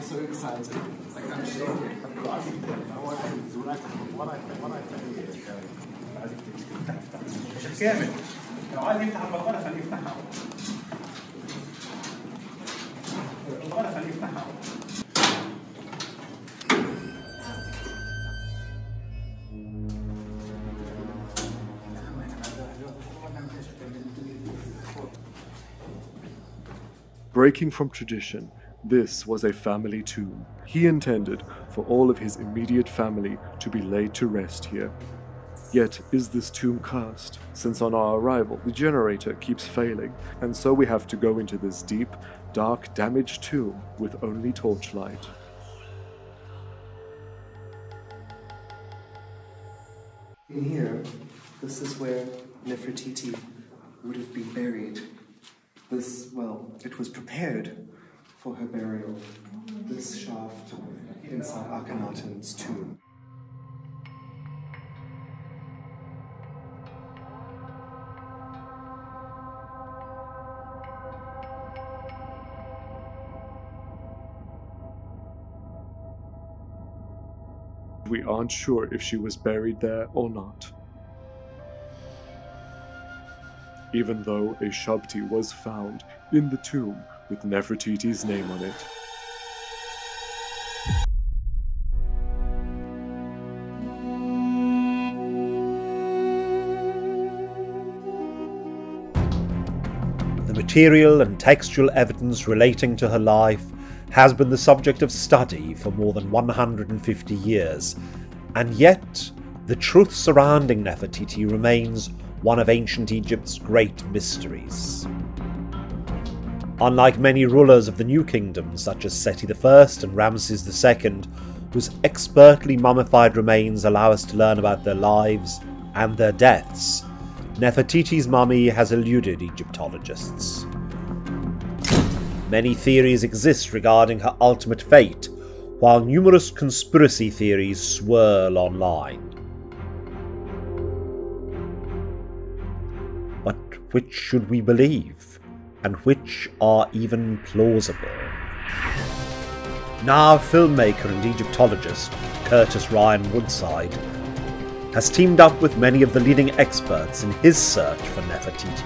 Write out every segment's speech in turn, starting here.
so excited. Like, I'm shaking. جامد لو عايز يفتح البقرة خليه يفتحها البقرة خليه يفتحها Breaking from tradition, this was a family tomb. He intended for all of his immediate family to be laid to rest here. Yet, is this tomb cursed? Since on our arrival, the generator keeps failing, and so we have to go into this deep, dark, damaged tomb with only torchlight. In here, this is where Nefertiti would have been buried. This, well, it was prepared for her burial. This shaft inside Akhenaten's tomb. We aren't sure if she was buried there or not. Even though a shabti was found in the tomb with Nefertiti's name on it. The material and textual evidence relating to her life has been the subject of study for more than 150 years, and yet the truth surrounding Nefertiti remains one of ancient Egypt's great mysteries. Unlike many rulers of the New Kingdom, such as Seti I and Ramses II, whose expertly mummified remains allow us to learn about their lives and their deaths, Nefertiti's mummy has eluded Egyptologists. Many theories exist regarding her ultimate fate, while numerous conspiracy theories swirl online. But which should we believe, and which are even plausible? Now filmmaker and Egyptologist Curtis Ryan Woodside has teamed up with many of the leading experts in his search for Nefertiti,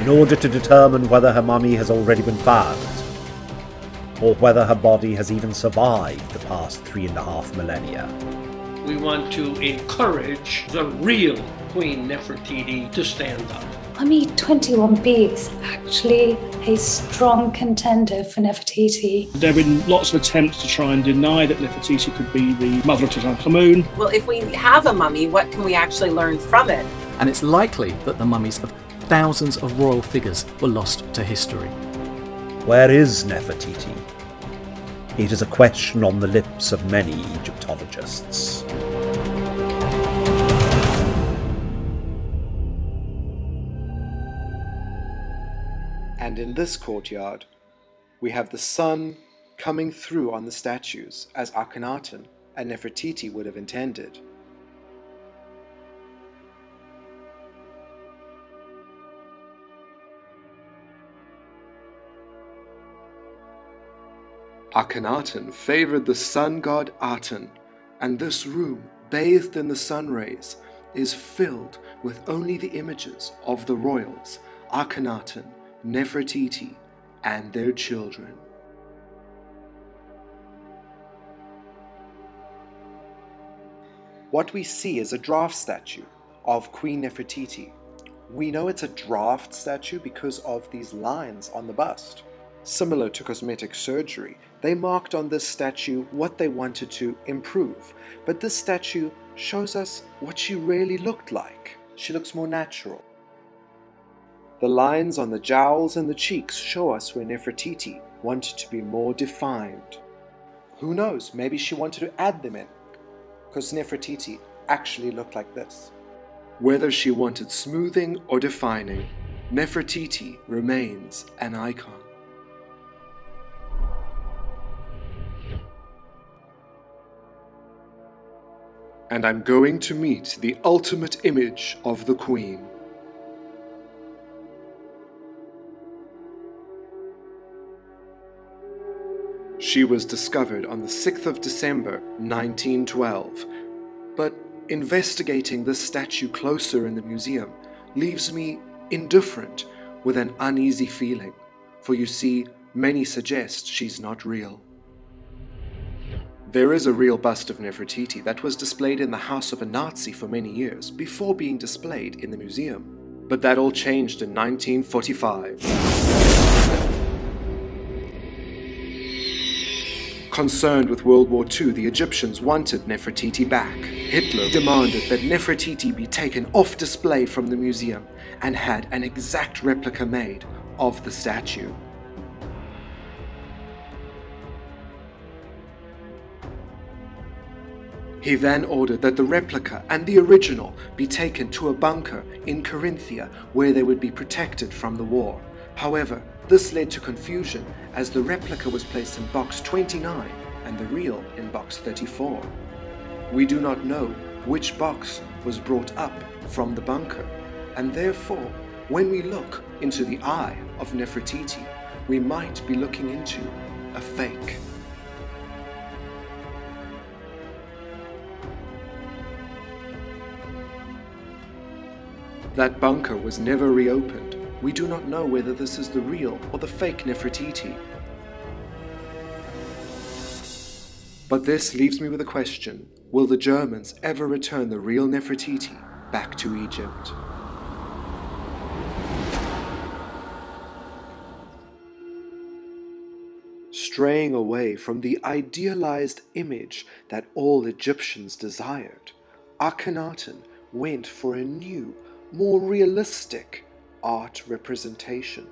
in order to determine whether her mummy has already been found, or whether her body has even survived the past 3.5 millennia. We want to encourage the real Queen Nefertiti to stand up. Mummy 21B is actually a strong contender for Nefertiti. There have been lots of attempts to try and deny that Nefertiti could be the mother of Tutankhamun. Well, if we have a mummy, what can we actually learn from it? And it's likely that the mummies of thousands of royal figures were lost to history. Where is Nefertiti? It is a question on the lips of many Egyptologists. And in this courtyard, we have the sun coming through on the statues as Akhenaten and Nefertiti would have intended. Akhenaten favored the sun god Aten, and this room, bathed in the sun rays, is filled with only the images of the royals, Akhenaten, Nefertiti, and their children. What we see is a draft statue of Queen Nefertiti. We know it's a draft statue because of these lines on the bust. Similar to cosmetic surgery, they marked on this statue what they wanted to improve, but this statue shows us what she really looked like. She looks more natural. The lines on the jowls and the cheeks show us where Nefertiti wanted to be more defined. Who knows, maybe she wanted to add them in, because Nefertiti actually looked like this. Whether she wanted smoothing or defining, Nefertiti remains an icon. And I'm going to meet the ultimate image of the Queen. She was discovered on the 6th of December 1912, but investigating this statue closer in the museum leaves me indifferent with an uneasy feeling, for you see, many suggest she's not real. There is a real bust of Nefertiti that was displayed in the house of a Nazi for many years before being displayed in the museum, but that all changed in 1945. Concerned with World War II, the Egyptians wanted Nefertiti back. Hitler demanded that Nefertiti be taken off display from the museum and had an exact replica made of the statue. He then ordered that the replica and the original be taken to a bunker in Carinthia where they would be protected from the war. However, this led to confusion as the replica was placed in box 29 and the real in box 34. We do not know which box was brought up from the bunker, and therefore, when we look into the eye of Nefertiti, we might be looking into a fake. That bunker was never reopened. We do not know whether this is the real or the fake Nefertiti. But this leaves me with a question. Will the Germans ever return the real Nefertiti back to Egypt? Straying away from the idealized image that all Egyptians desired, Akhenaten went for a new, more realistic art representation.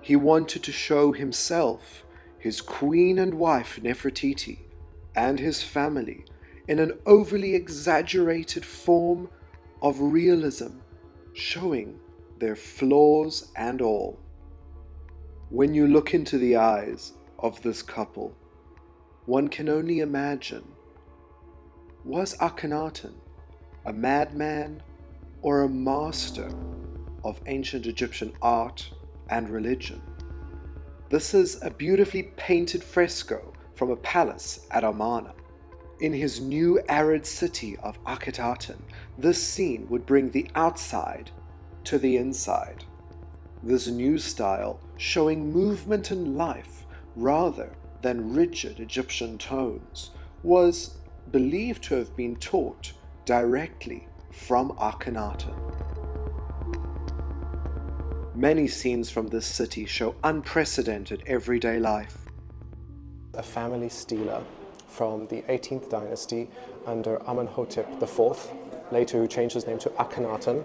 He wanted to show himself, his queen and wife Nefertiti, and his family in an overly exaggerated form of realism, showing their flaws and all. When you look into the eyes of this couple, one can only imagine, was Akhenaten a madman or a master of ancient Egyptian art and religion? This is a beautifully painted fresco from a palace at Amarna. In his new arid city of Akhenaten, this scene would bring the outside to the inside. This new style showing movement and life rather than rigid Egyptian tones was believed to have been taught directly from Akhenaten. Many scenes from this city show unprecedented everyday life. A family stela from the 18th dynasty under Amenhotep IV, later who changed his name to Akhenaten,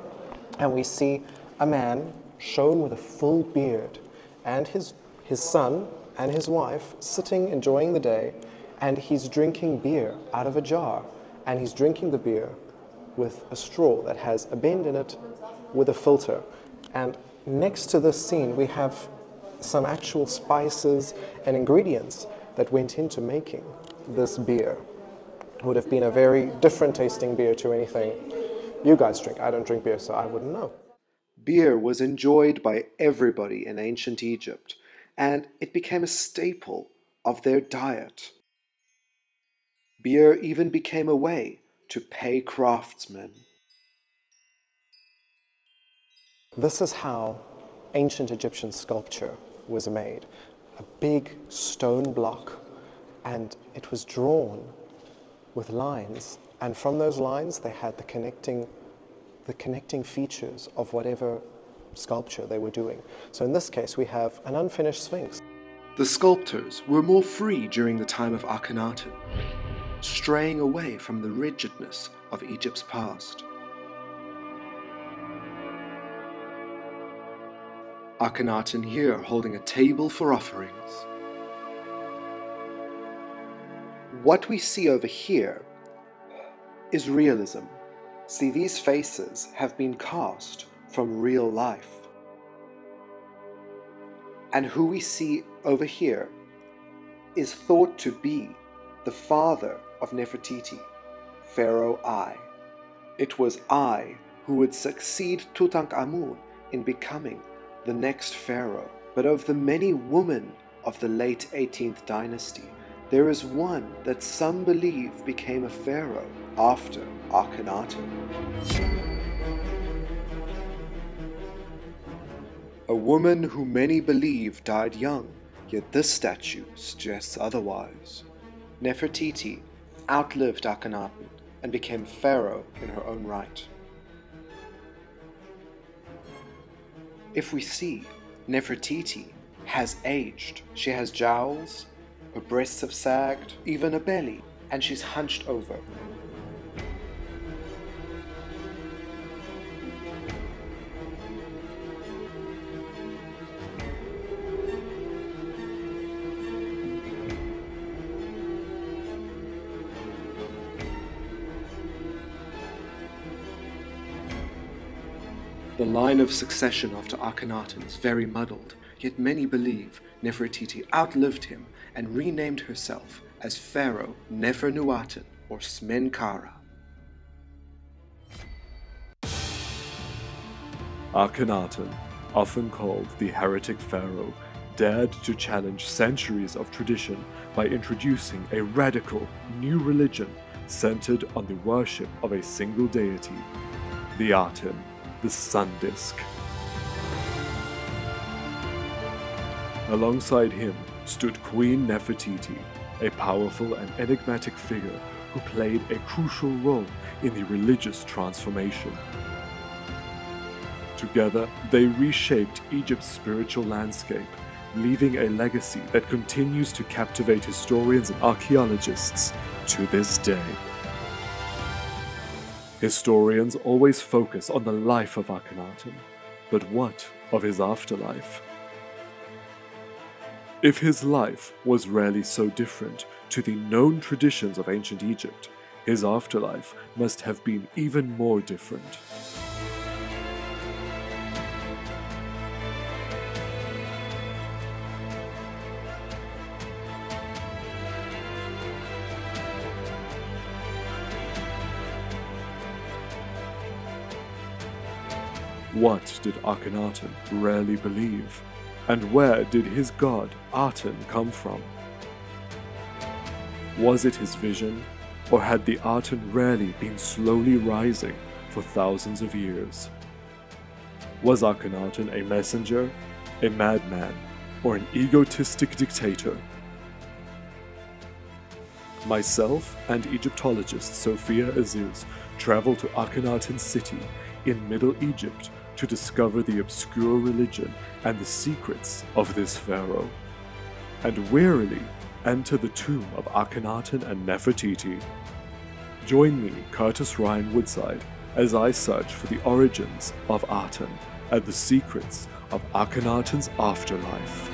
and we see a man shown with a full beard and his son and his wife sitting enjoying the day, and he's drinking beer out of a jar, and he's drinking the beer with a straw that has a bend in it with a filter. And next to this scene we have some actual spices and ingredients that went into making this beer. It would have been a very different tasting beer to anything you guys drink. I don't drink beer, so I wouldn't know. Beer was enjoyed by everybody in ancient Egypt, and it became a staple of their diet. Beer even became a way to pay craftsmen. This is how ancient Egyptian sculpture was made. A big stone block, and it was drawn with lines, and from those lines they had the connecting features of whatever sculpture they were doing. So in this case we have an unfinished sphinx. The sculptors were more free during the time of Akhenaten, straying away from the rigidness of Egypt's past. Akhenaten here holding a table for offerings. What we see over here is realism. See, these faces have been cast from real life. And who we see over here is thought to be the father of Nefertiti, Pharaoh I. It was I who would succeed Tutankhamun in becoming the next pharaoh, but of the many women of the late 18th dynasty, there is one that some believe became a pharaoh after Akhenaten. A woman who many believe died young, yet this statue suggests otherwise. Nefertiti outlived Akhenaten and became pharaoh in her own right. If we see, Nefertiti has aged. She has jowls, her breasts have sagged, even a belly, and she's hunched over. The line of succession after Akhenaten is very muddled, yet many believe Nefertiti outlived him and renamed herself as Pharaoh Nefernuaten or Smenkara. Akhenaten, often called the heretic pharaoh, dared to challenge centuries of tradition by introducing a radical new religion centered on the worship of a single deity, the Aten, the sun disk. Alongside him stood Queen Nefertiti, a powerful and enigmatic figure who played a crucial role in the religious transformation. Together, they reshaped Egypt's spiritual landscape, leaving a legacy that continues to captivate historians and archaeologists to this day. Historians always focus on the life of Akhenaten, but what of his afterlife? If his life was rarely so different to the known traditions of ancient Egypt, his afterlife must have been even more different. What did Akhenaten rarely believe? And where did his god, Aten, come from? Was it his vision, or had the Aten rarely been slowly rising for thousands of years? Was Akhenaten a messenger, a madman, or an egotistic dictator? Myself and Egyptologist Sophia Aziz travel to Akhenaten city in Middle Egypt to discover the obscure religion and the secrets of this pharaoh, and wearily enter the tomb of Akhenaten and Nefertiti. Join me, Curtis Ryan Woodside, as I search for the origins of Aten and the secrets of Akhenaten's afterlife.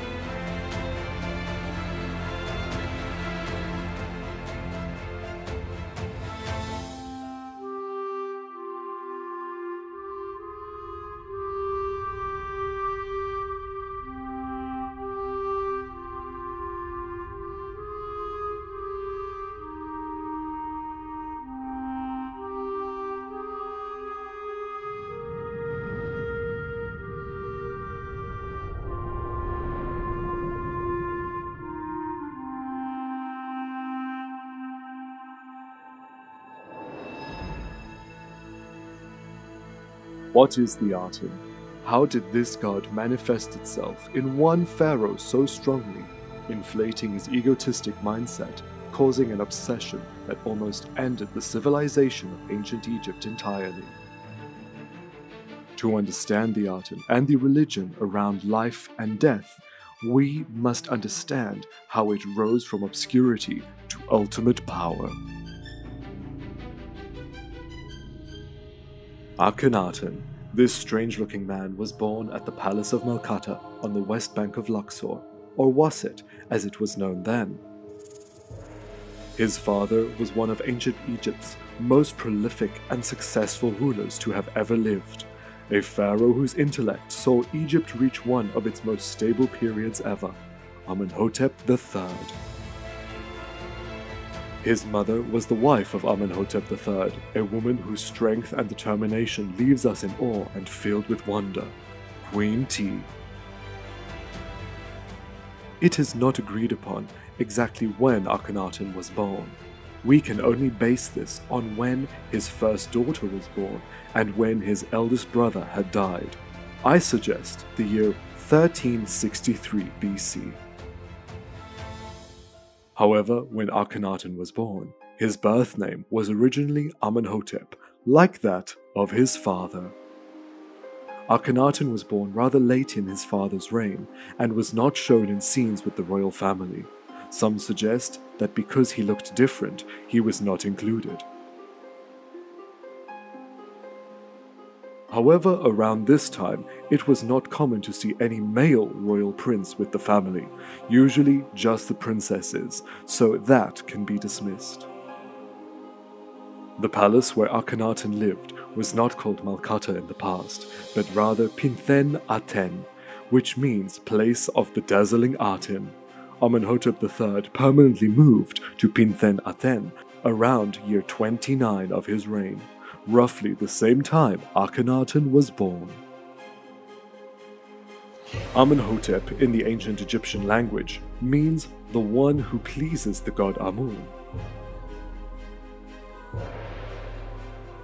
What is the Aten? How did this god manifest itself in one pharaoh so strongly, inflating his egotistic mindset, causing an obsession that almost ended the civilization of ancient Egypt entirely? To understand the Aten and the religion around life and death, we must understand how it rose from obscurity to ultimate power. Akhenaten, this strange-looking man, was born at the Palace of Melkata on the west bank of Luxor, or Wasset as it was known then. His father was one of ancient Egypt's most prolific and successful rulers to have ever lived, a pharaoh whose intellect saw Egypt reach one of its most stable periods ever, Amenhotep III. His mother was the wife of Amenhotep III, a woman whose strength and determination leaves us in awe and filled with wonder. Queen T. It is not agreed upon exactly when Akhenaten was born. We can only base this on when his first daughter was born and when his eldest brother had died. I suggest the year 1363 BC. However, when Akhenaten was born, his birth name was originally Amenhotep, like that of his father. Akhenaten was born rather late in his father's reign and was not shown in scenes with the royal family. Some suggest that because he looked different, he was not included. However, around this time, it was not common to see any male royal prince with the family, usually just the princesses, so that can be dismissed. The palace where Akhenaten lived was not called Malkata in the past, but rather Pinthen Aten, which means place of the dazzling Aten. Amenhotep III permanently moved to Pinthen Aten around year 29 of his reign, roughly the same time Akhenaten was born. Amenhotep in the ancient Egyptian language means the one who pleases the god Amun.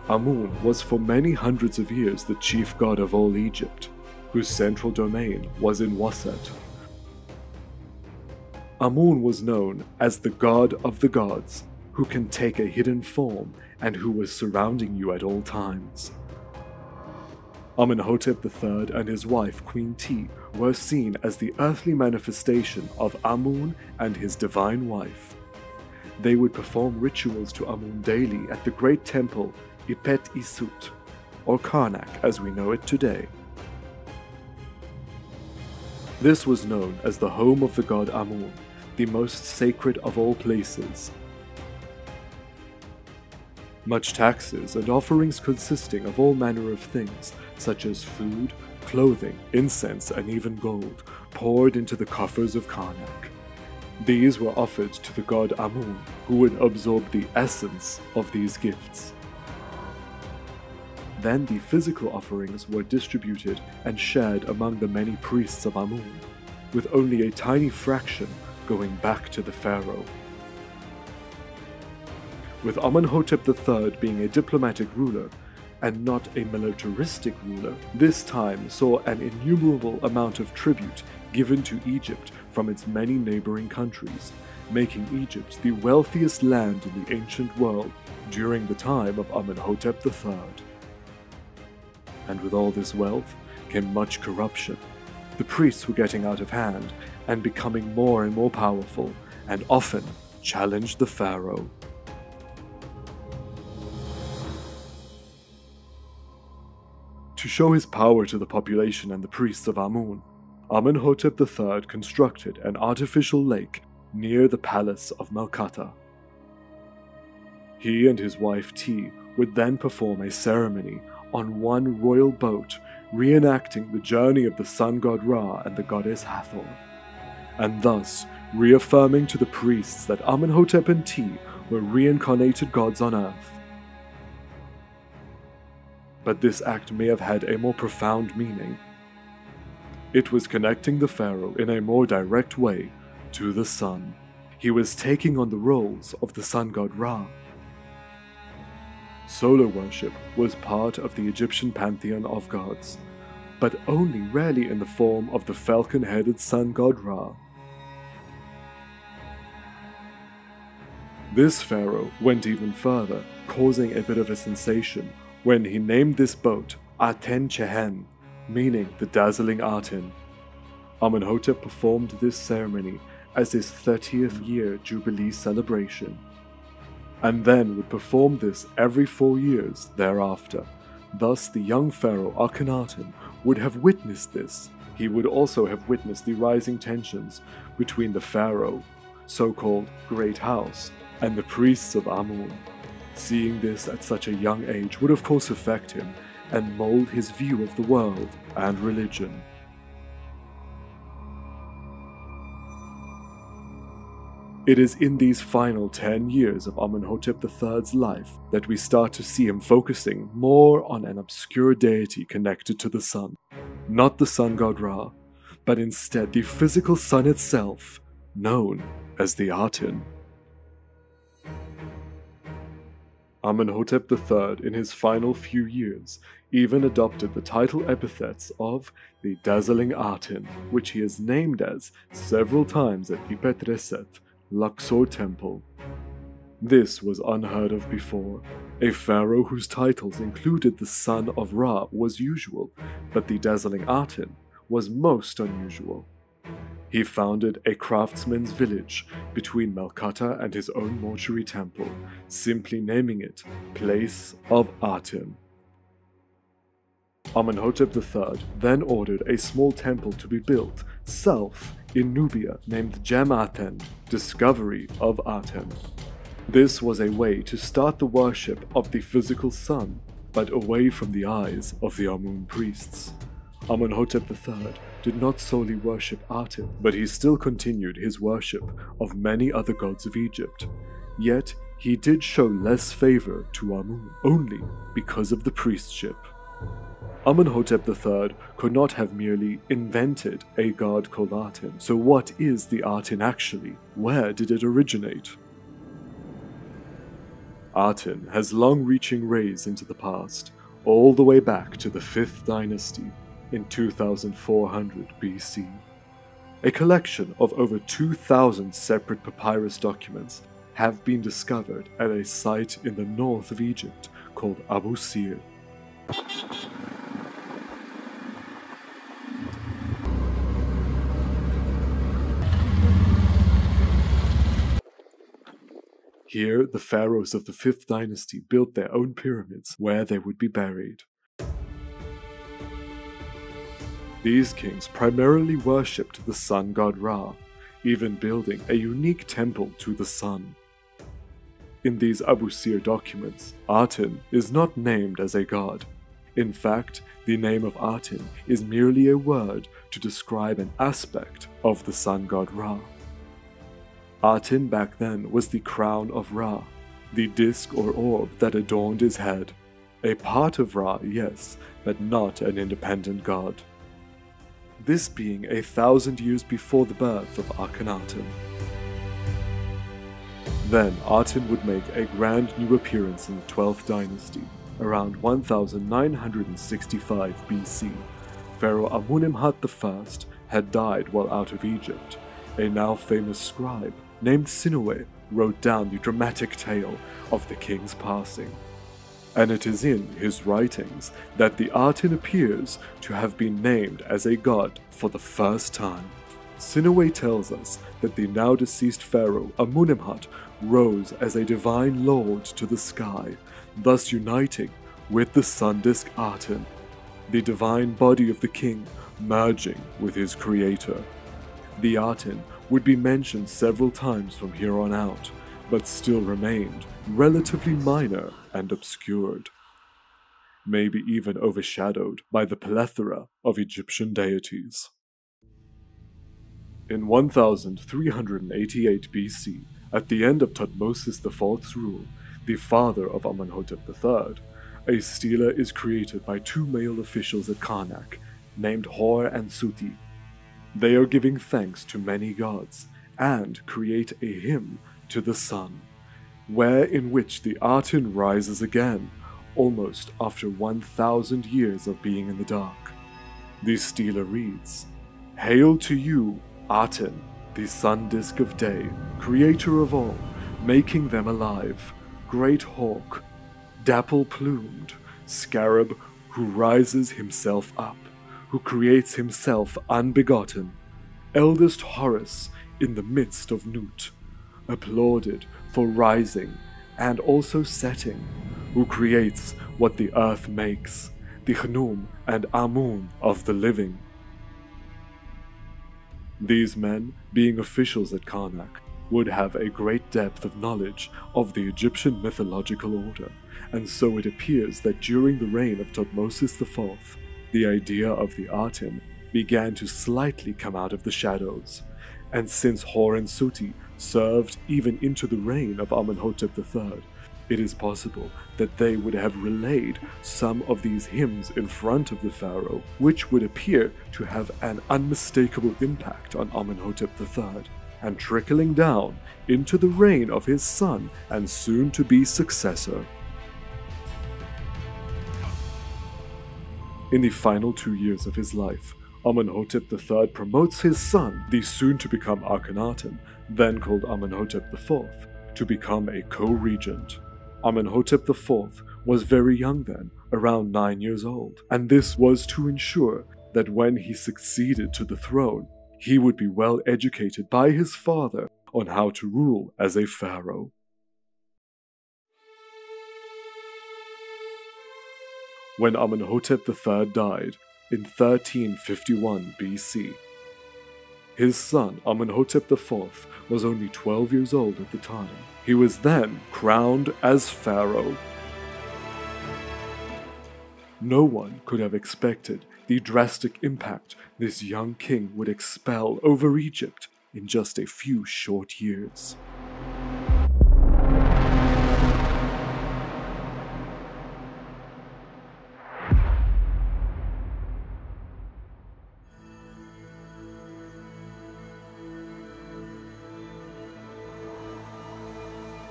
Amun was for many hundreds of years the chief god of all Egypt, whose central domain was in Woodside. Amun was known as the god of the gods, who can take a hidden form and who was surrounding you at all times. Amenhotep III and his wife Queen T were seen as the earthly manifestation of Amun and his divine wife. They would perform rituals to Amun daily at the great temple Ipet Isut, or Karnak as we know it today. This was known as the home of the god Amun, the most sacred of all places. Much taxes and offerings consisting of all manner of things, such as food, clothing, incense, and even gold, poured into the coffers of Karnak. These were offered to the god Amun, who would absorb the essence of these gifts. Then the physical offerings were distributed and shared among the many priests of Amun, with only a tiny fraction going back to the pharaoh. With Amenhotep III being a diplomatic ruler and not a militaristic ruler, this time saw an innumerable amount of tribute given to Egypt from its many neighboring countries, making Egypt the wealthiest land in the ancient world during the time of Amenhotep III. And with all this wealth came much corruption. The priests were getting out of hand and becoming more and more powerful, and often challenged the pharaoh. To show his power to the population and the priests of Amun, Amenhotep III constructed an artificial lake near the palace of Malkata. He and his wife T would then perform a ceremony on one royal boat, reenacting the journey of the sun god Ra and the goddess Hathor, and thus reaffirming to the priests that Amenhotep and T were reincarnated gods on earth. But this act may have had a more profound meaning. It was connecting the pharaoh in a more direct way to the sun. He was taking on the roles of the sun god Ra. Solar worship was part of the Egyptian pantheon of gods, but only rarely in the form of the falcon-headed sun god Ra. This pharaoh went even further, causing a bit of a sensation when he named this boat Aten Chehen, meaning the dazzling Aten. Amenhotep performed this ceremony as his 30th year jubilee celebration, and then would perform this every 4 years thereafter. Thus the young pharaoh Akhenaten would have witnessed this. He would also have witnessed the rising tensions between the pharaoh, so-called Great House, and the priests of Amun. Seeing this at such a young age would of course affect him and mold his view of the world and religion. It is in these final 10 years of Amenhotep III's life that we start to see him focusing more on an obscure deity connected to the sun. Not the sun god Ra, but instead the physical sun itself, known as the Aten. Amenhotep III, in his final few years, even adopted the title epithets of the dazzling Aten, which he is named as several times at Ipet Reset, Luxor Temple. This was unheard of before. A pharaoh whose titles included the son of Ra was usual, but the dazzling Aten was most unusual. He founded a craftsman's village between Melkata and his own mortuary temple, simply naming it Place of Aten. Amenhotep III then ordered a small temple to be built south in Nubia named Gem Aten, Discovery of Aten. This was a way to start the worship of the physical sun, but away from the eyes of the Amun priests. Amenhotep III did not solely worship Aten, but he still continued his worship of many other gods of Egypt. Yet, he did show less favor to Amun, only because of the priestship. Amenhotep III could not have merely invented a god called Aten. So what is the Aten actually? Where did it originate? Aten has long-reaching rays into the past, all the way back to the 5th dynasty in 2400 BC. A collection of over 2,000 separate papyrus documents have been discovered at a site in the north of Egypt called Abu Sir. Here, the pharaohs of the 5th dynasty built their own pyramids where they would be buried. These kings primarily worshipped the sun god Ra, even building a unique temple to the sun. In these Abu Sir documents, Aten is not named as a god. In fact, the name of Aten is merely a word to describe an aspect of the sun god Ra. Aten back then was the crown of Ra, the disc or orb that adorned his head. A part of Ra, yes, but not an independent god. This being 1,000 years before the birth of Akhenaten. Then Aten would make a grand new appearance in the 12th dynasty, around 1965 BC. Pharaoh Amenemhat I had died while out of Egypt. A now famous scribe named Sinuhe wrote down the dramatic tale of the king's passing. And it is in his writings that the Aten appears to have been named as a god for the first time. Sinuhe tells us that the now deceased pharaoh Amenemhat rose as a divine lord to the sky, thus uniting with the sun disk Aten, the divine body of the king merging with his creator. The Aten would be mentioned several times from here on out, but still remained relatively minor and obscured, maybe even overshadowed by the plethora of Egyptian deities. In 1388 BC, at the end of Thutmose IV's rule, the father of Amenhotep III, a stela is created by two male officials at Karnak, named Hor and Suti. They are giving thanks to many gods, and create a hymn to the sun, in which the Aten rises again, almost after 1,000 years of being in the dark. The stela reads, "Hail to you, Aten, the sun disk of day, creator of all, making them alive, great hawk, dapple-plumed, scarab who rises himself up, who creates himself unbegotten, eldest Horus in the midst of Nut, applauded for rising and also setting, who creates what the earth makes, the Khnum and Amun of the living." These men, being officials at Karnak, would have a great depth of knowledge of the Egyptian mythological order, and so it appears that during the reign of Thutmose IV, the idea of the Aten began to slightly come out of the shadows, and since Hor and Suti served even into the reign of Amenhotep III. It is possible that they would have relayed some of these hymns in front of the pharaoh, which would appear to have an unmistakable impact on Amenhotep III, and trickling down into the reign of his son and soon-to-be successor. In the final 2 years of his life, Amenhotep III promotes his son, the soon-to-become Akhenaten, then called Amenhotep IV, to become a co-regent. Amenhotep IV was very young then, around 9 years old, and this was to ensure that when he succeeded to the throne, he would be well educated by his father on how to rule as a pharaoh. When Amenhotep III died in 1351 BC, his son Amenhotep IV was only 12 years old at the time. He was then crowned as pharaoh. No one could have expected the drastic impact this young king would expel over Egypt in just a few short years.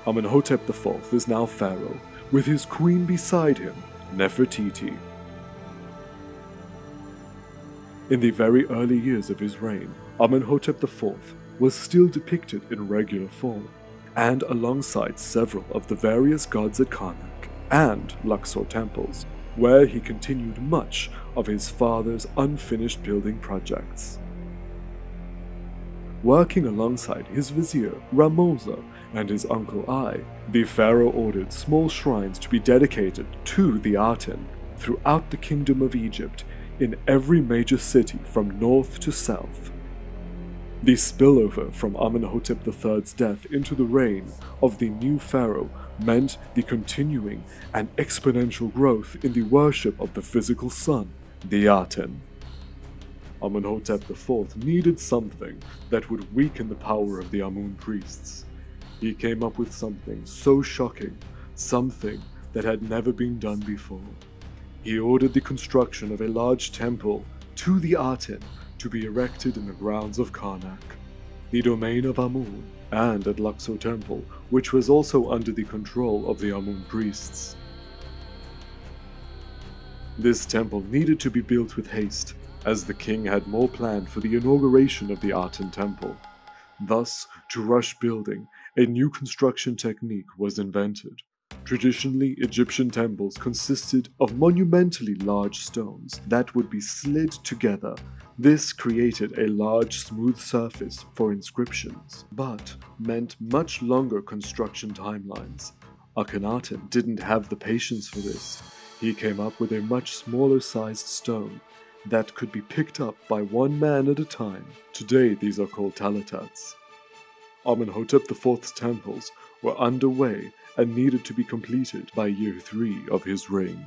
Amenhotep IV is now pharaoh, with his queen beside him, Nefertiti. In the very early years of his reign, Amenhotep IV was still depicted in regular form, and alongside several of the various gods at Karnak and Luxor temples, where he continued much of his father's unfinished building projects. Working alongside his vizier, Ramosa, and his uncle Ai, the pharaoh ordered small shrines to be dedicated to the Aten throughout the kingdom of Egypt in every major city from north to south. The spillover from Amenhotep III's death into the reign of the new pharaoh meant the continuing and exponential growth in the worship of the physical sun, the Aten. Amenhotep IV needed something that would weaken the power of the Amun priests. He came up with something so shocking, something that had never been done before. He ordered the construction of a large temple to the Aten to be erected in the grounds of Karnak, the domain of Amun, and at Luxor Temple, which was also under the control of the Amun priests. This temple needed to be built with haste, as the king had more planned for the inauguration of the Aten temple. Thus, to rush building, a new construction technique was invented. Traditionally, Egyptian temples consisted of monumentally large stones that would be slid together. This created a large, smooth surface for inscriptions, but meant much longer construction timelines. Akhenaten didn't have the patience for this. He came up with a much smaller sized stone that could be picked up by one man at a time. Today, these are called talatats. Amenhotep IV's temples were underway and needed to be completed by year 3 of his reign.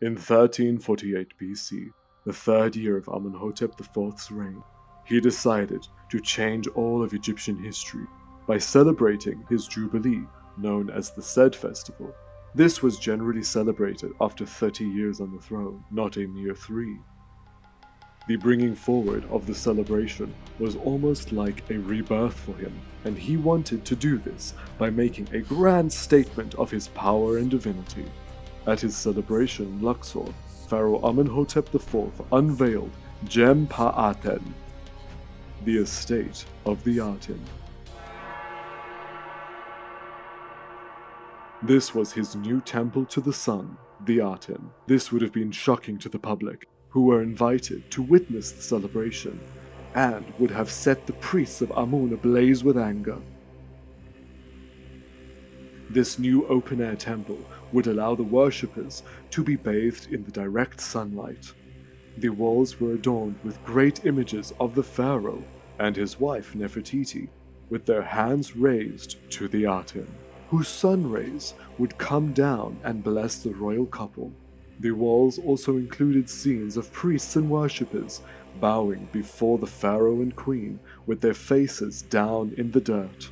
In 1348 BC, the third year of Amenhotep IV's reign, he decided to change all of Egyptian history by celebrating his jubilee, known as the Sed Festival. This was generally celebrated after 30 years on the throne, not in year 3. The bringing forward of the celebration was almost like a rebirth for him, and he wanted to do this by making a grand statement of his power and divinity. At his celebration in Luxor, Pharaoh Amenhotep IV unveiled Gem Pa-Aten, the estate of the Aten. This was his new temple to the sun, the Aten. This would have been shocking to the public, who were invited to witness the celebration, and would have set the priests of Amun ablaze with anger. This new open-air temple would allow the worshippers to be bathed in the direct sunlight. The walls were adorned with great images of the pharaoh and his wife Nefertiti, with their hands raised to the Aten, whose sun rays would come down and bless the royal couple. The walls also included scenes of priests and worshippers bowing before the pharaoh and queen with their faces down in the dirt.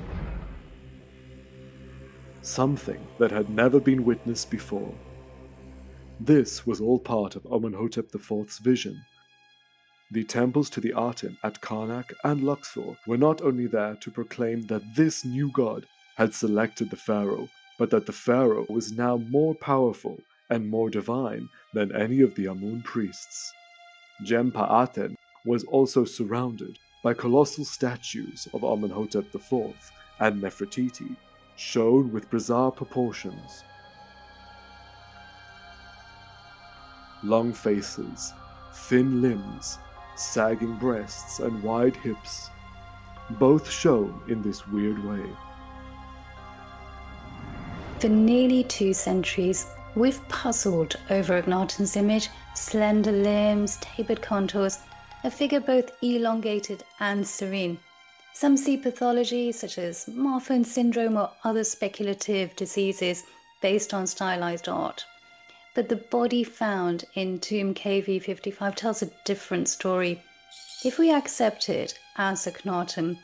Something that had never been witnessed before. This was all part of Amenhotep IV's vision. The temples to the Aten at Karnak and Luxor were not only there to proclaim that this new god had selected the pharaoh, but that the pharaoh was now more powerful and more divine than any of the Amun priests. Jempa Aten was also surrounded by colossal statues of Amenhotep IV and Nefertiti, shown with bizarre proportions. Long faces, thin limbs, sagging breasts and wide hips, both shown in this weird way. For nearly 2 centuries, we've puzzled over Akhenaten's image, slender limbs, tapered contours, a figure both elongated and serene. Some see pathology such as Marfan syndrome or other speculative diseases based on stylized art. But the body found in tomb KV55 tells a different story. If we accept it as Akhenaten,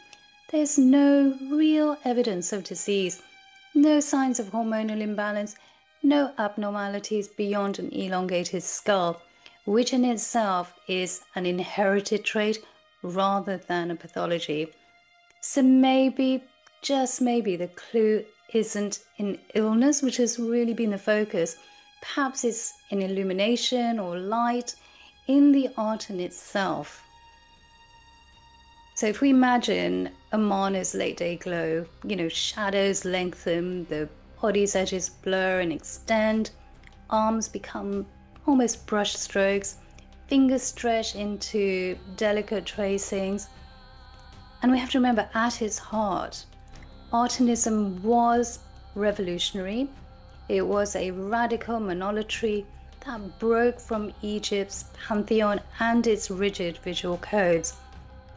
there's no real evidence of disease, no signs of hormonal imbalance, no abnormalities beyond an elongated skull, which in itself is an inherited trait rather than a pathology. So maybe, just maybe, the clue isn't in illness, which has really been the focus. Perhaps it's in illumination or light in the art in itself. So if we imagine Amarna's late day glow, shadows lengthen, the body's edges blur and extend, arms become almost brush strokes, fingers stretch into delicate tracings. And we have to remember, at its heart, Artenism was revolutionary. It was a radical monolatry that broke from Egypt's pantheon and its rigid visual codes.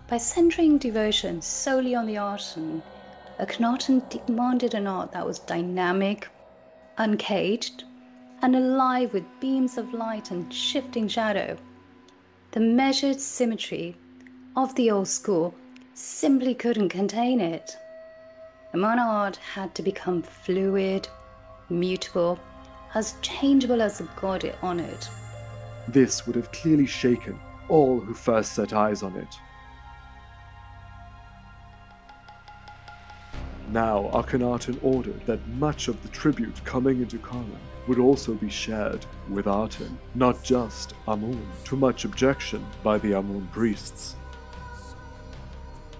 By centering devotion solely on the Arten, Akhenaten demanded an art that was dynamic, uncaged, and alive with beams of light and shifting shadow. The measured symmetry of the old school simply couldn't contain it. Amarna art had to become fluid, mutable, as changeable as the god it honored. This would have clearly shaken all who first set eyes on it. Now Akhenaten ordered that much of the tribute coming into Karnak would also be shared with Aten, not just Amun, to much objection by the Amun priests.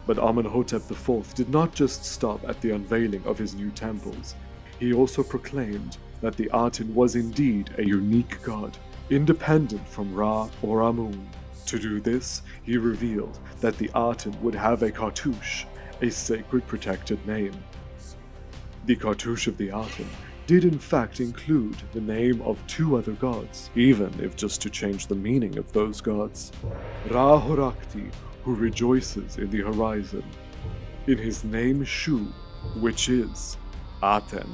But Amenhotep IV did not just stop at the unveiling of his new temples. He also proclaimed that the Aten was indeed a unique god, independent from Ra or Amun. To do this, he revealed that the Aten would have a cartouche, a sacred protected name. The cartouche of the Aten did in fact include the name of 2 other gods, even if just to change the meaning of those gods. Ra Horakti, who rejoices in the horizon, in his name Shu, which is Aten.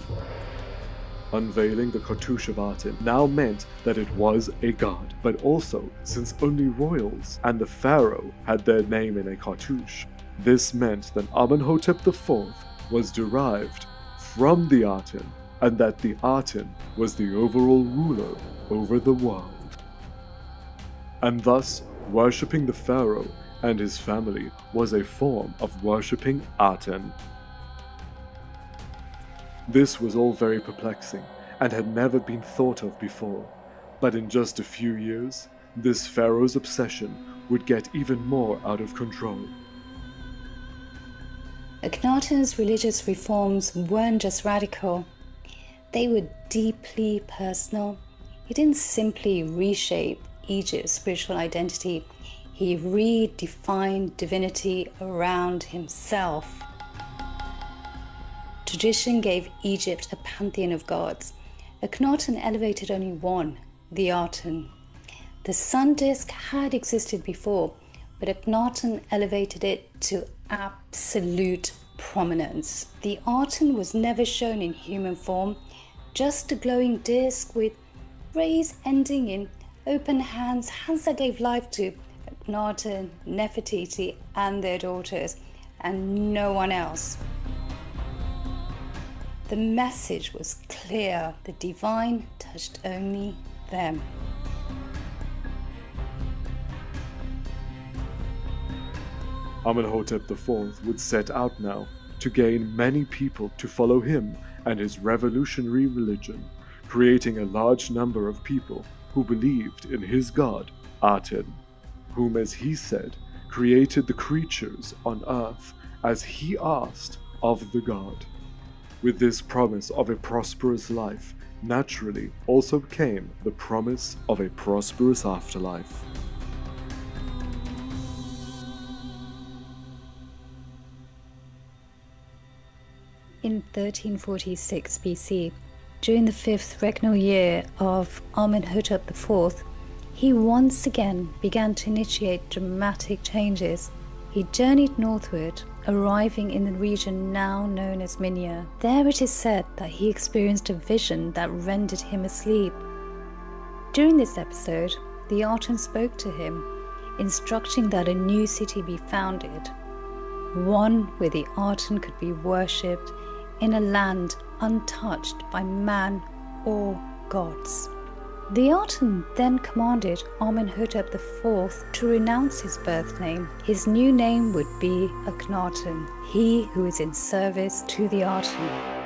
Unveiling the cartouche of Aten now meant that it was a god, but also, since only royals and the pharaoh had their name in a cartouche, this meant that Amenhotep IV was derived from the Aten, and that the Aten was the overall ruler over the world. And thus, worshipping the pharaoh and his family was a form of worshipping Aten. This was all very perplexing and had never been thought of before, but in just a few years, this pharaoh's obsession would get even more out of control. Akhenaten's religious reforms weren't just radical, they were deeply personal. He didn't simply reshape Egypt's spiritual identity, he redefined divinity around himself. Tradition gave Egypt a pantheon of gods. Akhenaten elevated only one, the Aten. The sun disk had existed before, but Akhenaten elevated it to absolute prominence. The Aten was never shown in human form, just a glowing disk with phrase ending in open hands, hands that gave life to Akhenaten, Nefertiti and their daughters, and no one else. The message was clear. The divine touched only them. Amenhotep IV would set out now to gain many people to follow him and his revolutionary religion, creating a large number of people who believed in his god, Aten, whom, as he said, created the creatures on earth as he asked of the god. With this promise of a prosperous life, naturally also came the promise of a prosperous afterlife. In 1346 BC, during the 5th regnal year of Amenhotep IV, he once again began to initiate dramatic changes. He journeyed northward, arriving in the region now known as Minya. There it is said that he experienced a vision that rendered him asleep. During this episode, the Aten spoke to him, instructing that a new city be founded, one where the Aten could be worshipped in a land untouched by man or gods. The Aten then commanded Amenhotep IV to renounce his birth name. His new name would be Akhenaten, he who is in service to the Aten.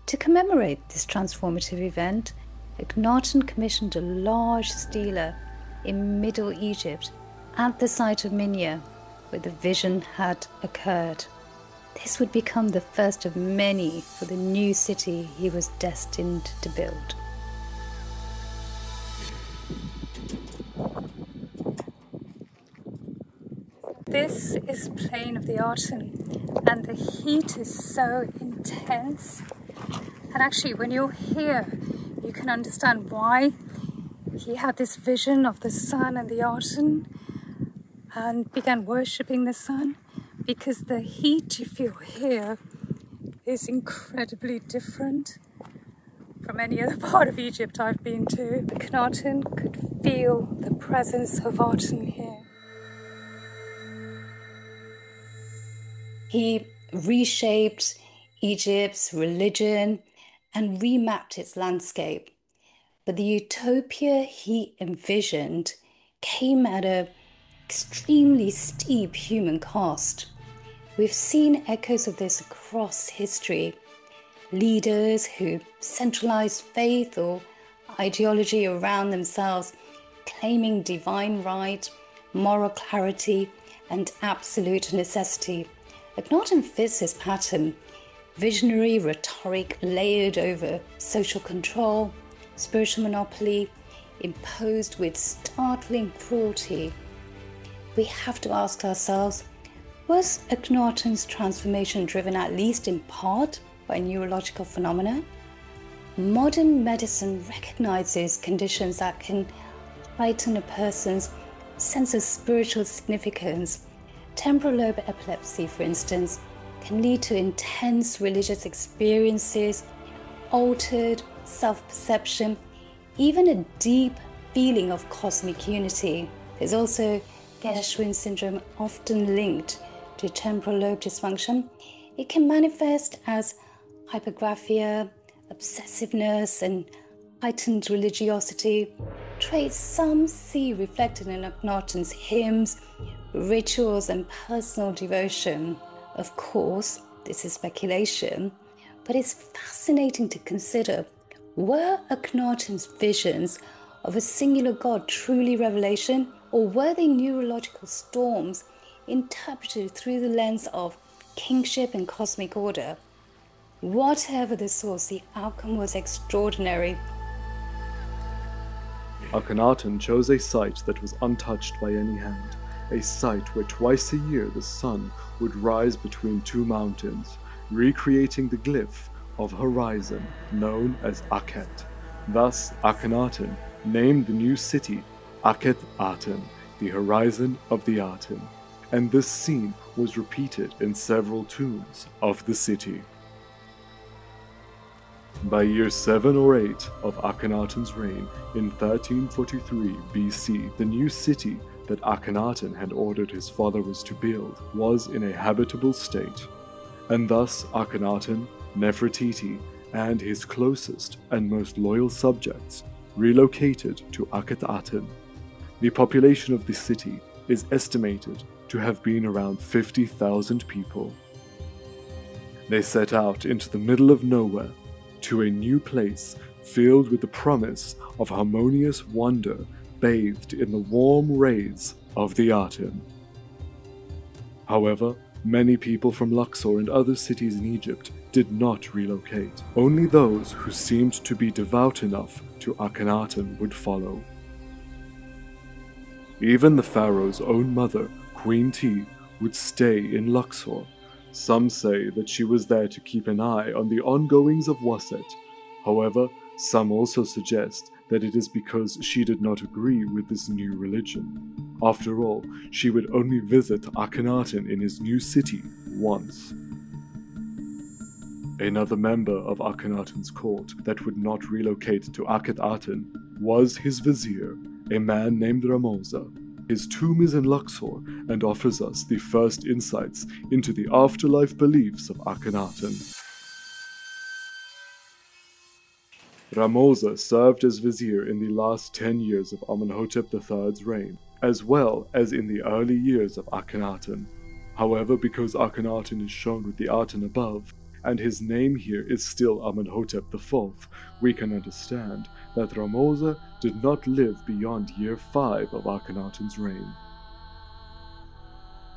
To commemorate this transformative event, Akhenaten commissioned a large stela in Middle Egypt at the site of Minya, where the vision had occurred. This would become the first of many for the new city he was destined to build. This is plain of the Aten, and the heat is so intense. And actually, when you're here, you can understand why he had this vision of the sun and the Aten and began worshipping the sun, because the heat you feel here is incredibly different from any other part of Egypt I've been to. Akhenaten could feel the presence of Aten here. He reshaped Egypt's religion and remapped its landscape. But the utopia he envisioned came at an extremely steep human cost. We've seen echoes of this across history. Leaders who centralized faith or ideology around themselves, claiming divine right, moral clarity, and absolute necessity. Akhenaten fits this pattern. Visionary rhetoric layered over social control, spiritual monopoly, imposed with startling cruelty. We have to ask ourselves, was Akhenaten's transformation driven at least in part by neurological phenomena? Modern medicine recognizes conditions that can heighten a person's sense of spiritual significance. Temporal lobe epilepsy, for instance, can lead to intense religious experiences, altered self-perception, even a deep feeling of cosmic unity. There's also Gershwin syndrome, often linked to temporal lobe dysfunction. It can manifest as hypergraphia, obsessiveness, and heightened religiosity, traits some see reflected in Akhenaten's hymns, rituals, and personal devotion. Of course, this is speculation, but it's fascinating to consider, were Akhenaten's visions of a singular god truly revelation, or were they neurological storms interpreted through the lens of kingship and cosmic order? Whatever the source, the outcome was extraordinary. Akhenaten chose a site that was untouched by any hand, a site where twice a year the sun would rise between two mountains, recreating the glyph of horizon known as Akhet. Thus, Akhenaten named the new city Akhet Aten, the horizon of the Aten, and this scene was repeated in several tombs of the city. By year 7 or 8 of Akhenaten's reign in 1343 BC, the new city that Akhenaten had ordered his followers to build was in a habitable state, and thus Akhenaten, Nefertiti, and his closest and most loyal subjects relocated to Akhet Aten. The population of the city is estimated to have been around 50,000 people. They set out into the middle of nowhere to a new place filled with the promise of harmonious wonder bathed in the warm rays of the Aten. However, many people from Luxor and other cities in Egypt did not relocate. Only those who seemed to be devout enough to Akhenaten would follow. Even the pharaoh's own mother, Queen T, would stay in Luxor. Some say that she was there to keep an eye on the ongoings of Waset. However, some also suggest that it is because she did not agree with this new religion. After all, she would only visit Akhenaten in his new city once. Another member of Akhenaten's court that would not relocate to Akhet Aten was his vizier, a man named Ramosa. His tomb is in Luxor and offers us the first insights into the afterlife beliefs of Akhenaten. Ramosa served as vizier in the last 10 years of Amenhotep III's reign, as well as in the early years of Akhenaten. However, because Akhenaten is shown with the Aten above, and his name here is still Amenhotep IV, we can understand that Ramosa did not live beyond year 5 of Akhenaten's reign.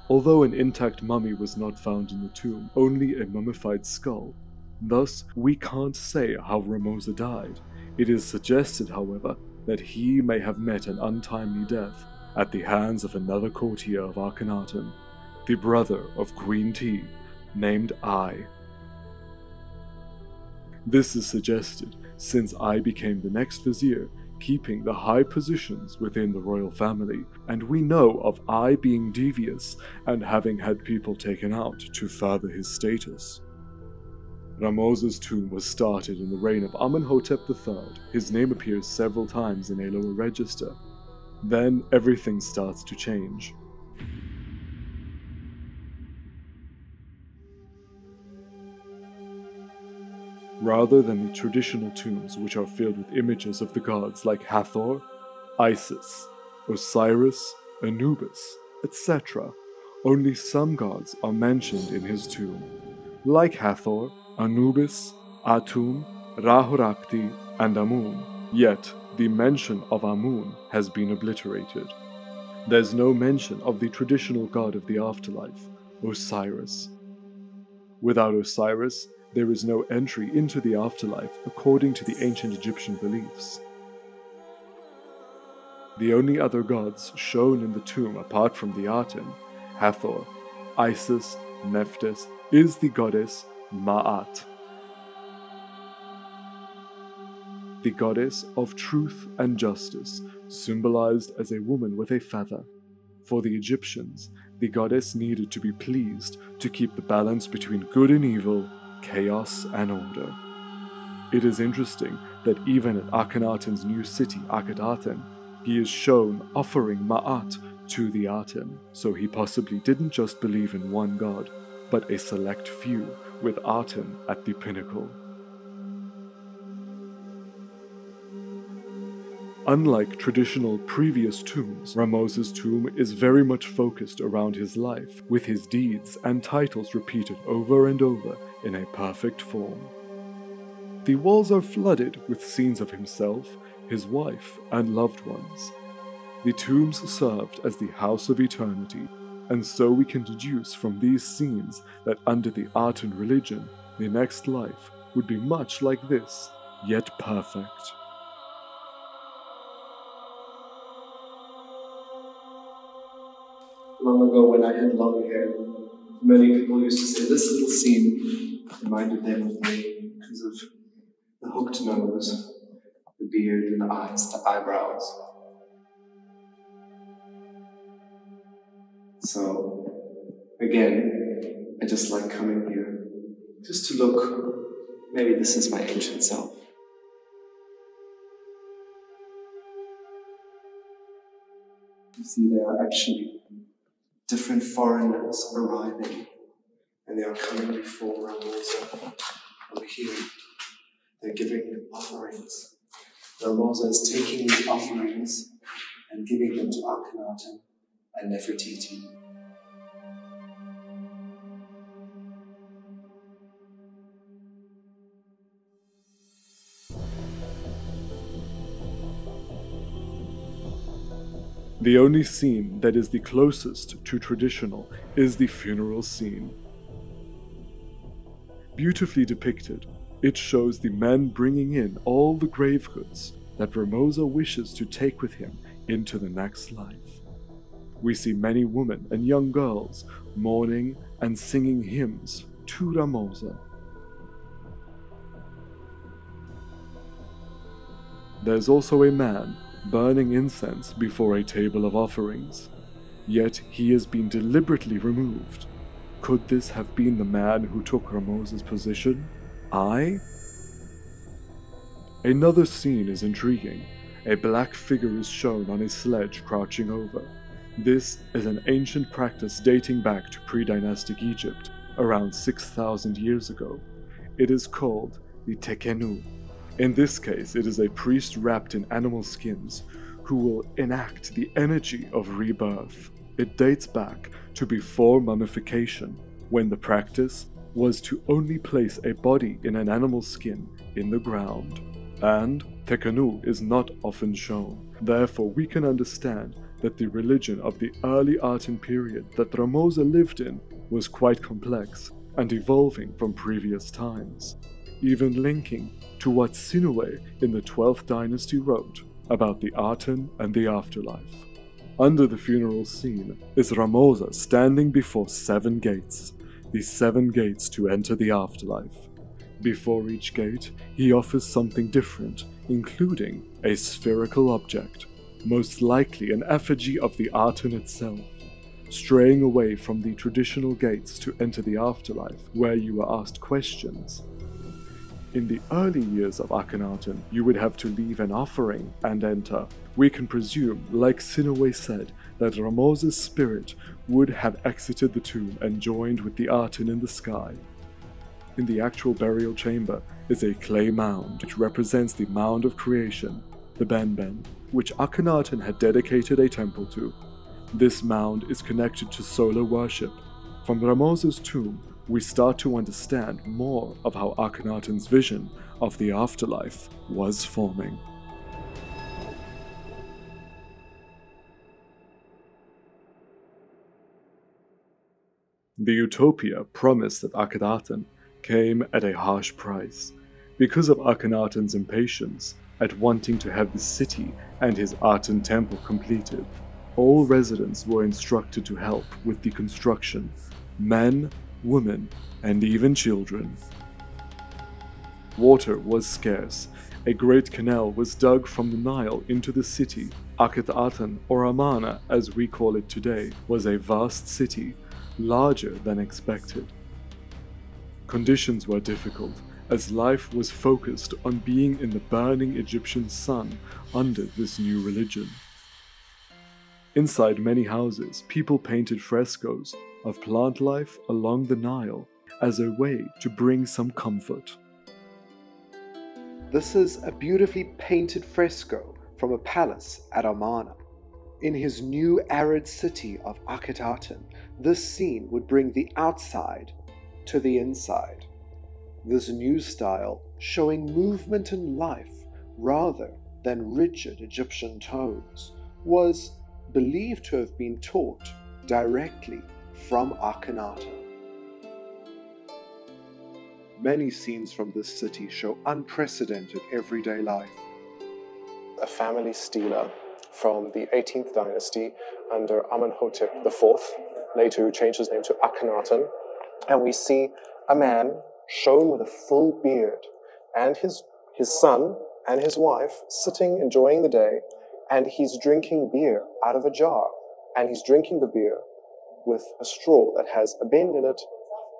Although an intact mummy was not found in the tomb, only a mummified skull. Thus, we can't say how Ramosa died. It is suggested, however, that he may have met an untimely death at the hands of another courtier of Akhenaten, the brother of Queen T, named Ai. This is suggested since Ai became the next vizier, keeping the high positions within the royal family, and we know of Ai being devious and having had people taken out to further his status. Ramosa's tomb was started in the reign of Amenhotep III. His name appears several times in a lower register. Then everything starts to change. Rather than the traditional tombs which are filled with images of the gods like Hathor, Isis, Osiris, Anubis, etc., only some gods are mentioned in his tomb, like Hathor, Anubis, Atum, Rahurakti, and Amun. Yet, the mention of Amun has been obliterated. There's no mention of the traditional god of the afterlife, Osiris. Without Osiris, there is no entry into the afterlife according to the ancient Egyptian beliefs. The only other gods shown in the tomb apart from the Aten, Hathor, Isis, Nephthys, is the goddess Ma'at, the goddess of truth and justice, symbolized as a woman with a feather. For the Egyptians, the goddess needed to be pleased to keep the balance between good and evil, chaos and order. It is interesting that even at Akhenaten's new city, Akhet Aten, he is shown offering Ma'at to the Aten, so he possibly didn't just believe in one god, but a select few, with Aten at the pinnacle. Unlike traditional previous tombs, Ramosa's tomb is very much focused around his life, with his deeds and titles repeated over and over in a perfect form. The walls are flooded with scenes of himself, his wife, and loved ones. The tombs served as the house of eternity, and so we can deduce from these scenes that under the Aten religion, the next life would be much like this, yet perfect. Long ago, when I had long hair, many people used to say this little scene reminded them of me because of the hooked nose, the beard and eyes to eyebrows. So, again, I just like coming here, just to look, maybe this is my ancient self. You see, there are actually different foreigners arriving, and they are coming before Ramosa over here. They're giving offerings. Ramosa is taking these offerings and giving them to Akhenaten and Nefertiti. The only scene that is the closest to traditional is the funeral scene. Beautifully depicted, it shows the man bringing in all the grave goods that Ramosa wishes to take with him into the next life. We see many women and young girls mourning and singing hymns to Ramosa. There's also a man burning incense before a table of offerings, yet he has been deliberately removed. Could this have been the man who took Ramosa's position? Another scene is intriguing. A black figure is shown on a sledge crouching over. This is an ancient practice dating back to pre-dynastic Egypt, around 6,000 years ago. It is called the tekenu. In this case, it is a priest wrapped in animal skins who will enact the energy of rebirth. It dates back to before mummification, when the practice was to only place a body in an animal skin in the ground. And tekenu is not often shown. Therefore, we can understand that the religion of the early Aten period that Ramosa lived in was quite complex and evolving from previous times, even linking to what Sinuhe in the 12th dynasty wrote about the Aten and the afterlife. Under the funeral scene is Ramosa standing before 7 gates, the 7 gates to enter the afterlife. Before each gate, he offers something different, including a spherical object, most likely an effigy of the Aten itself, straying away from the traditional gates to enter the afterlife, where you are asked questions. In the early years of Akhenaten, you would have to leave an offering and enter. We can presume, like Sinuhe said, that Ramosa's spirit would have exited the tomb and joined with the Aten in the sky. In the actual burial chamber is a clay mound, which represents the mound of creation, the Benben, which Akhenaten had dedicated a temple to. This mound is connected to solar worship. From Ramosa's tomb, we start to understand more of how Akhenaten's vision of the afterlife was forming. The utopia promised at Akhenaten came at a harsh price. Because of Akhenaten's impatience at wanting to have the city and his Aten temple completed, all residents were instructed to help with the construction, men, women, and even children. Water was scarce. A great canal was dug from the Nile into the city. Akhenaten, or Amarna as we call it today, was a vast city, larger than expected. Conditions were difficult, as life was focused on being in the burning Egyptian sun under this new religion. Inside many houses, people painted frescoes of plant life along the Nile as a way to bring some comfort. This is a beautifully painted fresco from a palace at Amarna. In his new arid city of Akhenaten, this scene would bring the outside to the inside. This new style, showing movement and life rather than rigid Egyptian tones, was believed to have been taught directly from Akhenaten. Many scenes from this city show unprecedented everyday life. A family stela from the 18th dynasty under Amenhotep IV, later who changed his name to Akhenaten. And we see a man shown with a full beard and his son and his wife sitting enjoying the day, and he's drinking beer out of a jar, and he's drinking the beer with a straw that has a bend in it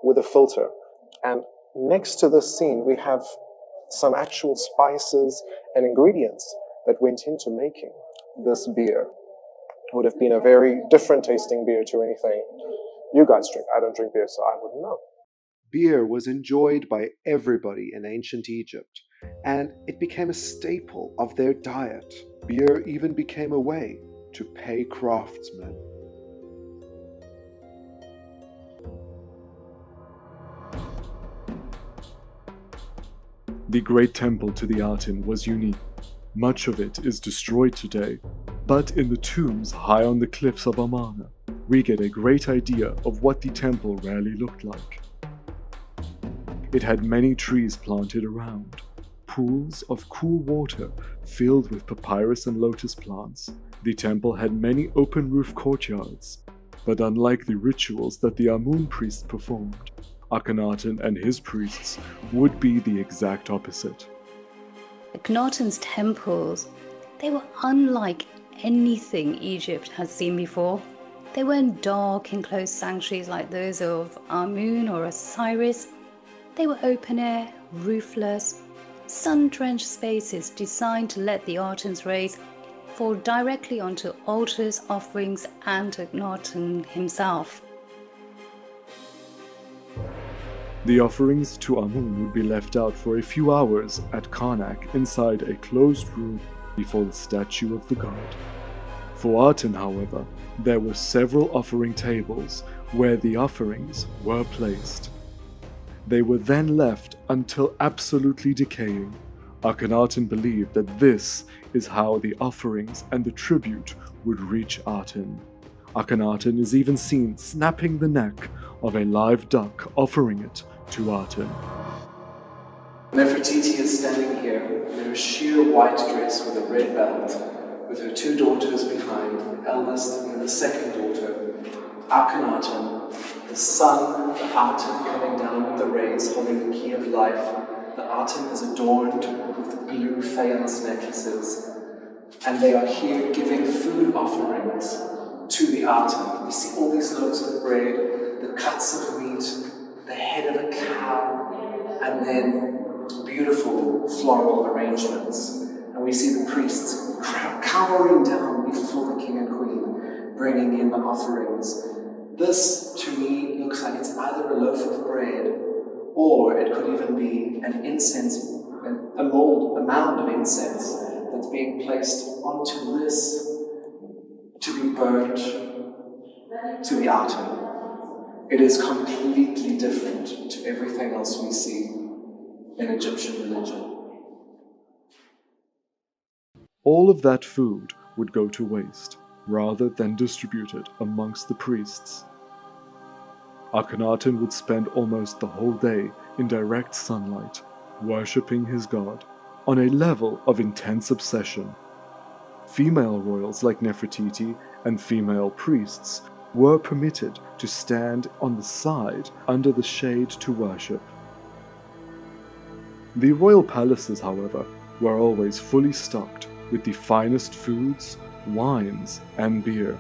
with a filter. And next to this scene, we have some actual spices and ingredients that went into making this beer. It would have been a very different tasting beer to anything you guys drink. I don't drink beer, so I wouldn't know. Beer was enjoyed by everybody in ancient Egypt, and it became a staple of their diet. Beer even became a way to pay craftsmen. The Great Temple to the Aten was unique. Much of it is destroyed today, but in the tombs high on the cliffs of Amarna, we get a great idea of what the temple really looked like. It had many trees planted around, pools of cool water filled with papyrus and lotus plants. The temple had many open-roof courtyards, but unlike the rituals that the Amun priests performed, Akhenaten and his priests would be the exact opposite. Akhenaten's temples, they were unlike anything Egypt had seen before. They weren't dark, enclosed sanctuaries like those of Amun or Osiris. They were open air, roofless, sun-drenched spaces designed to let the Aten's rays fall directly onto altars, offerings, and Akhenaten himself. The offerings to Amun would be left out for a few hours at Karnak inside a closed room before the statue of the god. For Aten, however, there were several offering tables where the offerings were placed. They were then left until absolutely decaying. Akhenaten believed that this is how the offerings and the tribute would reach Aten. Akhenaten is even seen snapping the neck of a live duck, offering it to Aten. Nefertiti is standing here in her sheer white dress with a red belt, with her two daughters behind, the eldest and the second daughter, Akhenaten, the sun, the Aten coming down with the rays holding the key of life. The Aten is adorned with blue faience necklaces, and they are here giving food offerings to the Aten. We see all these loaves of bread, the cuts of meat, the head of a cow, and then beautiful floral arrangements. And we see the priests cowering down before the king and queen, bringing in the offerings. This, to me, looks like it's either a loaf of bread, or it could even be an incense, a mound of incense that's being placed onto this to be burnt to the Aten. It is completely different to everything else we see in Egyptian religion. All of that food would go to waste, rather than distributed amongst the priests. Akhenaten would spend almost the whole day in direct sunlight, worshipping his god, on a level of intense obsession. Female royals like Nefertiti and female priests were permitted to stand on the side under the shade to worship. The royal palaces, however, were always fully stocked with the finest foods, wines, and beer,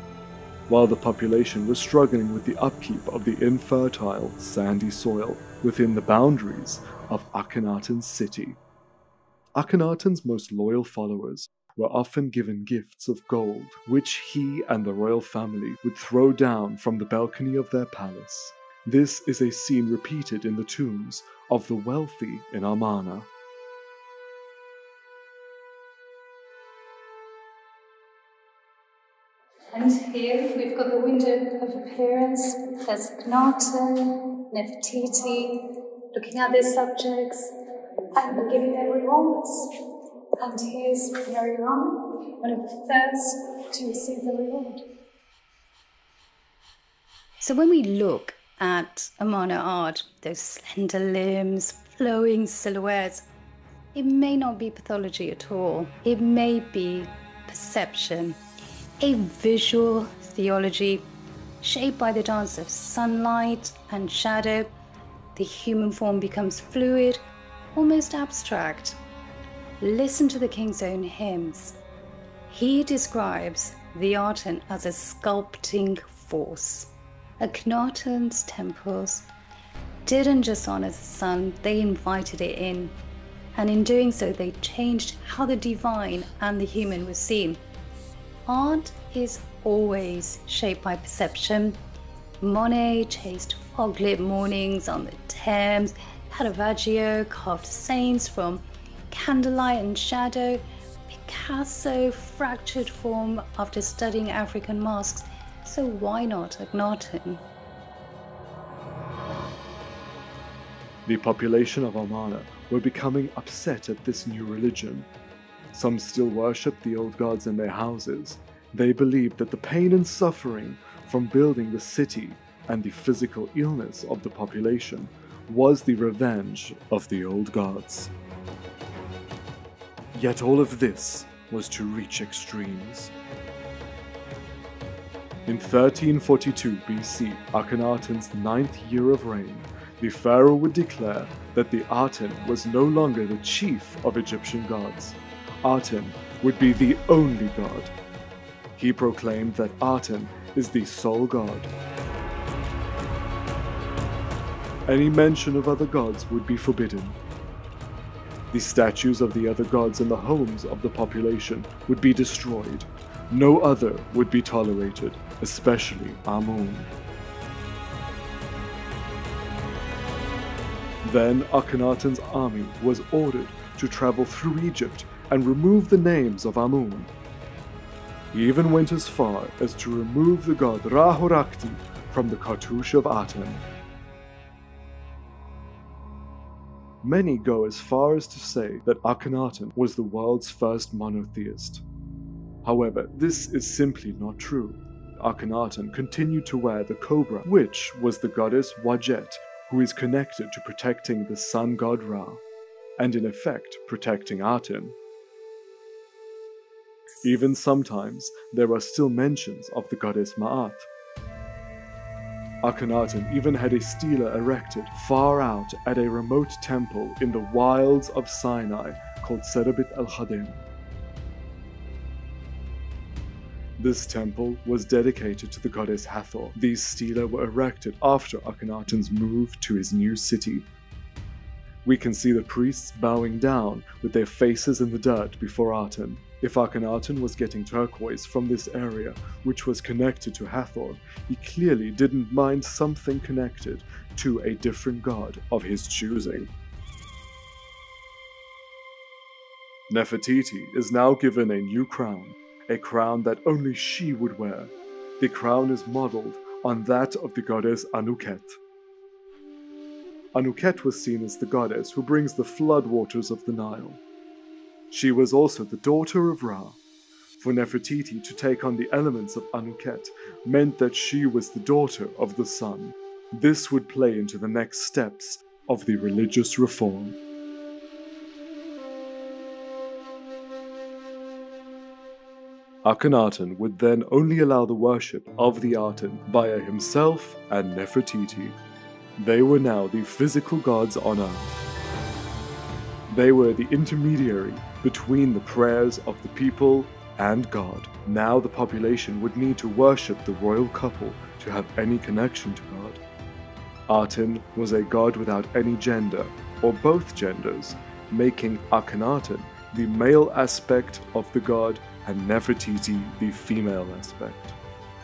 while the population was struggling with the upkeep of the infertile, sandy soil within the boundaries of Akhenaten's city. Akhenaten's most loyal followers were often given gifts of gold, which he and the royal family would throw down from the balcony of their palace. This is a scene repeated in the tombs of the wealthy in Amarna. And here we've got the window of appearance. There's Akhenaten, Nefertiti, looking at their subjects and giving their rewards. And here's Miriam, one of the first to receive the reward. So when we look at Amarna art, those slender limbs, flowing silhouettes, it may not be pathology at all. It may be perception, a visual theology shaped by the dance of sunlight and shadow. The human form becomes fluid, almost abstract. Listen to the king's own hymns. He describes the Aten as a sculpting force. Akhenaten's temples didn't just honor the sun, they invited it in. And in doing so, they changed how the divine and the human was seen. Art is always shaped by perception. Monet chased fog-lit mornings on the Thames. Caravaggio carved saints from candlelight and shadow. Picasso fractured form after studying African masks. So why not Akhenaten? The population of Amarna were becoming upset at this new religion. Some still worshipped the old gods in their houses. They believed that the pain and suffering from building the city and the physical illness of the population was the revenge of the old gods. Yet all of this was to reach extremes. In 1342 BC, Akhenaten's 9th year of reign, the pharaoh would declare that the Aten was no longer the chief of Egyptian gods. Aten would be the only god. He proclaimed that Aten is the sole god. Any mention of other gods would be forbidden. The statues of the other gods in the homes of the population would be destroyed. No other would be tolerated, especially Amun. Then Akhenaten's army was ordered to travel through Egypt and remove the names of Amun. He even went as far as to remove the god Ra-Horakhti from the cartouche of Aten. Many go as far as to say that Akhenaten was the world's first monotheist. However, this is simply not true. Akhenaten continued to wear the cobra, which was the goddess Wadjet, who is connected to protecting the sun god Ra, and in effect protecting Aten. Even sometimes there are still mentions of the goddess Ma'at. Akhenaten even had a stela erected far out at a remote temple in the wilds of Sinai called Serabit al-Khadem. This temple was dedicated to the goddess Hathor. These stelae were erected after Akhenaten's move to his new city. We can see the priests bowing down with their faces in the dirt before Aten. If Akhenaten was getting turquoise from this area, which was connected to Hathor, he clearly didn't mind something connected to a different god of his choosing. Nefertiti is now given a new crown, a crown that only she would wear. The crown is modeled on that of the goddess Anuket. Anuket was seen as the goddess who brings the floodwaters of the Nile. She was also the daughter of Ra. For Nefertiti to take on the elements of Anuket meant that she was the daughter of the sun. This would play into the next steps of the religious reform. Akhenaten would then only allow the worship of the Aten via himself and Nefertiti. They were now the physical gods on earth. They were the intermediary between the prayers of the people and God. Now the population would need to worship the royal couple to have any connection to God. Aten was a god without any gender, or both genders, making Akhenaten the male aspect of the god and Nefertiti the female aspect.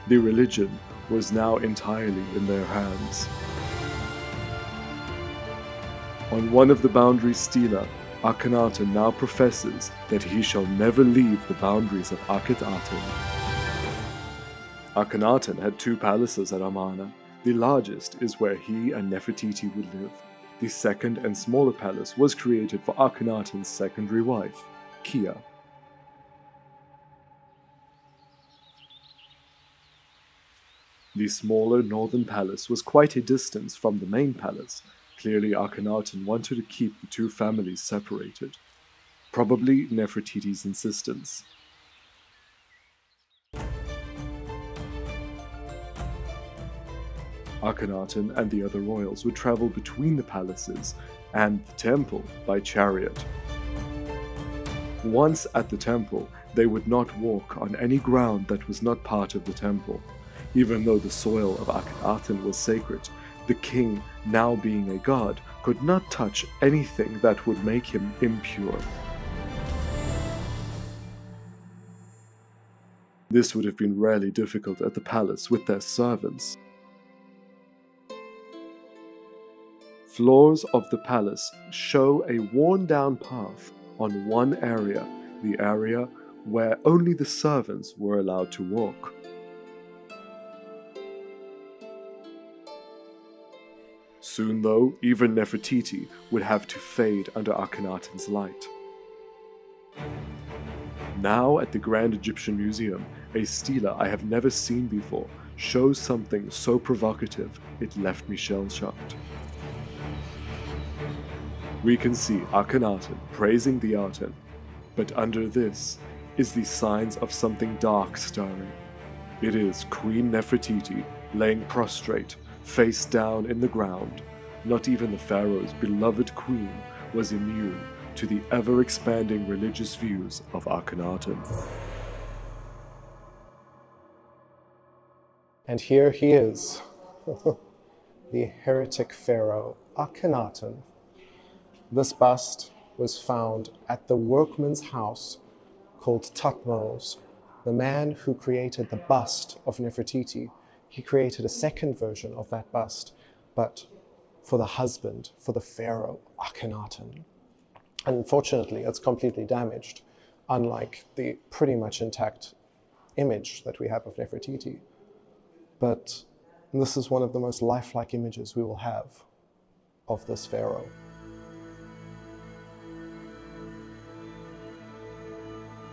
The religion was now entirely in their hands. On one of the boundary stela, Akhenaten now professes that he shall never leave the boundaries of Akhet-Aten. Akhenaten had two palaces at Amarna. The largest is where he and Nefertiti would live. The second and smaller palace was created for Akhenaten's secondary wife, Kia. The smaller northern palace was quite a distance from the main palace. Clearly, Akhenaten wanted to keep the two families separated. Probably Nefertiti's insistence. Akhenaten and the other royals would travel between the palaces and the temple by chariot. Once at the temple, they would not walk on any ground that was not part of the temple. Even though the soil of Akhenaten was sacred, the king, now being a god, could not touch anything that would make him impure. This would have been rarely difficult at the palace with their servants. Floors of the palace show a worn-down path on one area, the area where only the servants were allowed to walk. Soon, though, even Nefertiti would have to fade under Akhenaten's light. Now, at the Grand Egyptian Museum, a stela I have never seen before shows something so provocative it left me shell-shocked. We can see Akhenaten praising the Aten, but under this is the signs of something dark stirring. It is Queen Nefertiti laying prostrate, face down in the ground. Not even the Pharaoh's beloved queen was immune to the ever-expanding religious views of Akhenaten. And here he is, the heretic pharaoh, Akhenaten. This bust was found at the workman's house called Thutmose. The man who created the bust of Nefertiti, he created a second version of that bust, but for the husband, for the pharaoh, Akhenaten. Unfortunately, it's completely damaged, unlike the pretty much intact image that we have of Nefertiti. But this is one of the most lifelike images we will have of this pharaoh.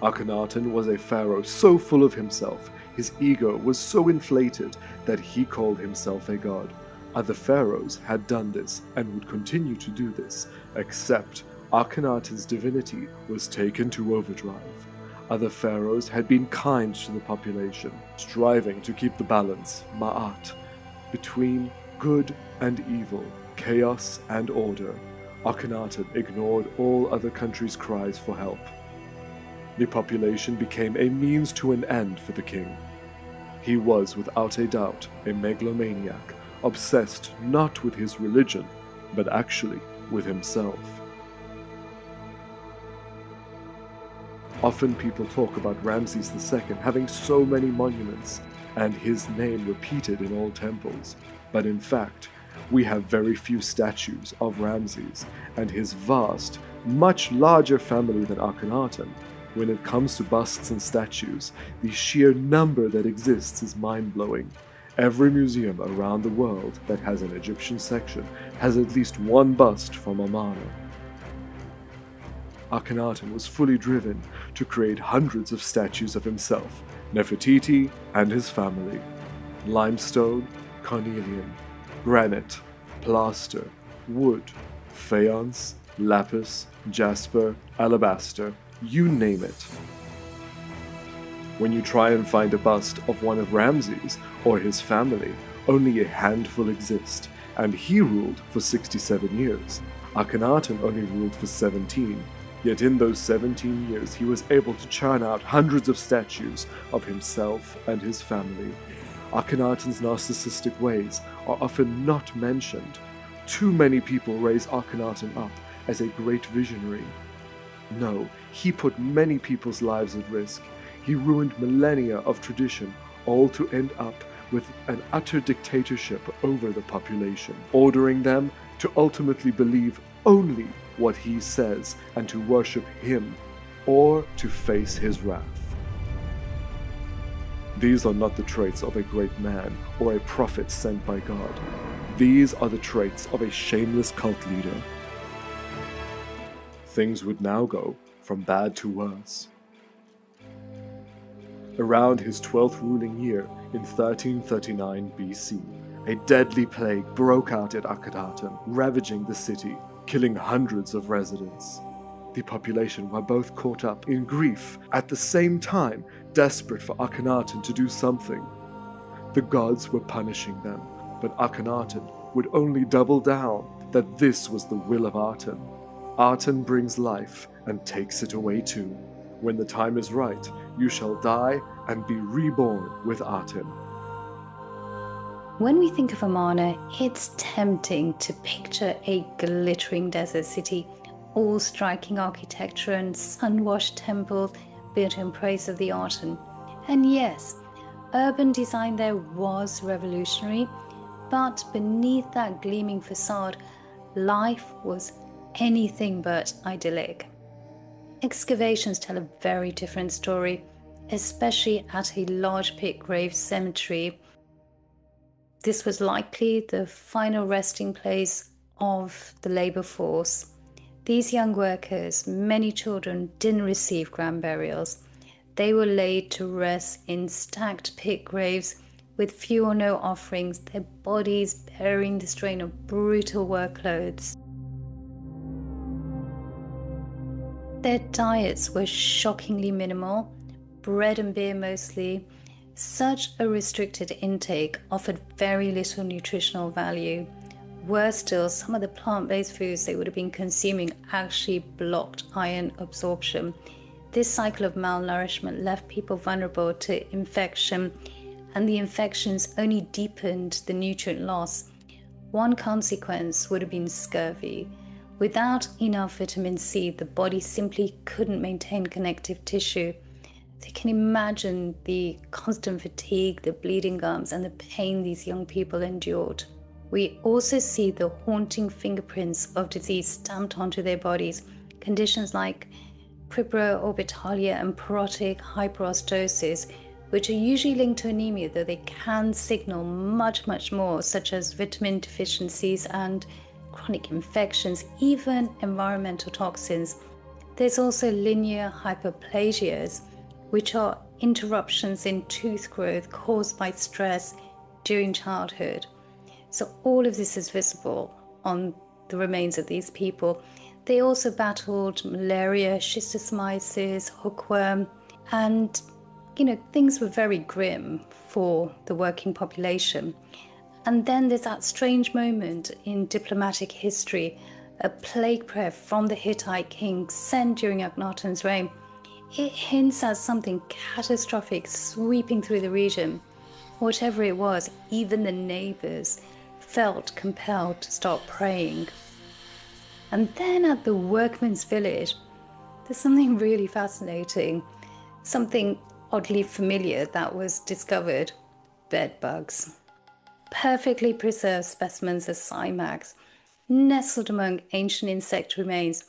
Akhenaten was a pharaoh so full of himself, his ego was so inflated that he called himself a god. Other pharaohs had done this and would continue to do this, except Akhenaten's divinity was taken to overdrive. Other pharaohs had been kind to the population, striving to keep the balance, ma'at, between good and evil, chaos and order. Akhenaten ignored all other countries' cries for help. The population became a means to an end for the king. He was, without a doubt, a megalomaniac, obsessed not with his religion, but actually with himself. Often people talk about Ramses II having so many monuments, and his name repeated in all temples, but in fact, we have very few statues of Ramses and his vast, much larger family than Akhenaten. When it comes to busts and statues, the sheer number that exists is mind-blowing. Every museum around the world that has an Egyptian section has at least one bust from Amarna. Akhenaten was fully driven to create hundreds of statues of himself, Nefertiti, and his family. Limestone, carnelian, granite, plaster, wood, faience, lapis, jasper, alabaster, you name it. When you try and find a bust of one of Ramses or his family, only a handful exist, and he ruled for 67 years. Akhenaten only ruled for 17, yet in those 17 years he was able to churn out hundreds of statues of himself and his family. Akhenaten's narcissistic ways are often not mentioned. Too many people raise Akhenaten up as a great visionary. No, he put many people's lives at risk. He ruined millennia of tradition, all to end up with an utter dictatorship over the population, ordering them to ultimately believe only what he says and to worship him, or to face his wrath. These are not the traits of a great man or a prophet sent by God. These are the traits of a shameless cult leader. Things would now go from bad to worse. Around his 12th ruling year in 1339 BC, a deadly plague broke out at Akhenaten, ravaging the city, killing hundreds of residents. The population were both caught up in grief, at the same time desperate for Akhenaten to do something. The gods were punishing them, but Akhenaten would only double down that this was the will of Aten. Aten brings life and takes it away too. When the time is right, you shall die and be reborn with Aten. When we think of Amarna, it's tempting to picture a glittering desert city, all striking architecture and sun-washed temples built in praise of the Aten. And yes, urban design there was revolutionary, but beneath that gleaming facade, life was anything but idyllic. Excavations tell a very different story, especially at a large pit grave cemetery. This was likely the final resting place of the labor force. These young workers, many children, didn't receive grand burials. They were laid to rest in stacked pit graves with few or no offerings, their bodies bearing the strain of brutal workloads. Their diets were shockingly minimal, bread and beer mostly. Such a restricted intake offered very little nutritional value. Worse still, some of the plant-based foods they would have been consuming actually blocked iron absorption. This cycle of malnourishment left people vulnerable to infection, and the infections only deepened the nutrient loss. One consequence would have been scurvy. Without enough vitamin C, the body simply couldn't maintain connective tissue. So you can imagine the constant fatigue, the bleeding gums, and the pain these young people endured. We also see the haunting fingerprints of disease stamped onto their bodies. Conditions like cribroorbitalia and porotic hyperostosis, which are usually linked to anemia, though they can signal much more, such as vitamin deficiencies and chronic infections, even environmental toxins. There's also linear hyperplasias, which are interruptions in tooth growth caused by stress during childhood. So all of this is visible on the remains of these people. They also battled malaria, schistosomiasis, hookworm, and things were very grim for the working population. And then there's that strange moment in diplomatic history, a plague prayer from the Hittite king sent during Akhenaten's reign. It hints at something catastrophic sweeping through the region. Whatever it was, even the neighbors felt compelled to start praying. And then at the workman's village, there's something really fascinating, something oddly familiar that was discovered: bed bugs. Perfectly preserved specimens of Cymax, nestled among ancient insect remains.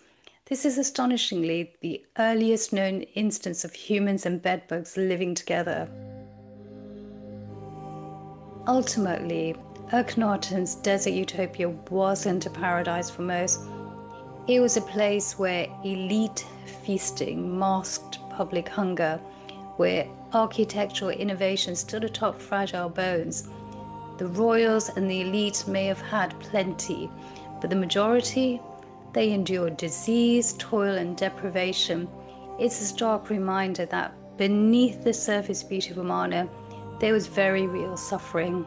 This is astonishingly the earliest known instance of humans and bedbugs living together. Ultimately, Akhenaten's desert utopia wasn't a paradise for most. It was a place where elite feasting masked public hunger, where architectural innovation stood atop fragile bones. The royals and the elite may have had plenty, but the majority, they endured disease, toil, and deprivation. It's a stark reminder that beneath the surface beauty of Amarna, there was very real suffering.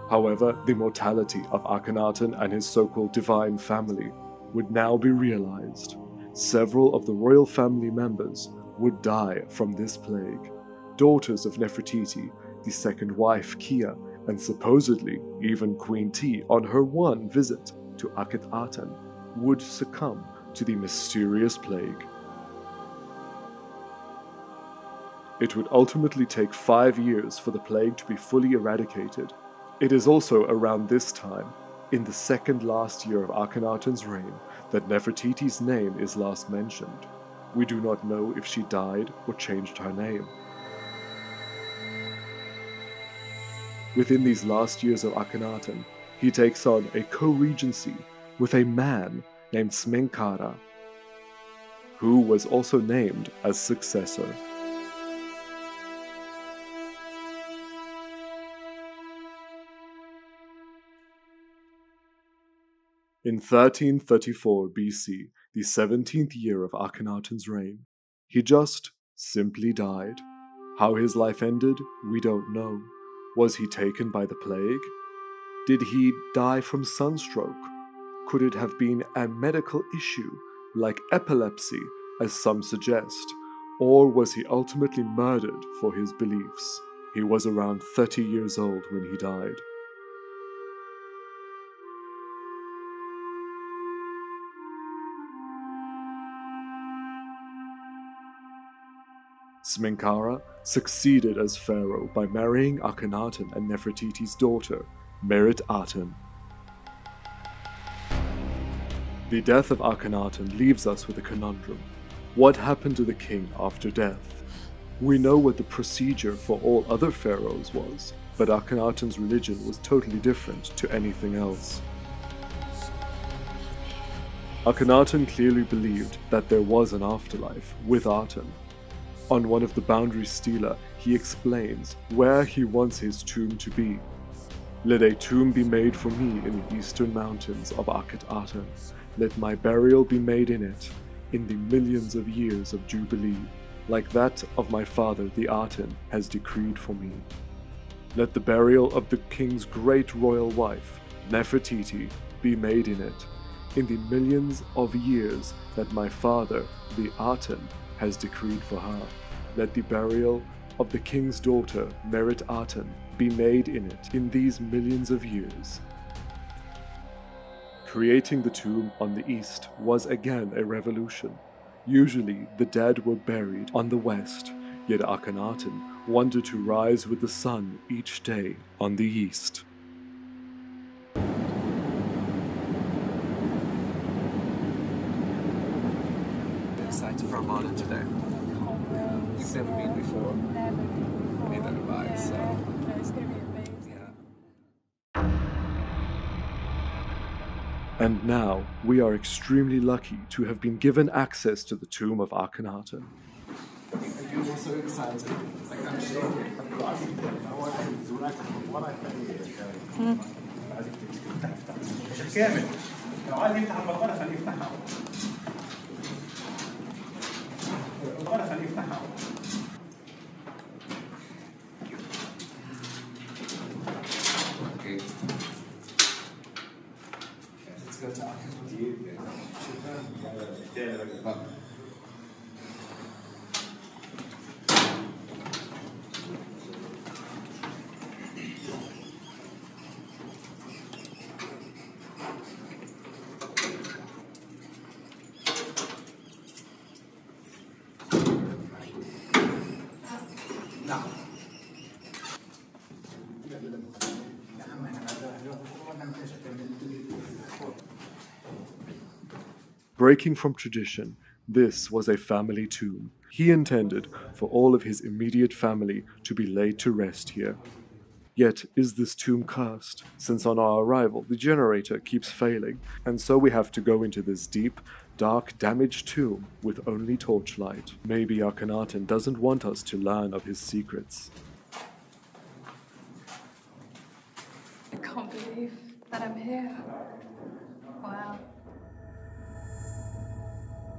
However, the mortality of Akhenaten and his so-called divine family would now be realized. Several of the royal family members would die from this plague. Daughters of Nefertiti, the second wife Kia, and supposedly even Queen T on her one visit to Akhenaten, would succumb to the mysterious plague. It would ultimately take 5 years for the plague to be fully eradicated. It is also around this time, in the second last year of Akhenaten's reign, that Nefertiti's name is last mentioned. We do not know if she died or changed her name. Within these last years of Akhenaten, he takes on a co-regency with a man named Smenkhara, who was also named as successor. In 1334 BC, the 17th year of Akhenaten's reign, he just simply died. How his life ended, we don't know. Was he taken by the plague? Did he die from sunstroke? Could it have been a medical issue, like epilepsy, as some suggest? Or was he ultimately murdered for his beliefs? He was around 30 years old when he died. Smenkhara succeeded as pharaoh by marrying Akhenaten and Nefertiti's daughter, Merit Aten. The death of Akhenaten leaves us with a conundrum. What happened to the king after death? We know what the procedure for all other pharaohs was, but Akhenaten's religion was totally different to anything else. Akhenaten clearly believed that there was an afterlife with Aten. On one of the boundary stela, he explains where he wants his tomb to be. Let a tomb be made for me in the eastern mountains of Akhet-Aten. Let my burial be made in it, in the millions of years of Jubilee, like that of my father the Aten has decreed for me. Let the burial of the king's great royal wife, Nefertiti, be made in it, in the millions of years that my father the Aten has decreed for her. Let the burial of the king's daughter, Merit Aten, be made in it in these millions of years. Creating the tomb on the east was again a revolution. Usually the dead were buried on the west, yet Akhenaten wanted to rise with the sun each day on the east. Excited for Amana today. You've never been before. Neither have I, so It's going to be amazing. yeah. And now we are extremely lucky to have been given access to the tomb of Akhenaten. Are you also excited? Like, I'm sure. مش كامل لو عايز يفتح البقرة خليه يفتحها البقرة خليه يفتحها Okay. Let's go to Akhenaten. Breaking from tradition, this was a family tomb. He intended for all of his immediate family to be laid to rest here. Yet, is this tomb cursed? Since on our arrival, the generator keeps failing, and so we have to go into this deep, dark, damaged tomb with only torchlight. Maybe Akhenaten doesn't want us to learn of his secrets. I can't believe that I'm here. Wow.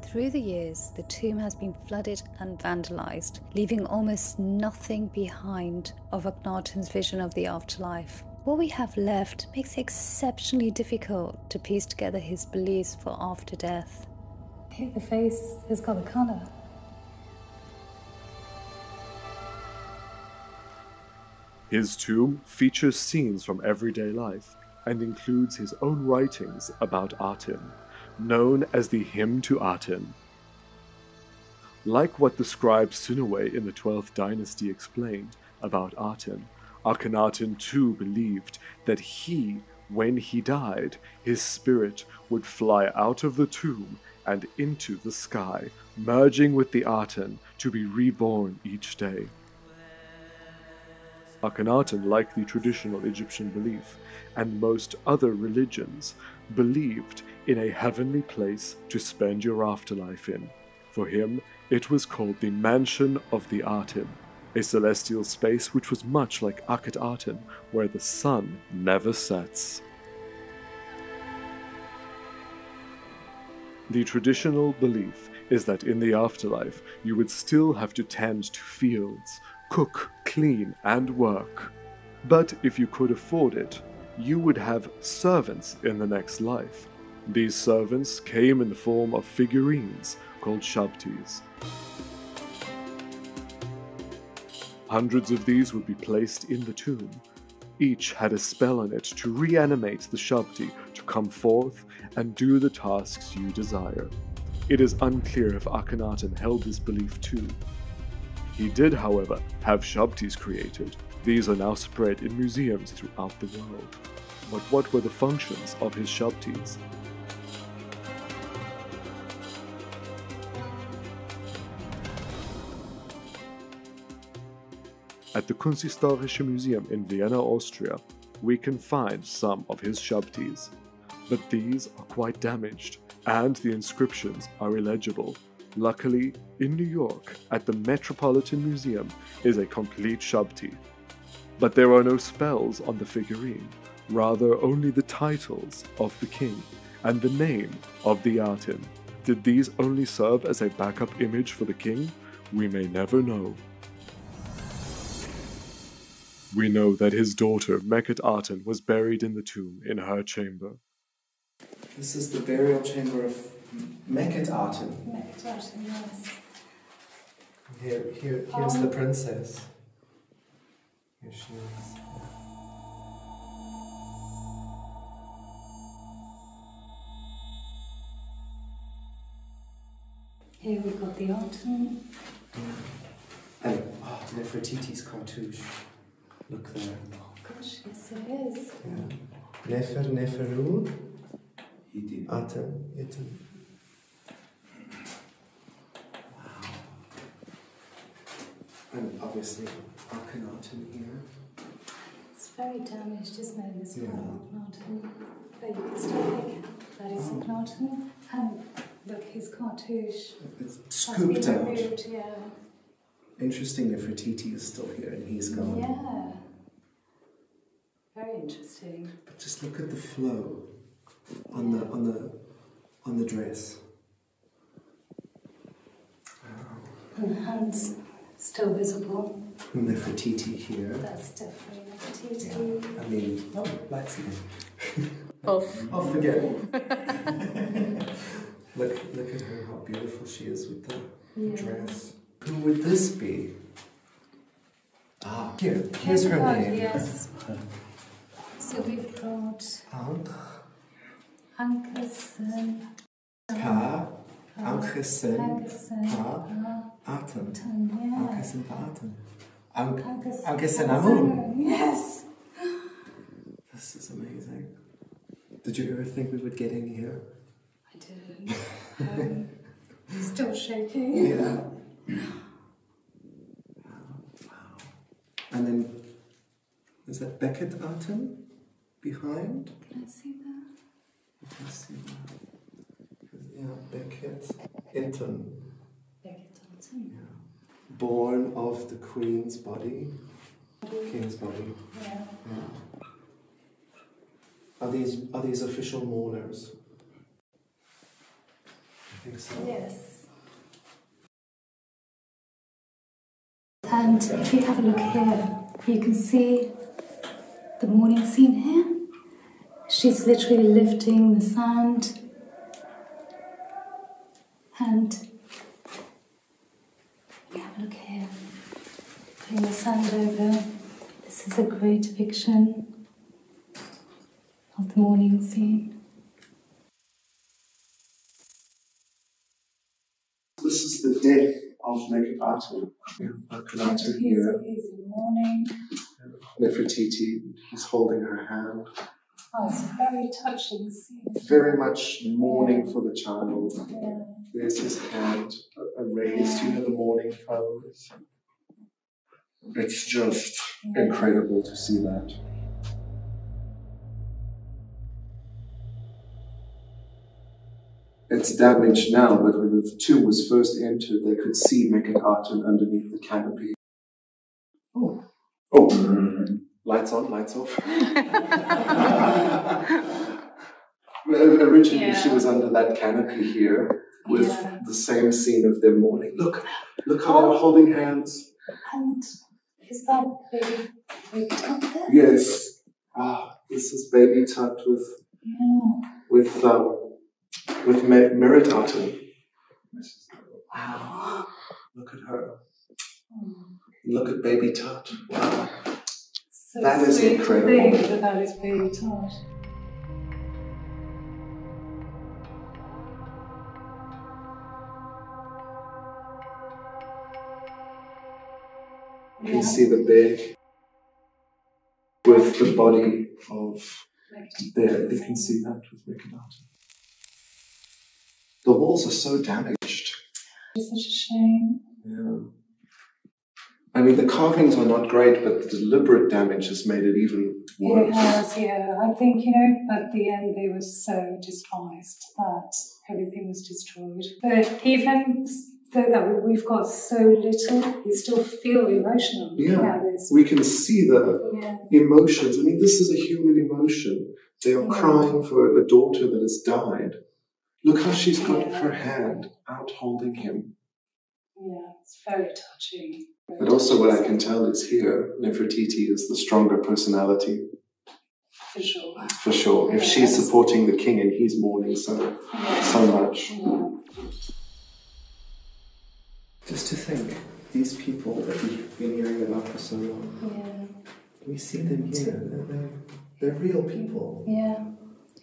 Through the years, the tomb has been flooded and vandalized, leaving almost nothing behind of Akhenaten's vision of the afterlife. What we have left makes it exceptionally difficult to piece together his beliefs for after death. Hey, the face has got the color. His tomb features scenes from everyday life and includes his own writings about Aten, known as the Hymn to Aten. Like what the scribe Sinue in the 12th dynasty explained about Aten, Akhenaten too believed that when he died, his spirit would fly out of the tomb and into the sky, merging with the Aten to be reborn each day. Akhenaten, like the traditional Egyptian belief and most other religions, believed in a heavenly place to spend your afterlife in. For him, it was called the Mansion of the Aten, a celestial space which was much like Akhet-Aten, where the sun never sets. The traditional belief is that in the afterlife you would still have to tend to fields, cook, clean, and work. But if you could afford it, you would have servants in the next life. These servants came in the form of figurines called shabtis. Hundreds of these would be placed in the tomb. Each had a spell on it to reanimate the shabti to come forth and do the tasks you desire. It is unclear if Akhenaten held this belief too. He did, however, have shabtis created. These are now spread in museums throughout the world. But what were the functions of his shabtis? At the Kunsthistorische Museum in Vienna, Austria, we can find some of his shabtis. But these are quite damaged, and the inscriptions are illegible. Luckily, in New York, at the Metropolitan Museum, is a complete shabti. But there are no spells on the figurine, rather only the titles of the king and the name of the Aten. Did these only serve as a backup image for the king? We may never know. We know that his daughter, Mekhet-Aten, was buried in the tomb in her chamber. This is the burial chamber of Mekhet-Aten. Mekhet-Aten, yes. Here's the princess. Here she is. Here we've got the Aten. And Nefertiti's cartouche. Look there. Oh gosh, yes it is. Yeah. Neferu, Aten, Iten. Wow. And obviously Akhenaten here. It's very damaged, isn't it, this one, Akhenaten? But you can still make that is Akhenaten. And look, his cartouche It's scooped out. removed, yeah. Interesting, Nefertiti is still here and he's gone. Yeah. Very interesting. But just look at the flow on the dress. And the hands still visible. Nefertiti here. That's definitely Nefertiti. Yeah. I mean, lights again. Off. Forget it. Look at her, how beautiful she is with the dress. Who would this be? Here's her name. Yes. So we've got Ankesen, Pa, Ankesen, Pa, Aten. yeah. Ankesen, Pa, Aten. Ankesen Amun. Yes. This is amazing. Did you ever think we would get in here? I didn't. Still shaking. Yeah. Wow. And then, is that Mekhet-Aten behind? Can I see that? You can see that. Yeah, Mekhet-Aten. Mekhet-Aten. Yeah. Born of the queen's body. King's body. Yeah. Are these official mourners? I think so. Yes. And if you have a look here, you can see the morning scene here. She's literally lifting the sand. And you have a look here, putting the sand over. This is a great depiction of the morning scene. This is the death of Mekhet-Aten. Akhenaten here. He's in mourning. Nefertiti is holding her hand. Oh, it's a very touching scene. Very much mourning for the child. Yeah. There's his hand raised, you know, the mourning pose. It's just incredible to see that. It's damaged now, but when the tomb was first entered, they could see Mekhet-Aten underneath the canopy. Oh. Lights on, lights off. Originally, she was under that canopy here with the same scene of them mourning. Look how they're holding hands. And is that baby up there? Yes. This is baby Tut with mirrored Aten. Wow! Look at her. Look at baby Tut. Wow! So that is incredible. That is baby Tut. You can see the bed with the body of there. You can see that with Akhenaten. The walls are so damaged. It's such a shame. Yeah. I mean, the carvings are not great, but the deliberate damage has made it even worse. It has, yeah. I think, at the end they were so despised that everything was destroyed. But even though that we've got so little, we still feel emotional. Yeah, we can see the emotions. I mean, this is a human emotion. They are crying for a daughter that has died. Look how she's got her hand out holding him. Yeah, it's very touching. But also what I can tell is here, Nefertiti is the stronger personality. For sure. For sure. If she's supporting the king and he's mourning so much. Yeah. Just to think, these people that we've been hearing about for so long, we see them here. They're real people. Yeah,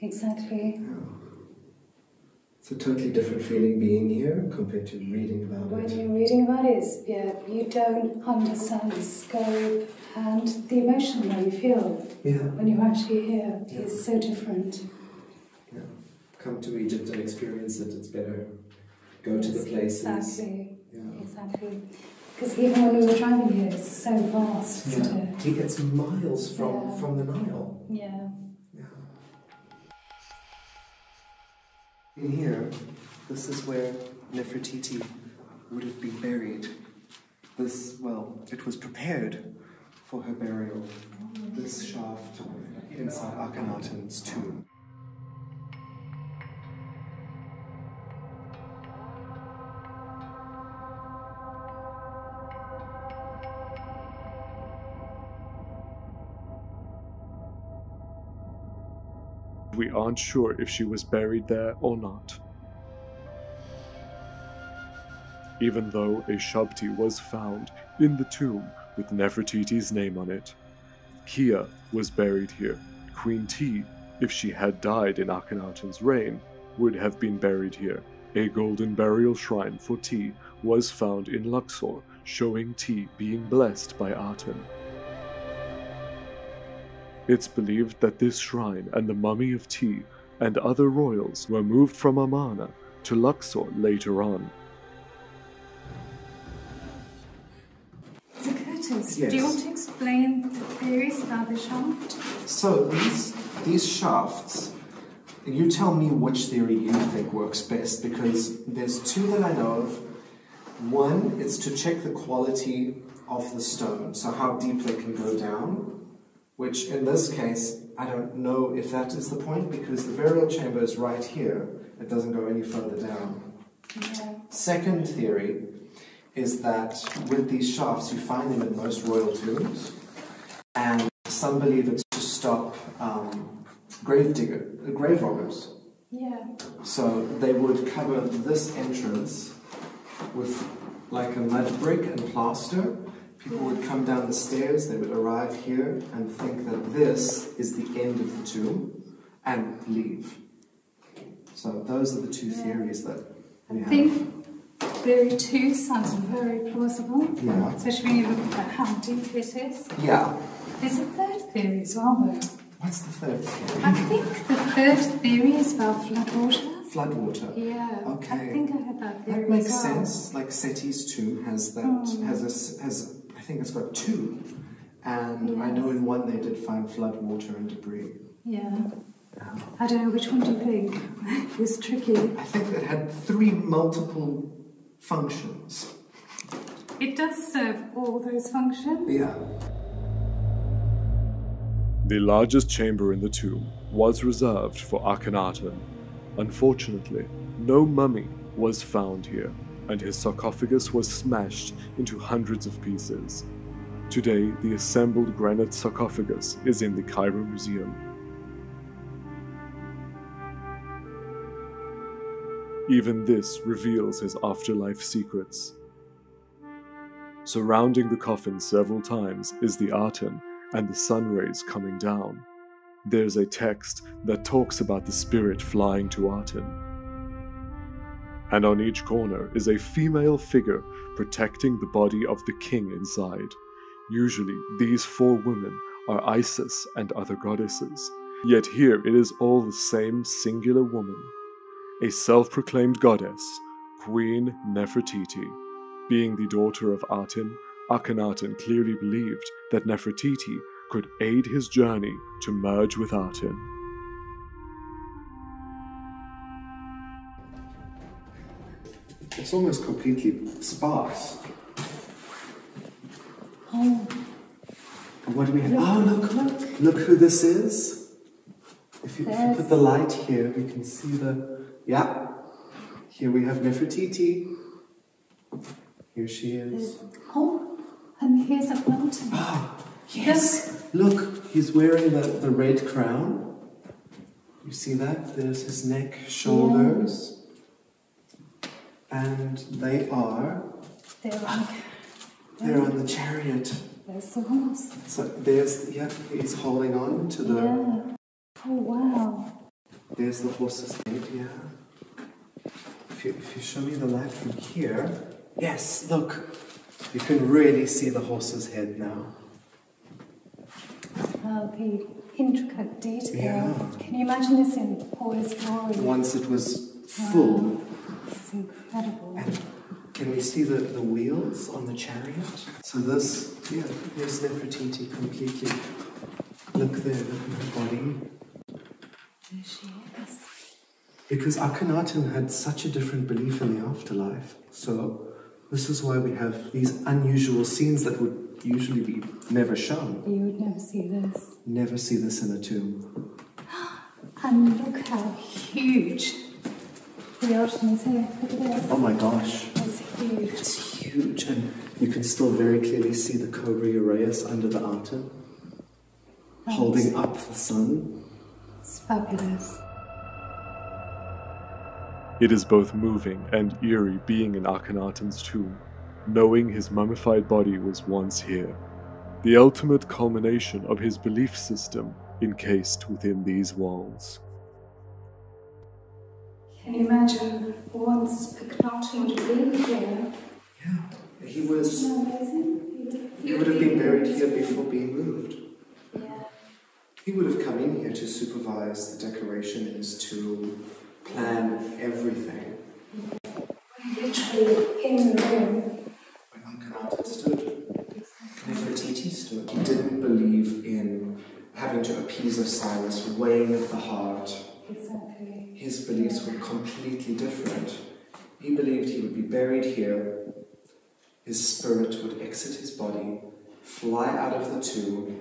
exactly. Yeah. It's a totally different feeling being here compared to reading about it. When you're reading about it, you don't understand the scope and the emotion that you feel when you're actually here. It's so different. Yeah. Come to Egypt and experience it, it's better. Go to the places. Exactly. Yeah. Exactly. Because even when we were driving here, it's so vast, isn't it? It's miles from the Nile. Yeah. In here, this is where Nefertiti would have been buried. It was prepared for her burial. This shaft inside Akhenaten's tomb. We aren't sure if she was buried there or not. Even though a Shabti was found in the tomb with Nefertiti's name on it. Kia was buried here. Queen T, if she had died in Akhenaten's reign, would have been buried here. A golden burial shrine for T was found in Luxor, showing T being blessed by Aten. It's believed that this shrine and the mummy of T and other royals were moved from Amarna to Luxor later on. So Curtis, Yes. do you want to explain the theories about the shaft? So these shafts, you tell me which theory you think works best, because there's two that I know of. One is to check the quality of the stone, so how deep they can go down. Which in this case, I don't know if that is the point, because the burial chamber is right here. It doesn't go any further down. Yeah. Second theory is that with these shafts, you find them in most royal tombs, and some believe it's to stop grave robbers. Yeah. So they would cover this entrance with like a mud brick and plaster. People would come down the stairs, they would arrive here and think that this is the end of the tomb and leave. So those are the two theories that we have. I think theory 2 sounds very plausible, especially when you look at how deep it is. Yeah. There's a third theory as well, though. What's the third theory? I think the third theory is about floodwater. Floodwater. Yeah. Okay. I think I had that theory. That makes as well. sense. Like Seti's tomb has that I think it's got two, and I know in one they did find flood water and debris. Yeah. I don't know, which one do you think? It was tricky. I think it had 3 multiple functions. It does serve all those functions. Yeah. The largest chamber in the tomb was reserved for Akhenaten. Unfortunately, no mummy was found here, and his sarcophagus was smashed into hundreds of pieces. Today, the assembled granite sarcophagus is in the Cairo Museum. Even this reveals his afterlife secrets. Surrounding the coffin several times is the Aten and the sun rays coming down. There's a text that talks about the spirit flying to Aten. And on each corner is a female figure protecting the body of the king inside. Usually, these 4 women are Isis and other goddesses, yet here it is all the same singular woman, a self-proclaimed goddess, Queen Nefertiti. Being the daughter of Aten, Akhenaten clearly believed that Nefertiti could aid his journey to merge with Aten. It's almost completely sparse. Oh. And what do we have? Oh, look who this is. If you put the light here, we can see the... Yeah. Here we have Nefertiti. Here she is. Oh, and here's a mountain. Ah, yes. Look, he's wearing the red crown. You see that? There's his neck, shoulders. Yeah. And they are... They're on the chariot. There's the horse. So there's, he's holding on to the... Yeah. Oh, wow. There's the horse's head, yeah. If you show me the light from here... Yes, look. You can really see the horse's head now. Wow, the intricate detail. Yeah. Can you imagine this in all its glory? Once it was full. Wow. It's incredible. And can we see the wheels on the chariot? So this, yeah, here's Nefertiti completely. Look there, look at her body. There she is. Because Akhenaten had such a different belief in the afterlife. So this is why we have these unusual scenes that would usually be never shown. You would never see this. Never see this in a tomb. And look how huge the ocean is here. Look at this. Oh my gosh. It's huge. It's huge, and you can still very clearly see the Cobra Uraeus under the Aten, holding up the sun. It's fabulous. It is both moving and eerie being in Akhenaten's tomb, knowing his mummified body was once here, the ultimate culmination of his belief system encased within these walls. Can you imagine once Akhenaten would have been here? Yeah, he was... Isn't that amazing? He would have been buried here before being moved. Yeah. He would have come in here to supervise the decoration in his tomb, plan everything. Literally in the room. When Akhenaten stood, Nefertiti stood. He didn't believe in having to appease Osiris, weighing of the heart. Exactly. His beliefs were completely different. He believed he would be buried here, his spirit would exit his body, fly out of the tomb,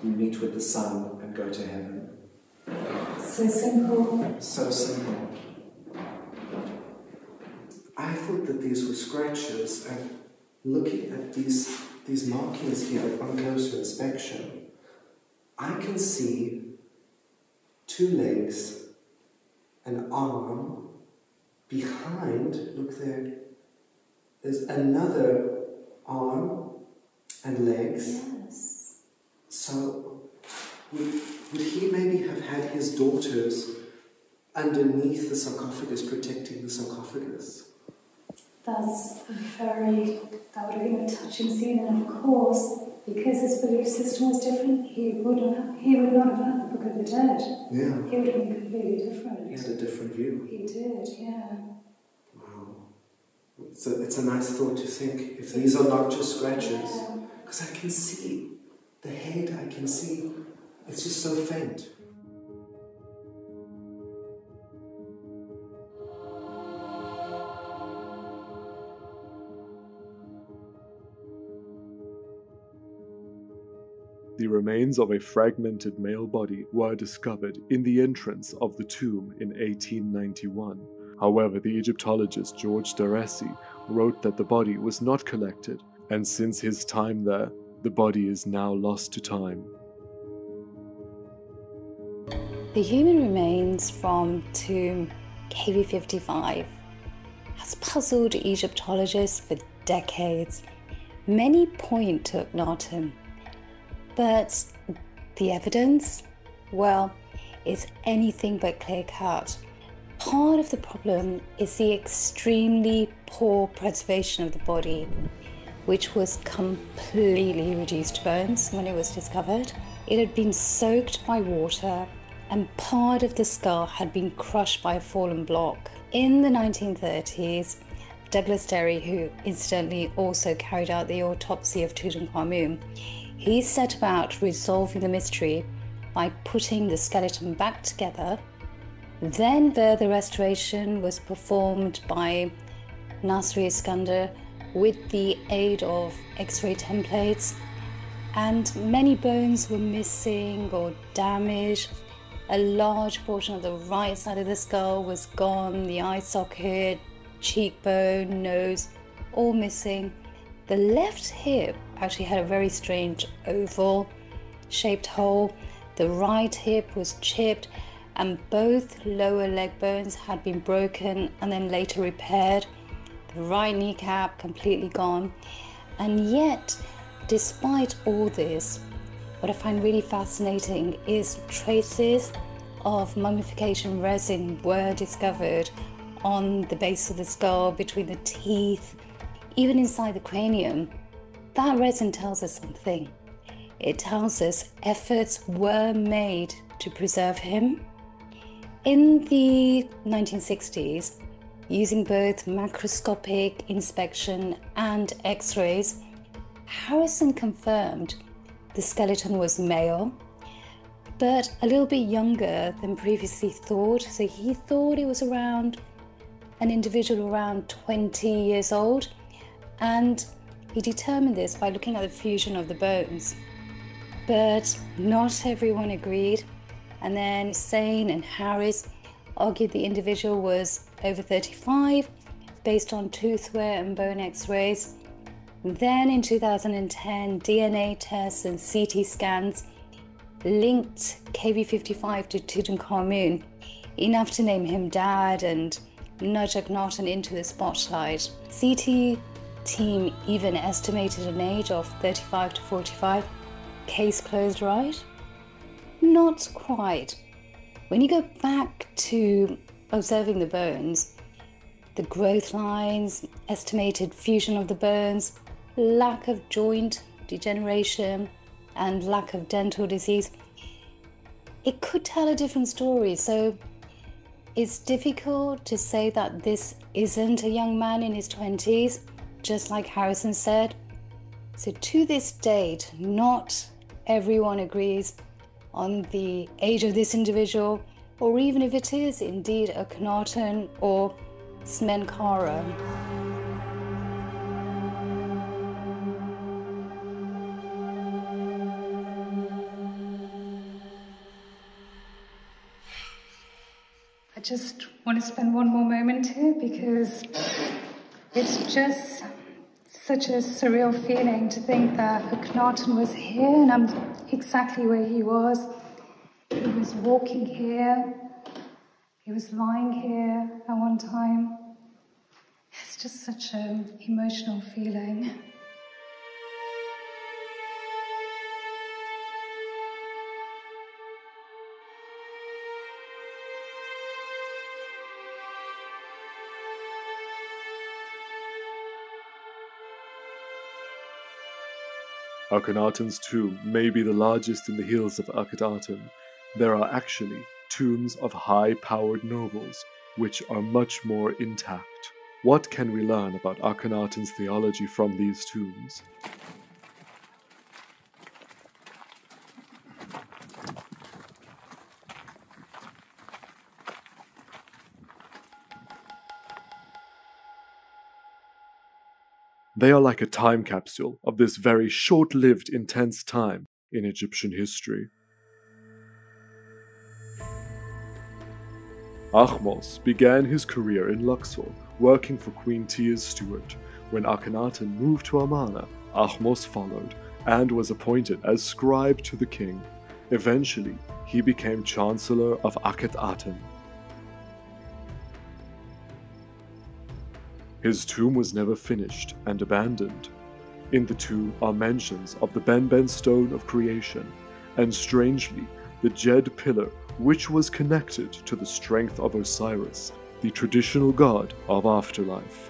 meet with the sun, and go to heaven. So simple. So simple. I thought that these were scratches, and looking at these markings here on closer inspection, I can see 2 legs, an arm, behind, look there, there's another arm and legs. Yes. So, would he maybe have had his daughters underneath the sarcophagus, protecting the sarcophagus? That would have been a touching scene, and of course, because his belief system was different, he would not have had the Book of the Dead. Yeah. He would have been completely different. He had a different view. He did, yeah. Wow. It's a nice thought to think, if these are not just scratches, because I can see the head, I can see, it's just so faint. The remains of a fragmented male body were discovered in the entrance of the tomb in 1891. However, the Egyptologist George Daresi wrote that the body was not collected, and since his time there, the body is now lost to time. The human remains from tomb KV55 has puzzled Egyptologists for decades. Many point to Akhenaten, but the evidence, well, is anything but clear-cut. Part of the problem is the extremely poor preservation of the body, which was completely reduced to bones when it was discovered. It had been soaked by water, and part of the skull had been crushed by a fallen block. In the 1930s, Douglas Derry, who incidentally also carried out the autopsy of Tutankhamun, he set about resolving the mystery by putting the skeleton back together. Then further restoration was performed by Nasri Iskander with the aid of X-ray templates, and many bones were missing or damaged. A large portion of the right side of the skull was gone, the eye socket, cheekbone, nose, all missing. The left hip actually had a very strange oval shaped hole. The right hip was chipped, and both lower leg bones had been broken and then later repaired. The right kneecap completely gone. And yet, despite all this, what I find really fascinating is traces of mummification resin were discovered on the base of the skull, between the teeth, even inside the cranium. That resin tells us something. It tells us efforts were made to preserve him. In the 1960s, using both macroscopic inspection and X-rays, Harrison confirmed the skeleton was male, but a little bit younger than previously thought. So he thought it was around an individual around 20 years old, and he determined this by looking at the fusion of the bones. But not everyone agreed, and then Sane and Harris argued the individual was over 35 based on tooth wear and bone X-rays. Then in 2010, DNA tests and CT scans linked KV-55 to Tutankhamun, enough to name him Dad and nudge Akhenaten into the spotlight. CT team even estimated an age of 35 to 45. Case closed, right? Not quite. When you go back to observing the bones, the growth lines, estimated fusion of the bones, lack of joint degeneration, and lack of dental disease, it could tell a different story. So it's difficult to say that this isn't a young man in his 20s, just like Harrison said. So to this date, not everyone agrees on the age of this individual, or even if it is indeed Akhenaten or Smenkhara. I just want to spend one more moment here because it's just such a surreal feeling to think that Akhenaten was here and I'm exactly where he was. He was walking here, he was lying here at one time. It's just such an emotional feeling. Akhenaten's tomb may be the largest in the hills of Akhenaten. There are actually tombs of high-powered nobles, which are much more intact. What can we learn about Akhenaten's theology from these tombs? They are like a time capsule of this very short-lived, intense time in Egyptian history. Ahmose began his career in Luxor, working for Queen Tia's steward. When Akhenaten moved to Amarna, Ahmose followed and was appointed as scribe to the king. Eventually, he became Chancellor of Akhenaten. His tomb was never finished and abandoned. In the tomb are mentions of the Ben stone of creation, and strangely, the Jed pillar which was connected to the strength of Osiris, the traditional god of afterlife.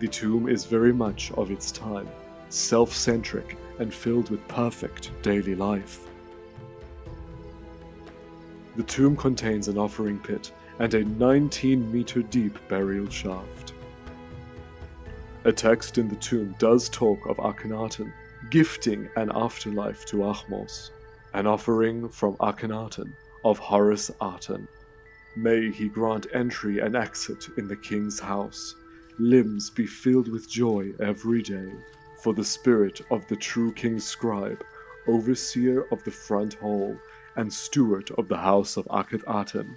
The tomb is very much of its time, self-centric and filled with perfect daily life. The tomb contains an offering pit and a 19-meter deep burial shaft. A text in the tomb does talk of Akhenaten gifting an afterlife to Ahmos, an offering from Akhenaten of Horus Aten. May he grant entry and exit in the king's house, limbs be filled with joy every day, for the spirit of the true king's scribe, overseer of the front hall, and steward of the house of Akhenaten.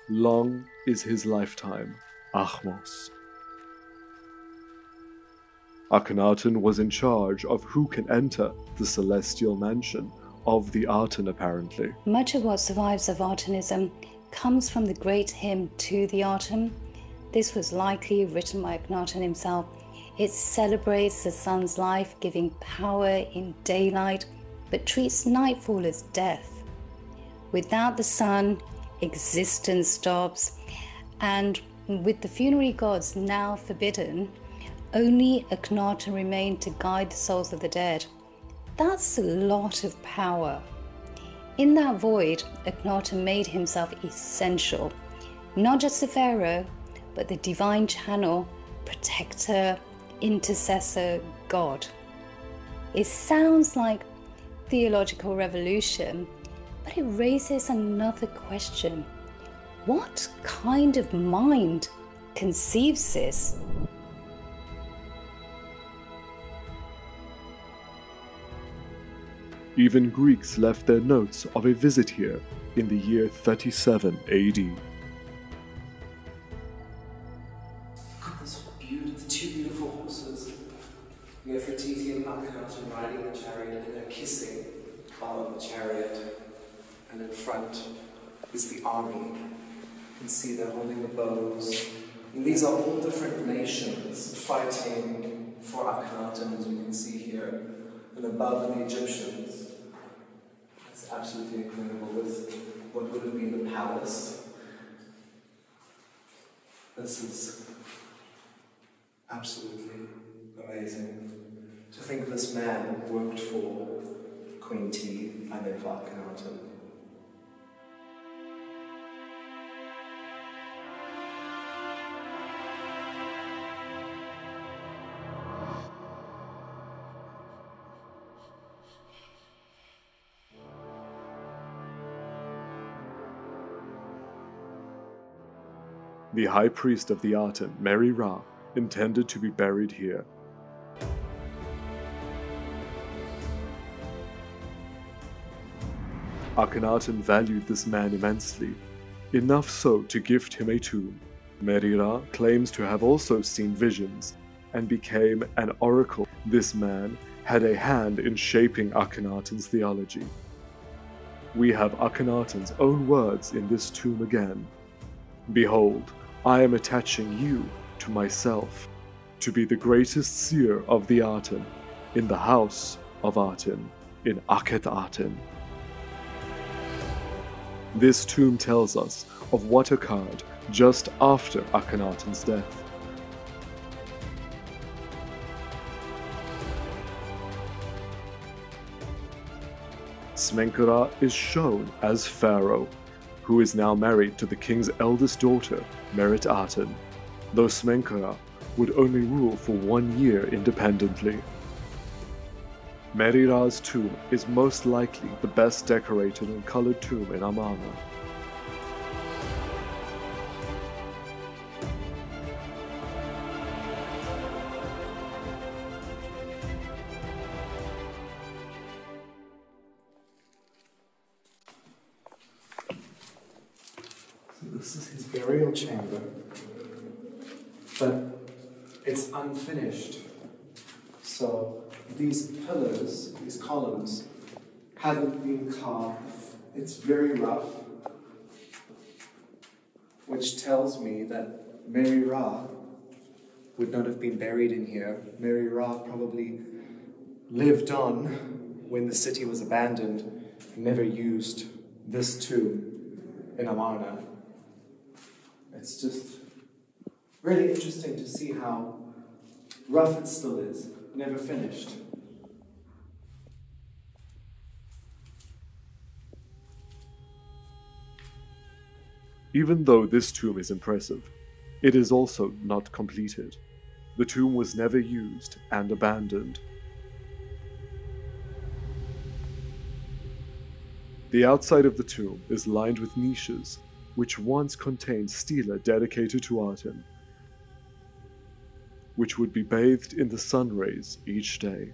Long is his lifetime, Ahmos. Akhenaten was in charge of who can enter the celestial mansion of the Aten, apparently. Much of what survives of Atenism comes from the great hymn to the Aten. This was likely written by Akhenaten himself. It celebrates the sun's life, giving power in daylight, but treats nightfall as death. Without the sun, existence stops, and with the funerary gods now forbidden, only Akhenaten remained to guide the souls of the dead. That's a lot of power. In that void, Akhenaten made himself essential, not just the pharaoh, but the divine channel, protector, intercessor, god. It sounds like theological revolution, but it raises another question. What kind of mind conceives this? Even Greeks left their notes of a visit here in the year 37 AD. Look at this beautiful, two beautiful horses. Nefertiti and Akhenaten riding the chariot, and they're kissing on the chariot. And in front is the army. You can see they're holding the bows. And these are all different nations fighting for Akhenaten, as you can see here. And above the Egyptians. It's absolutely incredible with what would have been the palace. This is absolutely amazing. To think this man worked for Queen T and then for Akhenaten. The high priest of the Aten, Meri Ra, intended to be buried here. Akhenaten valued this man immensely, enough so to gift him a tomb. Meri Ra claims to have also seen visions and became an oracle. This man had a hand in shaping Akhenaten's theology. We have Akhenaten's own words in this tomb again. Behold, I am attaching you to myself, to be the greatest seer of the Aten, in the house of Aten, in Akhenaten. This tomb tells us of what occurred just after Akhenaten's death. Smenkhara is shown as Pharaoh, who is now married to the king's eldest daughter, Merit Aten, though Smenkhara would only rule for 1 year independently. Meri Ra's tomb is most likely the best decorated and colored tomb in Amarna. This is his burial chamber, but it's unfinished. So these pillars, these columns, haven't been carved. It's very rough. which tells me that Mary Ra would not have been buried in here. Mary Ra probably lived on when the city was abandoned and never used this tomb in Amarna. It's just really interesting to see how rough it still is, never finished. Even though this tomb is impressive, it is also not completed. The tomb was never used and abandoned. The outside of the tomb is lined with niches, which once contained stela dedicated to Aten, which would be bathed in the sun rays each day.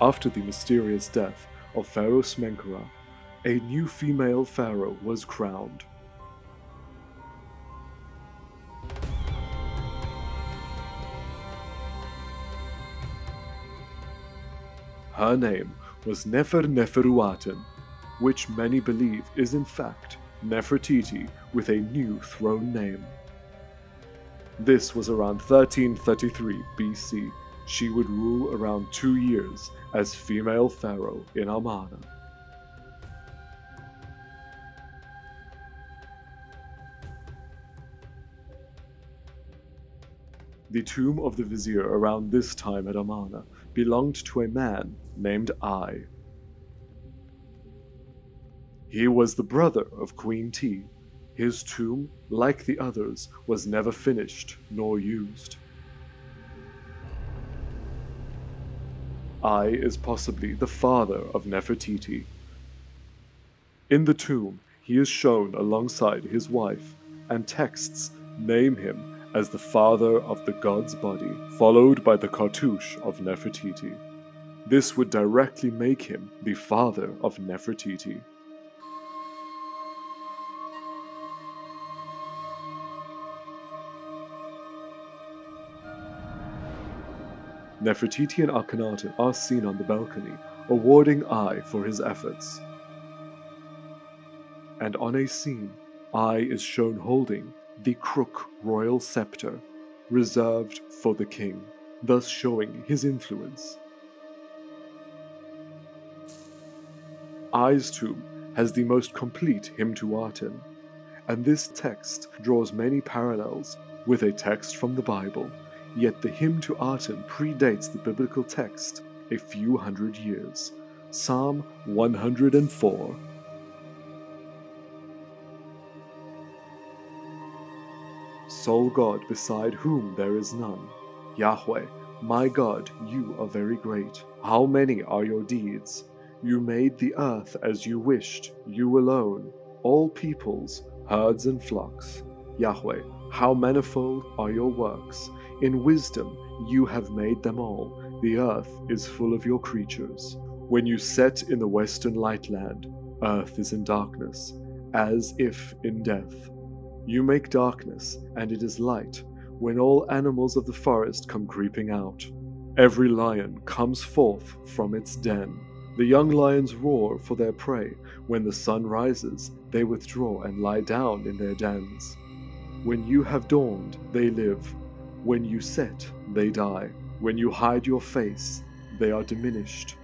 After the mysterious death of Pharaoh Smenkhara, a new female pharaoh was crowned. Her name was Neferuaten, which many believe is in fact Nefertiti with a new throne name. This was around 1333 BC. She would rule around 2 years as female pharaoh in Amarna. The tomb of the vizier around this time at Amarna belonged to a man named Ai. He was the brother of Queen T. His tomb, like the others, was never finished nor used. Ai is possibly the father of Nefertiti. In the tomb, he is shown alongside his wife, and texts name him as the father of the god's body, followed by the cartouche of Nefertiti. This would directly make him the father of Nefertiti. Nefertiti and Akhenaten are seen on the balcony, awarding Ai for his efforts. And on a scene, Ai is shown holding the crook royal scepter, reserved for the king, thus showing his influence. Ai's tomb has the most complete hymn to Aten, and this text draws many parallels with a text from the Bible, yet the hymn to Aten predates the biblical text a few hundred years. Psalm 104. Sole God beside whom there is none. Yahweh, my God, you are very great. How many are your deeds? You made the earth as you wished, you alone. All peoples, herds and flocks. Yahweh, how manifold are your works. In wisdom you have made them all. The earth is full of your creatures. When you set in the western light land, earth is in darkness, as if in death. You make darkness, and it is light, when all animals of the forest come creeping out. Every lion comes forth from its den. The young lions roar for their prey. When the sun rises, they withdraw and lie down in their dens. When you have dawned, they live. When you set, they die. When you hide your face, they are diminished.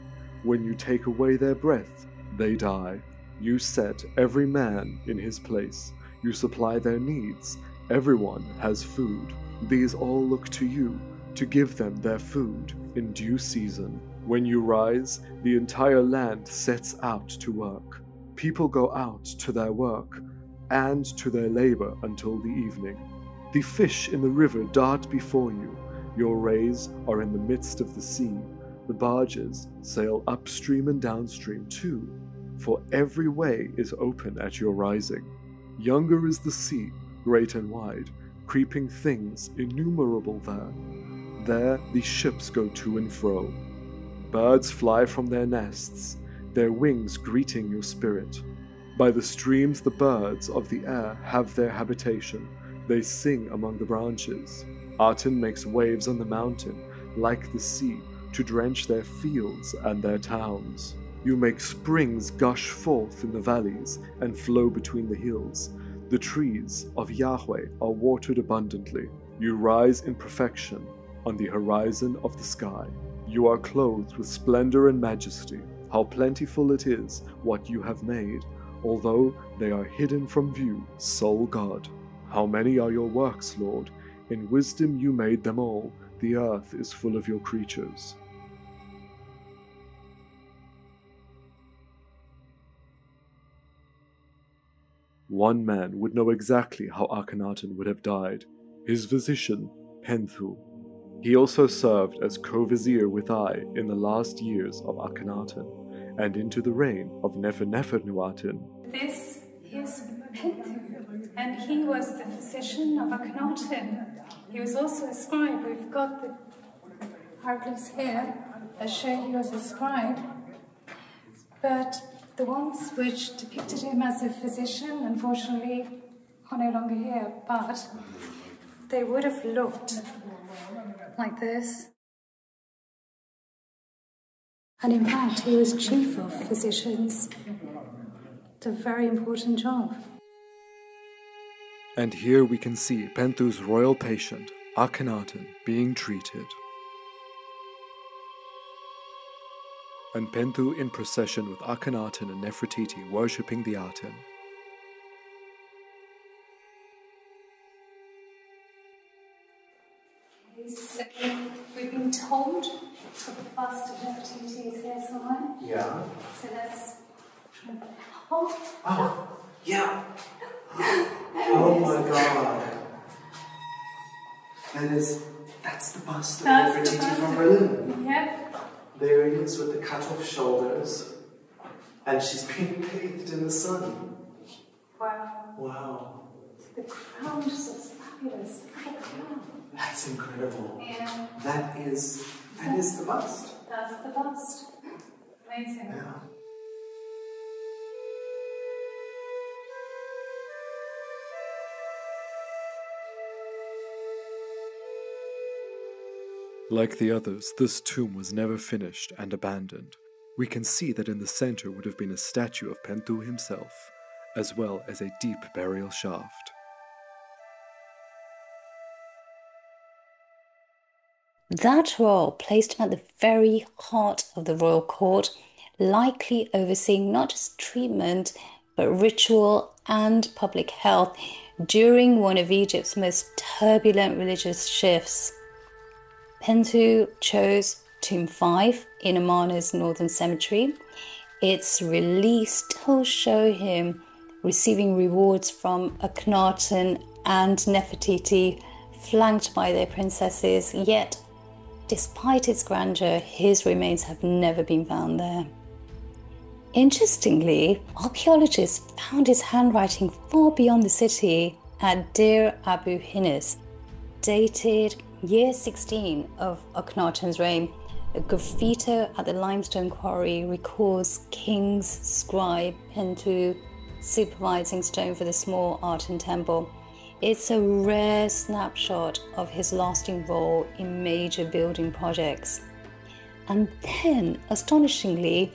When you take away their breath, they die. You set every man in his place. You supply their needs. Everyone has food. These all look to you to give them their food in due season. When you rise, the entire land sets out to work. People go out to their work and to their labor until the evening. The fish in the river dart before you. Your rays are in the midst of the sea. The barges sail upstream and downstream too, for every way is open at your rising. Younger is the sea, great and wide, creeping things innumerable there. There the ships go to and fro. Birds fly from their nests, their wings greeting your spirit. By the streams the birds of the air have their habitation. They sing among the branches. Aten makes waves on the mountain, like the sea, to drench their fields and their towns. You make springs gush forth in the valleys and flow between the hills. The trees of Yahweh are watered abundantly. You rise in perfection on the horizon of the sky. You are clothed with splendor and majesty. How plentiful it is what you have made, although they are hidden from view, sole God. How many are your works, Lord? In wisdom you made them all. The earth is full of your creatures. One man would know exactly how Akhenaten would have died, his physician, Pentu. He also served as co-vizier with I in the last years of Akhenaten, and into the reign of Nefernefernuaten. This is Pentu, and he was the physician of Akhenaten. He was also a scribe. We've got the hieroglyphs here that show he was a scribe, but the ones which depicted him as a physician, unfortunately, are no longer here, but they would have looked like this. And in fact, he was chief of physicians. It's a very important job. And here we can see Pentu's royal patient, Akhenaten, being treated. And Pentu in procession with Akhenaten and Nefertiti worshipping the Aten. So we've been told that the bust of Nefertiti is here somewhere. Yeah. So let's try and... Oh, yeah. Oh my God. That's the bust of Nefertiti from Berlin. Yep. There it is with the cut-off shoulders. And she's being bathed in the sun. Wow. Wow. The crown just looks fabulous. Look at the crown. That's incredible. Yeah. That is the bust. That's the bust. Amazing. Yeah. Like the others, this tomb was never finished and abandoned. We can see that in the center would have been a statue of Pentu himself, as well as a deep burial shaft. That role placed him at the very heart of the royal court, likely overseeing not just treatment, but ritual and public health during one of Egypt's most turbulent religious shifts. Pentu chose Tomb 5 in Amarna's northern cemetery. Its reliefs still show him receiving rewards from Akhenaten and Nefertiti, flanked by their princesses, yet despite its grandeur, his remains have never been found there. Interestingly, archaeologists found his handwriting far beyond the city at Deir Abu Hinis, dated year 16 of Akhenaten's reign. A graffito at the limestone quarry records King's scribe Pentu supervising stone for the small Aten temple. It's a rare snapshot of his lasting role in major building projects. And then, astonishingly,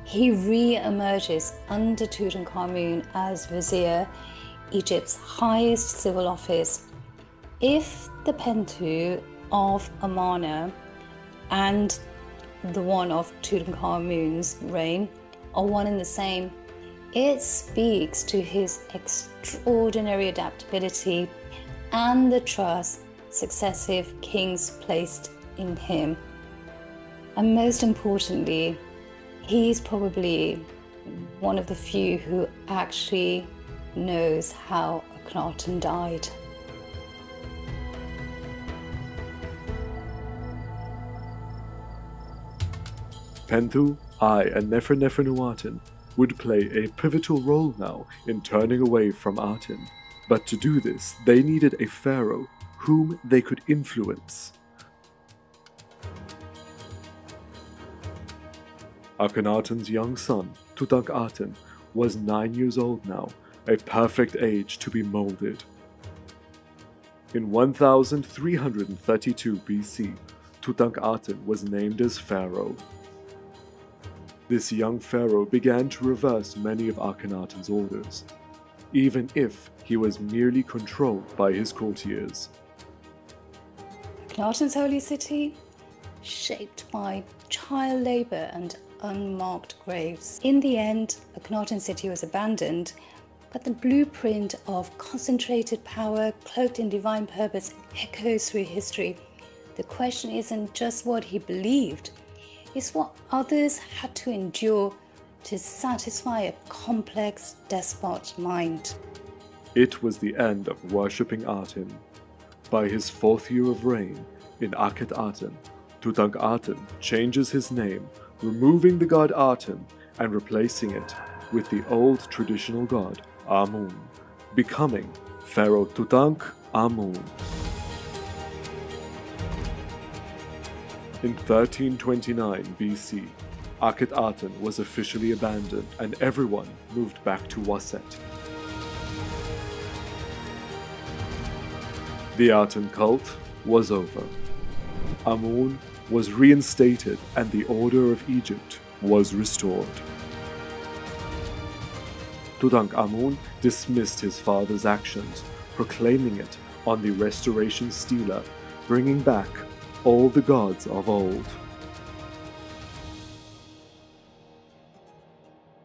he re-emerges under Tutankhamun as vizier, Egypt's highest civil office. If the Pentu of Amarna and the one of Tutankhamun's reign are one and the same, it speaks to his extraordinary adaptability and the trust successive kings placed in him. And most importantly, he's probably one of the few who actually knows how Akhenaten died. Pentu, I, and Nefernefernuaten would play a pivotal role now in turning away from Aten. But to do this, they needed a pharaoh whom they could influence. Akhenaten's young son, Tutankhaten, was 9 years old now, a perfect age to be molded. In 1332 BC, Tutankhaten was named as pharaoh. This young pharaoh began to reverse many of Akhenaten's orders, even if he was merely controlled by his courtiers. Akhenaten's holy city, shaped by child labor and unmarked graves. In the end, Akhenaten city was abandoned, but the blueprint of concentrated power cloaked in divine purpose echoes through history. The question isn't just what he believed, it's what others had to endure to satisfy a complex despot mind. It was the end of worshipping Aten. By his 4th year of reign in Akhenaten, Tutankhaten changes his name, removing the god Aten and replacing it with the old traditional god Amun, becoming Pharaoh Tutankhamun. In 1329 BC, Akhenaten was officially abandoned and everyone moved back to Waset. The Aten cult was over. Amun was reinstated and the Order of Egypt was restored. Tutankhamun dismissed his father's actions, proclaiming it on the Restoration Stela, bringing back all the gods of old.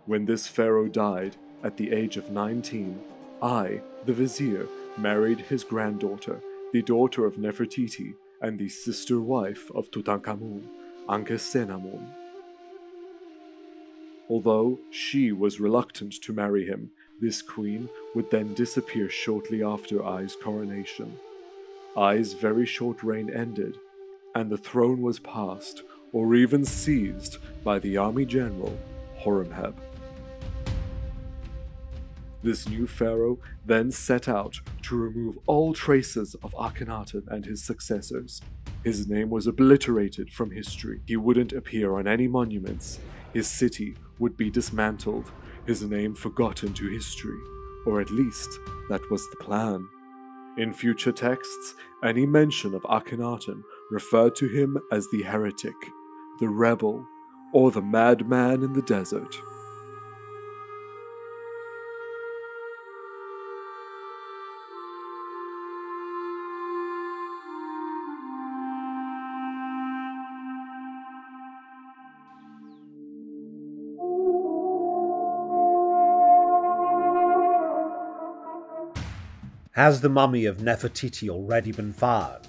When this pharaoh died at the age of 19, I, the vizier, married his granddaughter, the daughter of Nefertiti and the sister wife of Tutankhamun, Ankhesenamun. Although she was reluctant to marry him, this queen would then disappear shortly after Ai's coronation. Ai's very short reign ended, and the throne was passed, or even seized, by the army general Horemheb. This new pharaoh then set out to remove all traces of Akhenaten and his successors. His name was obliterated from history. He wouldn't appear on any monuments. His city would be dismantled, his name forgotten to history, or at least that was the plan. In future texts, any mention of Akhenaten referred to him as the heretic, the rebel, or the madman in the desert. Has the mummy of Nefertiti already been found?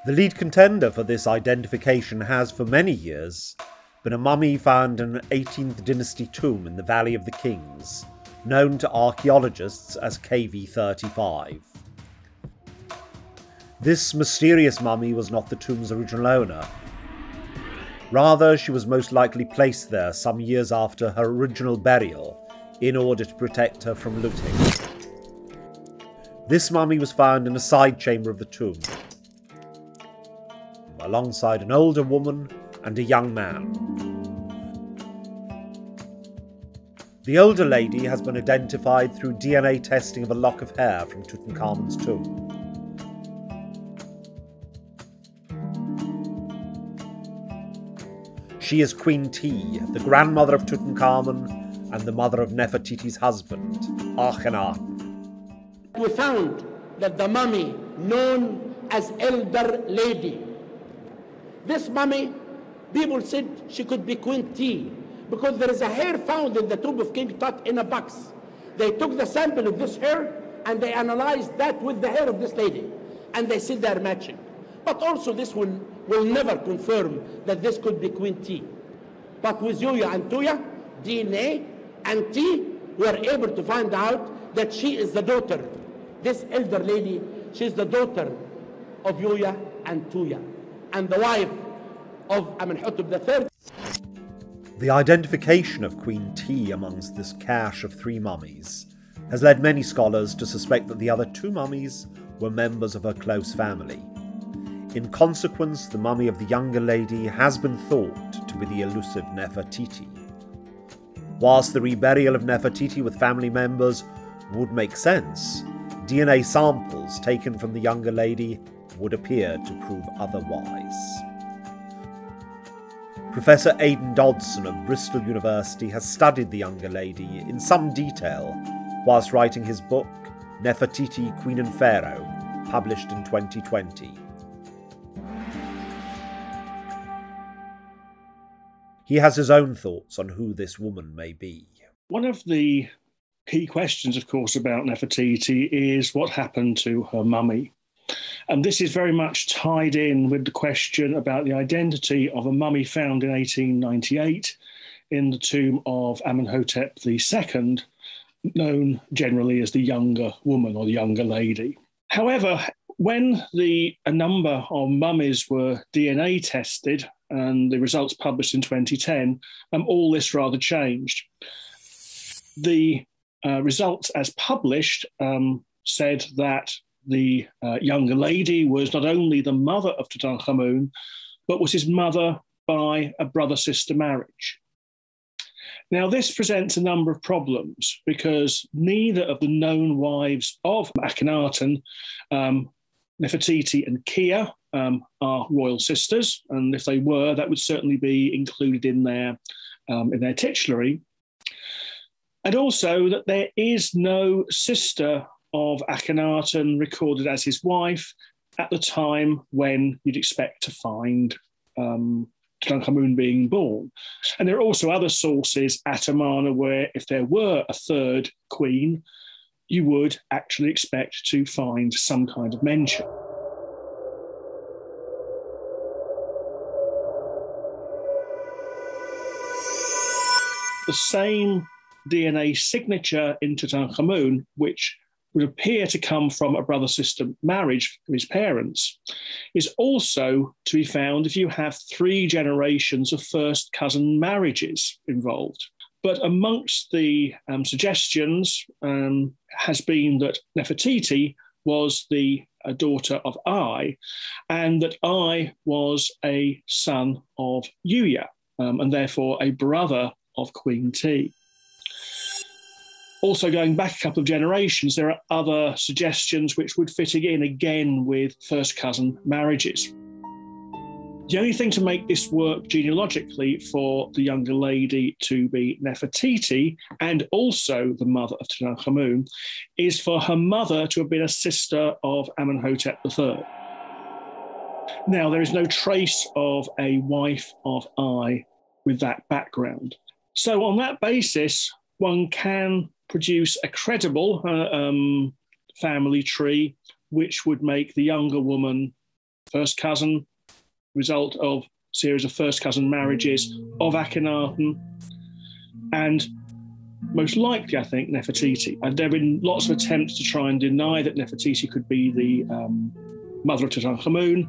The lead contender for this identification has, for many years, been a mummy found in an 18th dynasty tomb in the Valley of the Kings, known to archaeologists as KV35. This mysterious mummy was not the tomb's original owner. Rather, she was most likely placed there some years after her original burial in order to protect her from looting. This mummy was found in a side chamber of the tomb, alongside an older woman and a young man. The older lady has been identified through DNA testing of a lock of hair from Tutankhamun's tomb. She is Queen T, the grandmother of Tutankhamun and the mother of Nefertiti's husband, Akhenaten. We found that the mummy known as Elder Lady, this mummy, people said she could be Queen T because there is a hair found in the tomb of King Tut in a box. They took the sample of this hair and they analyzed that with the hair of this lady and they said they're matching. But also this will never confirm that this could be Queen T. But with Yuya and Tuya, DNA and T, we are able to find out that she is the daughter. This elder lady, she's the daughter of Yuya and Tuya, and the wife of Amenhotep III. The identification of Queen T amongst this cache of 3 mummies has led many scholars to suspect that the other 2 mummies were members of her close family. In consequence, the mummy of the younger lady has been thought to be the elusive Nefertiti. Whilst the reburial of Nefertiti with family members would make sense, DNA samples taken from the younger lady would appear to prove otherwise. Professor Aidan Dodson of Bristol University has studied the younger lady in some detail whilst writing his book, Nefertiti, Queen and Pharaoh, published in 2020. He has his own thoughts on who this woman may be. One of the key questions, of course, about Nefertiti is what happened to her mummy. And this is very much tied in with the question about the identity of a mummy found in 1898 in the tomb of Amenhotep II, known generally as the younger woman or the younger lady. However, when a number of mummies were DNA tested and the results published in 2010, all this rather changed. The results as published said that the younger lady was not only the mother of Tutankhamun, but was his mother by a brother-sister marriage. Now, this presents a number of problems because neither of the known wives of Akhenaten, Nefertiti and Kia, are royal sisters, and if they were, that would certainly be included in their titulary. And also that there is no sister of Akhenaten recorded as his wife at the time when you'd expect to find Tutankhamun being born. And there are also other sources at Amarna where if there were a third queen, you would actually expect to find some kind of mention. The same DNA signature in Tutankhamun, which would appear to come from a brother-sister marriage from his parents, is also to be found if you have 3 generations of first cousin marriages involved. But amongst the suggestions has been that Nefertiti was the daughter of Ai, and that Ai was a son of Yuya, and therefore a brother of Queen T. Also, going back a couple of generations, there are other suggestions which would fit in again with first cousin marriages. The only thing to make this work genealogically for the younger lady to be Nefertiti and also the mother of Tutankhamun is for her mother to have been a sister of Amenhotep III. Now, there is no trace of a wife of Ai with that background. So on that basis, one can produce a credible family tree, which would make the younger woman first cousin, result of a series of first cousin marriages of Akhenaten, and most likely, I think, Nefertiti. And there have been lots of attempts to try and deny that Nefertiti could be the mother of Tutankhamun.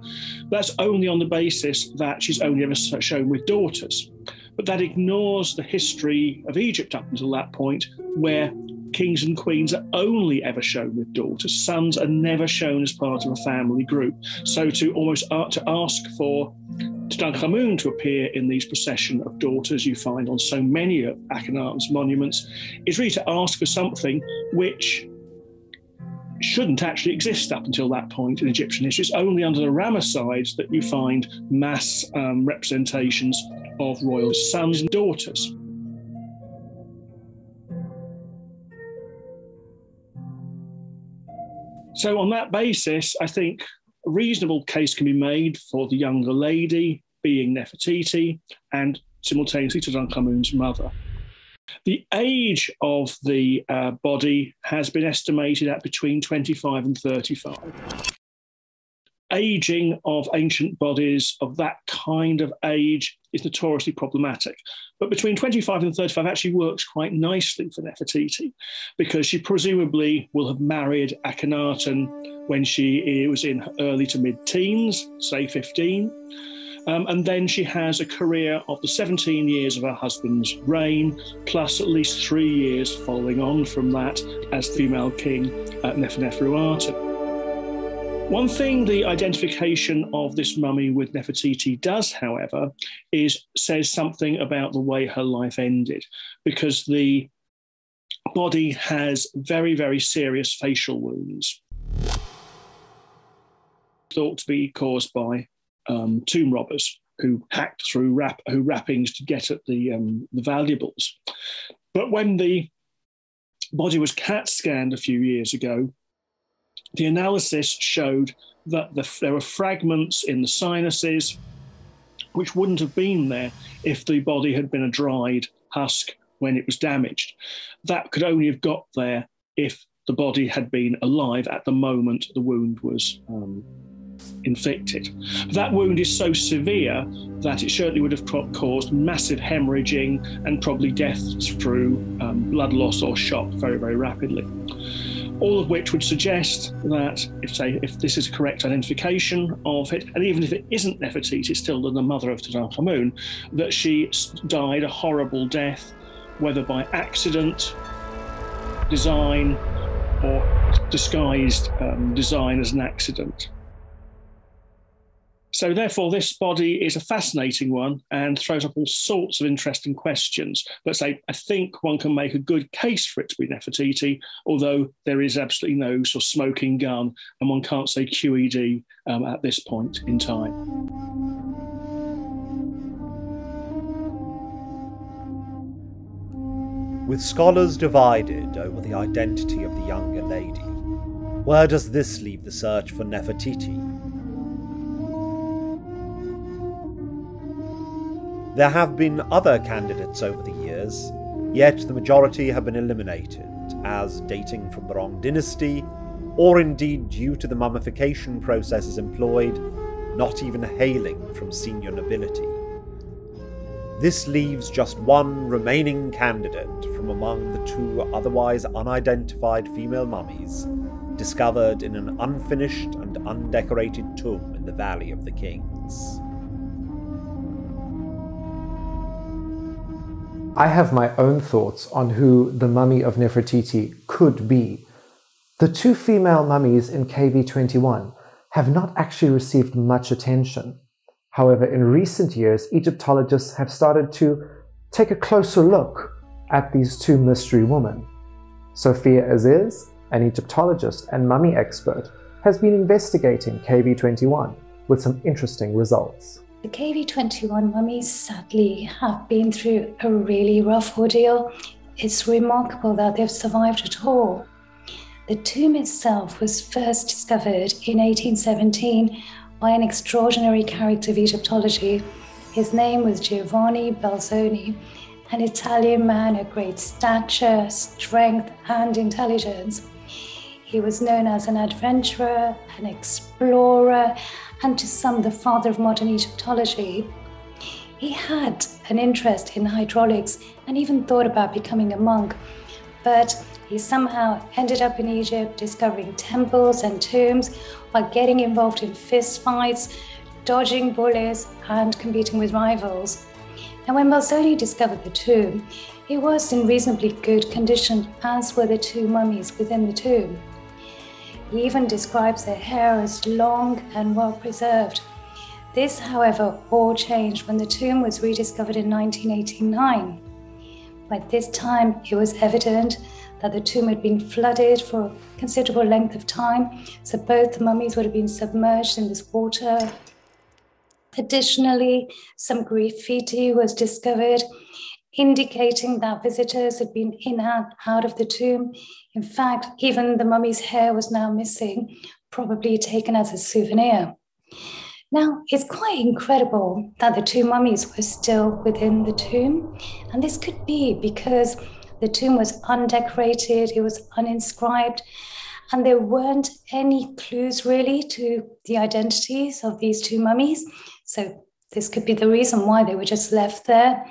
That's only on the basis that she's only ever shown with daughters. But that ignores the history of Egypt up until that point, where kings and queens are only ever shown with daughters. Sons are never shown as part of a family group. So to ask for Tutankhamun to appear in these procession of daughters you find on so many of Akhenaten's monuments is really to ask for something which shouldn't actually exist up until that point in Egyptian history. It's only under the Ramessides that you find mass representations of royal sons and daughters. So on that basis, I think a reasonable case can be made for the younger lady being Nefertiti and simultaneously Tutankhamun's mother. The age of the body has been estimated at between 25 and 35. Aging of ancient bodies of that kind of age is notoriously problematic. But between 25 and 35 actually works quite nicely for Nefertiti, because she presumably will have married Akhenaten when she was in early to mid-teens, say 15. And then she has a career of the 17 years of her husband's reign, plus at least 3 years following on from that as female king Neferuaten. One thing the identification of this mummy with Nefertiti does, however, says something about the way her life ended, because the body has very, very serious facial wounds, thought to be caused by tomb robbers. who hacked through wrappings to get at the valuables. But when the body was CAT scanned a few years ago, the analysis showed that there were fragments in the sinuses which wouldn't have been there if the body had been a dried husk when it was damaged. That could only have got there if the body had been alive at the moment the wound was inflicted. That wound is so severe that it certainly would have caused massive hemorrhaging and probably death through blood loss or shock very, very rapidly. All of which would suggest that if this is a correct identification of it, and even if it isn't Nefertiti, it's still the mother of Tutankhamun, that she died a horrible death, whether by accident, design, or disguised design as an accident. So therefore, this body is a fascinating one and throws up all sorts of interesting questions. But I think one can make a good case for it to be Nefertiti, although there is absolutely no sort of smoking gun, and one can't say QED at this point in time. With scholars divided over the identity of the younger lady, where does this leave the search for Nefertiti? There have been other candidates over the years, yet the majority have been eliminated as dating from the wrong dynasty, or indeed due to the mummification processes employed, not even hailing from senior nobility. This leaves just one remaining candidate from among the two otherwise unidentified female mummies discovered in an unfinished and undecorated tomb in the Valley of the Kings. I have my own thoughts on who the mummy of Nefertiti could be. The two female mummies in KV21 have not actually received much attention. However, in recent years, Egyptologists have started to take a closer look at these two mystery women. Sophia Aziz, an Egyptologist and mummy expert, has been investigating KV21 with some interesting results. The KV21 mummies sadly have been through a really rough ordeal. It's remarkable that they've survived at all. The tomb itself was first discovered in 1817 by an extraordinary character of Egyptology. His name was Giovanni Belzoni, an Italian man of great stature, strength, and intelligence. He was known as an adventurer, an explorer, and to some the father of modern Egyptology. He had an interest in hydraulics and even thought about becoming a monk, but he somehow ended up in Egypt discovering temples and tombs while getting involved in fist fights, dodging bullies, and competing with rivals. And when Belzoni discovered the tomb, it was in reasonably good condition, as were the two mummies within the tomb. He even describes their hair as long and well preserved. This, however, all changed when the tomb was rediscovered in 1989. By this time, it was evident that the tomb had been flooded for a considerable length of time, so both the mummies would have been submerged in this water. Additionally, some graffiti was discovered, indicating that visitors had been in and out of the tomb. In fact, even the mummy's hair was now missing, probably taken as a souvenir. Now, it's quite incredible that the two mummies were still within the tomb, and this could be because the tomb was undecorated, it was uninscribed, and there weren't any clues really to the identities of these two mummies. So this could be the reason why they were just left there,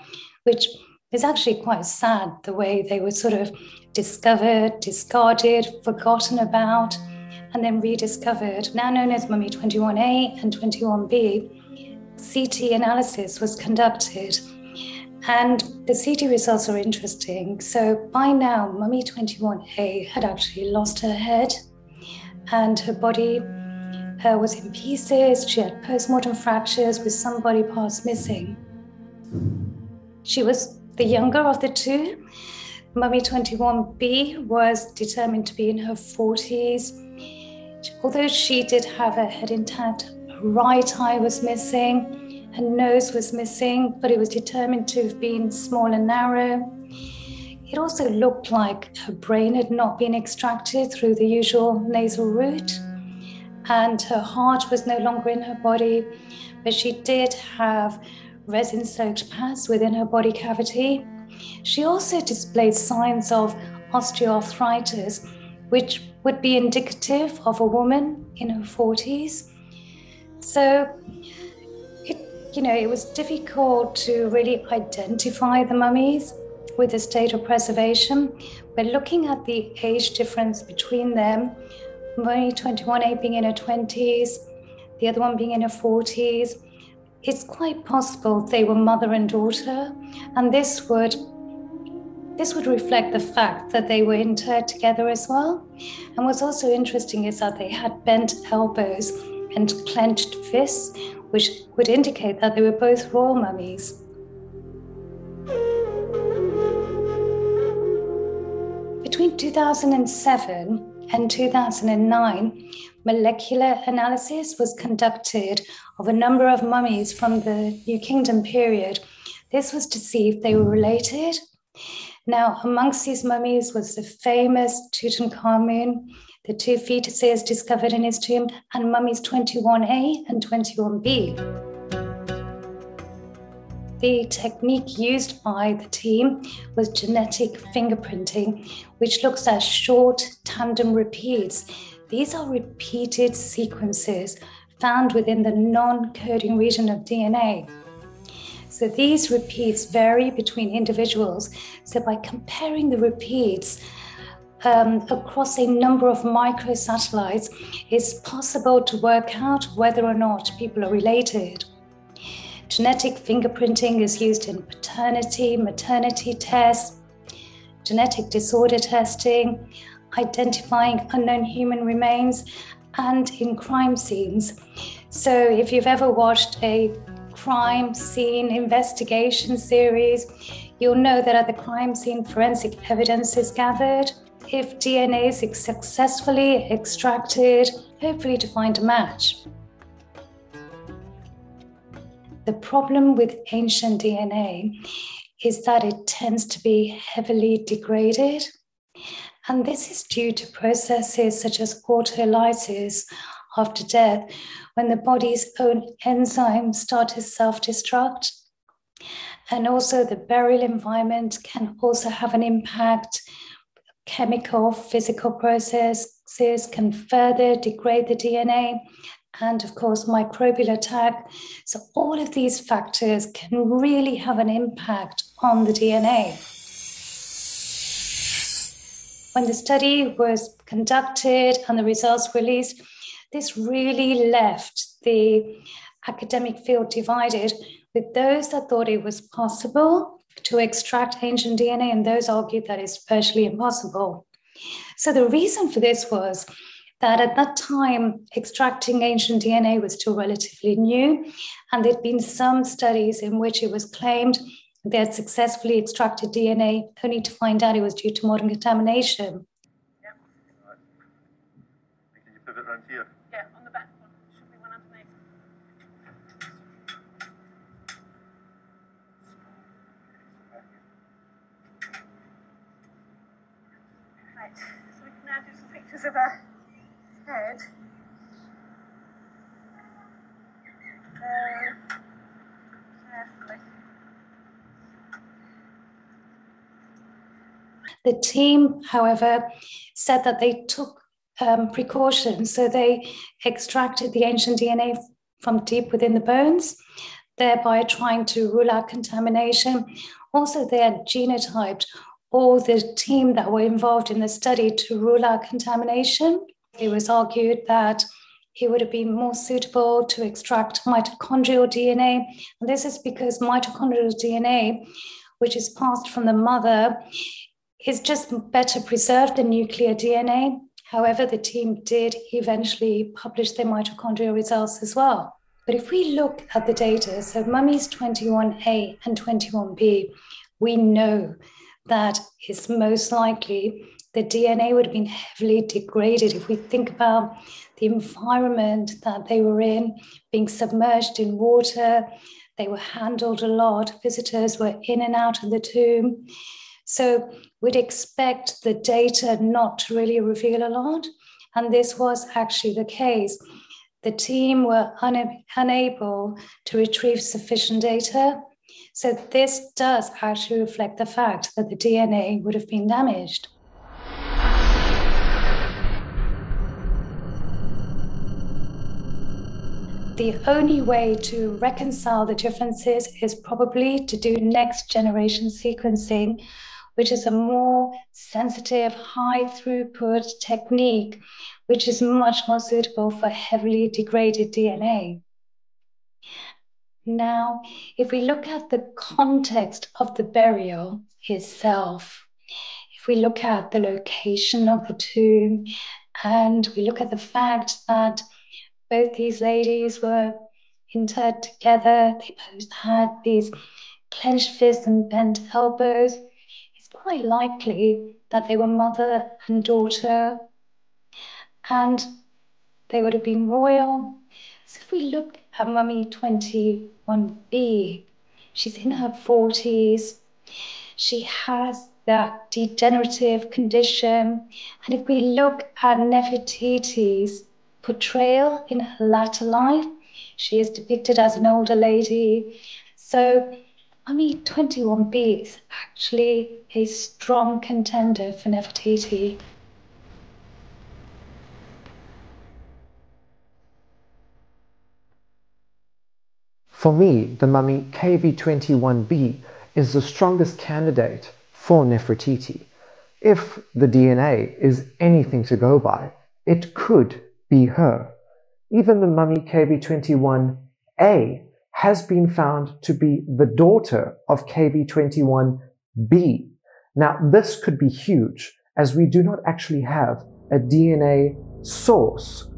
which is actually quite sad, the way they were sort of discovered, discarded, forgotten about, and then rediscovered. Now known as Mummy 21A and 21B, CT analysis was conducted, and the CT results are interesting. So by now, Mummy 21A had actually lost her head, and her body was in pieces. She had post-mortem fractures with some body parts missing. She was the younger of the two. Mummy 21B was determined to be in her 40s. Although she did have her head intact, her right eye was missing, Her nose was missing, but it was determined to have been small and narrow. It also looked like her brain had not been extracted through the usual nasal route, and her heart was no longer in her body, but she did have resin-soaked pads within her body cavity. She also displayed signs of osteoarthritis, which would be indicative of a woman in her 40s. So, it was difficult to really identify the mummies with the state of preservation. But looking at the age difference between them, Mummy 21A being in her 20s, the other one being in her 40s, it's quite possible they were mother and daughter, and this would reflect the fact that they were interred together as well. And what's also interesting is that they had bent elbows and clenched fists, which would indicate that they were both royal mummies. Between 2007 and 2009, molecular analysis was conducted of a number of mummies from the New Kingdom period. This was to see if they were related. Now, amongst these mummies was the famous Tutankhamun, the two fetuses discovered in his tomb, and mummies 21A and 21B. The technique used by the team was genetic fingerprinting, which looks at short tandem repeats. These are repeated sequences found within the non-coding region of DNA. So these repeats vary between individuals. So by comparing the repeats across a number of microsatellites, it's possible to work out whether or not people are related. Genetic fingerprinting is used in paternity, maternity tests, genetic disorder testing, identifying unknown human remains, and in crime scenes. So if you've ever watched a crime scene investigation series, you'll know that at the crime scene, forensic evidence is gathered. If DNA is successfully extracted, hopefully to find a match. The problem with ancient DNA is that it tends to be heavily degraded. And this is due to processes such as autolysis after death, when the body's own enzymes start to self-destruct. And also the burial environment can also have an impact. Chemical, physical processes can further degrade the DNA, and of course microbial attack. So all of these factors can really have an impact on the DNA. When the study was conducted and the results released, this really left the academic field divided, with those that thought it was possible to extract ancient DNA and those argued that it's virtually impossible. So the reason for this was that at that time, extracting ancient DNA was still relatively new, and there'd been some studies in which it was claimed they had successfully extracted DNA, only to find out it was due to modern contamination. Yep. Right. Can you pivot around here? Yeah, on the back one. Should be one underneath. Right, so we can now do some pictures of her head. Carefully. The team, however, said that they took precautions. So they extracted the ancient DNA from deep within the bones, thereby trying to rule out contamination. Also, they had genotyped all the team that were involved in the study to rule out contamination. It was argued that it would have been more suitable to extract mitochondrial DNA. And this is because mitochondrial DNA, which is passed from the mother, is just better preserved than nuclear DNA. However, the team did eventually publish their mitochondrial results as well. But if we look at the data, so mummies 21A and 21B, we know that it's most likely the DNA would have been heavily degraded. If we think about the environment that they were in, being submerged in water, They were handled a lot. Visitors were in and out of the tomb. So we'd expect the data not to really reveal a lot. And this was actually the case. The team were unable to retrieve sufficient data. So this does actually reflect the fact that the DNA would have been damaged. The only way to reconcile the differences is probably to do next generation sequencing, which is a more sensitive, high throughput technique, which is much more suitable for heavily degraded DNA. Now, if we look at the context of the burial itself, if we look at the location of the tomb, and we look at the fact that both these ladies were interred together, they both had these clenched fists and bent elbows, it's quite likely that they were mother and daughter, and they would have been royal. So if we look at Mummy 21B, she's in her 40s. She has that degenerative condition. And if we look at Nefertiti's portrayal in her latter life, she is depicted as an older lady. So Mummy 21B is actually a strong contender for Nefertiti. For me, the mummy KV21B is the strongest candidate for Nefertiti. If the DNA is anything to go by, it could be her. Even the mummy KV21A has been found to be the daughter of KV21B. Now, this could be huge, as we do not actually have a DNA source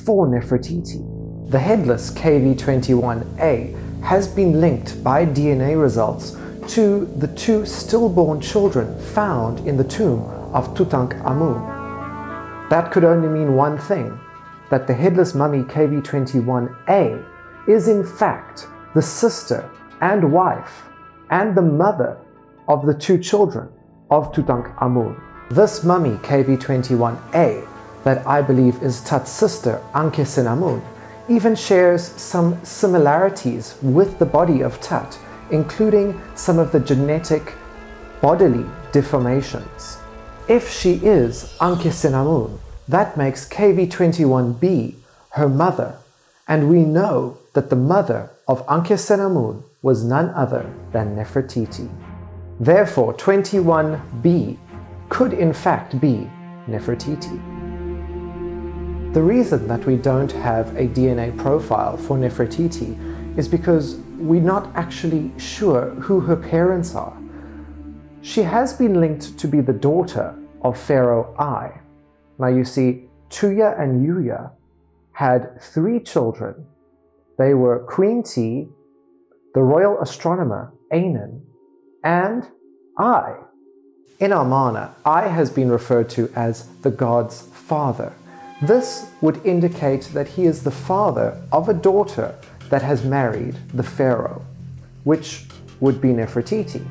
for Nefertiti. The headless KV21A has been linked by DNA results to the two stillborn children found in the tomb of Tutankhamun. That could only mean one thing, that the headless mummy KV21A is in fact the sister and wife and the mother of the two children of Tutankhamun. This mummy KV21A, that I believe is Tut's sister Ankhesenamun, even shares some similarities with the body of Tut, including some of the genetic bodily deformations. If she is Ankhesenamun, that makes KV21B her mother, and we know that the mother of Ankhesenamun was none other than Nefertiti. Therefore, 21B could in fact be Nefertiti. The reason that we don't have a DNA profile for Nefertiti is because we're not actually sure who her parents are. She has been linked to be the daughter of Pharaoh I. Now you see, Tuya and Yuya had 3 children. They were Queen T, the royal astronomer Anan, and I. In Amarna, I has been referred to as the god's father. This would indicate that he is the father of a daughter that has married the pharaoh, which would be Nefertiti.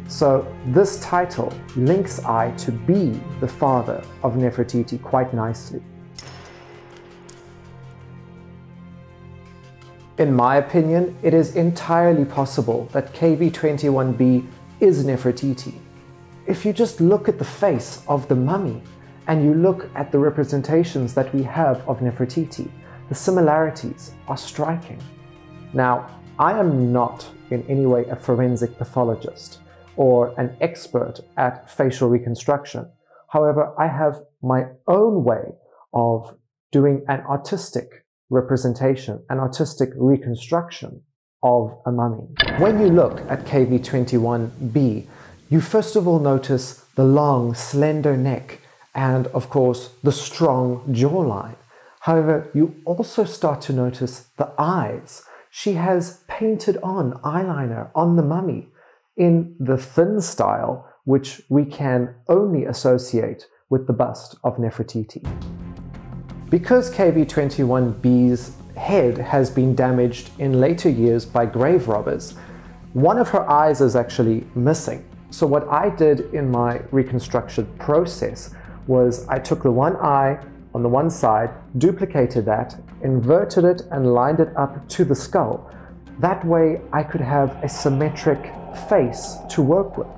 So this title links I to be the father of Nefertiti quite nicely. In my opinion, it is entirely possible that KV21B is Nefertiti. If you just look at the face of the mummy, and you look at the representations that we have of Nefertiti, the similarities are striking. Now, I am not in any way a forensic pathologist or an expert at facial reconstruction. However, I have my own way of doing an artistic representation, an artistic reconstruction of a mummy. When you look at KV21B, you first of all notice the long, slender neck and, of course, the strong jawline. However, you also start to notice the eyes. She has painted on eyeliner on the mummy in the thin style, which we can only associate with the bust of Nefertiti. Because KV21B's head has been damaged in later years by grave robbers. One of her eyes is actually missing. So what I did in my reconstruction process was I took the one eye on the one side, duplicated that, inverted it and lined it up to the skull. That way I could have a symmetric face to work with.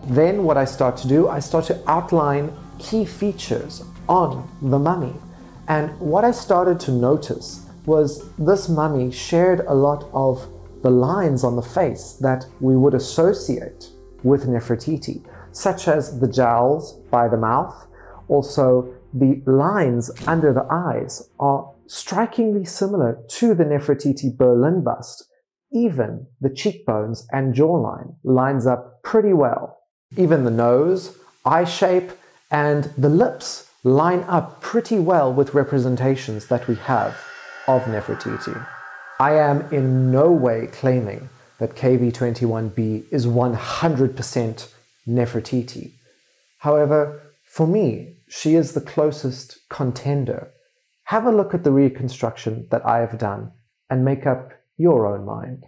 Then what I start to do, I start to outline key features on the mummy. And what I started to notice was this mummy shared a lot of the lines on the face that we would associate with Nefertiti, such as the jowls by the mouth. Also, the lines under the eyes are strikingly similar to the Nefertiti Berlin bust. Even the cheekbones and jawline lines up pretty well. Even the nose, eye shape, and the lips line up pretty well with representations that we have of Nefertiti. I am in no way claiming that KV21B is 100% Nefertiti. However, for me, she is the closest contender. Have a look at the reconstruction that I have done and make up your own mind.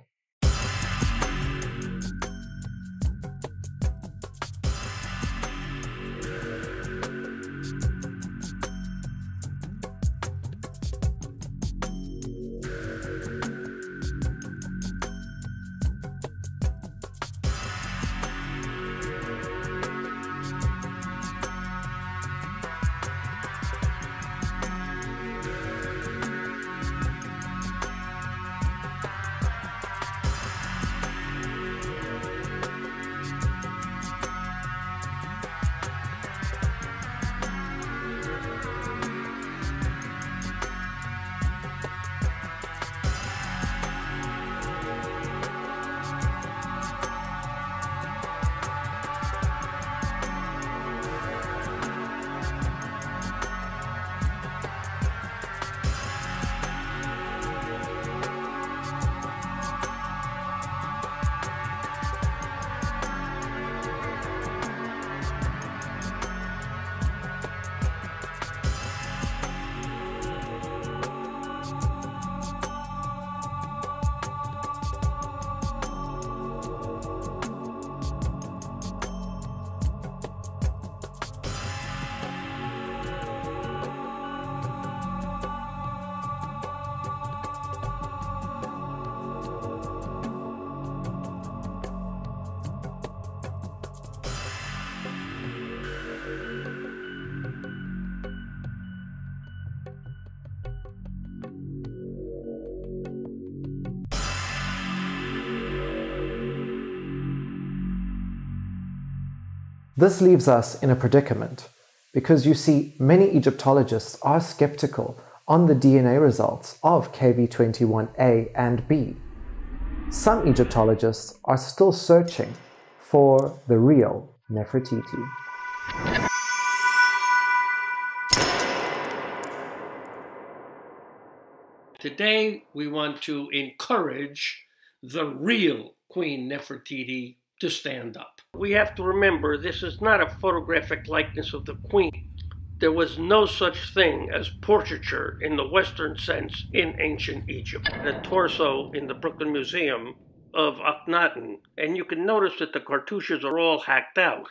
This leaves us in a predicament because you see many Egyptologists are skeptical on the DNA results of KV21A and B. Some Egyptologists are still searching for the real Nefertiti. Today, we want to encourage the real Queen Nefertiti to stand up. We have to remember this is not a photographic likeness of the Queen. There was no such thing as portraiture in the Western sense in ancient Egypt. The torso in the Brooklyn Museum of Akhenaten, and you can notice that the cartouches are all hacked out.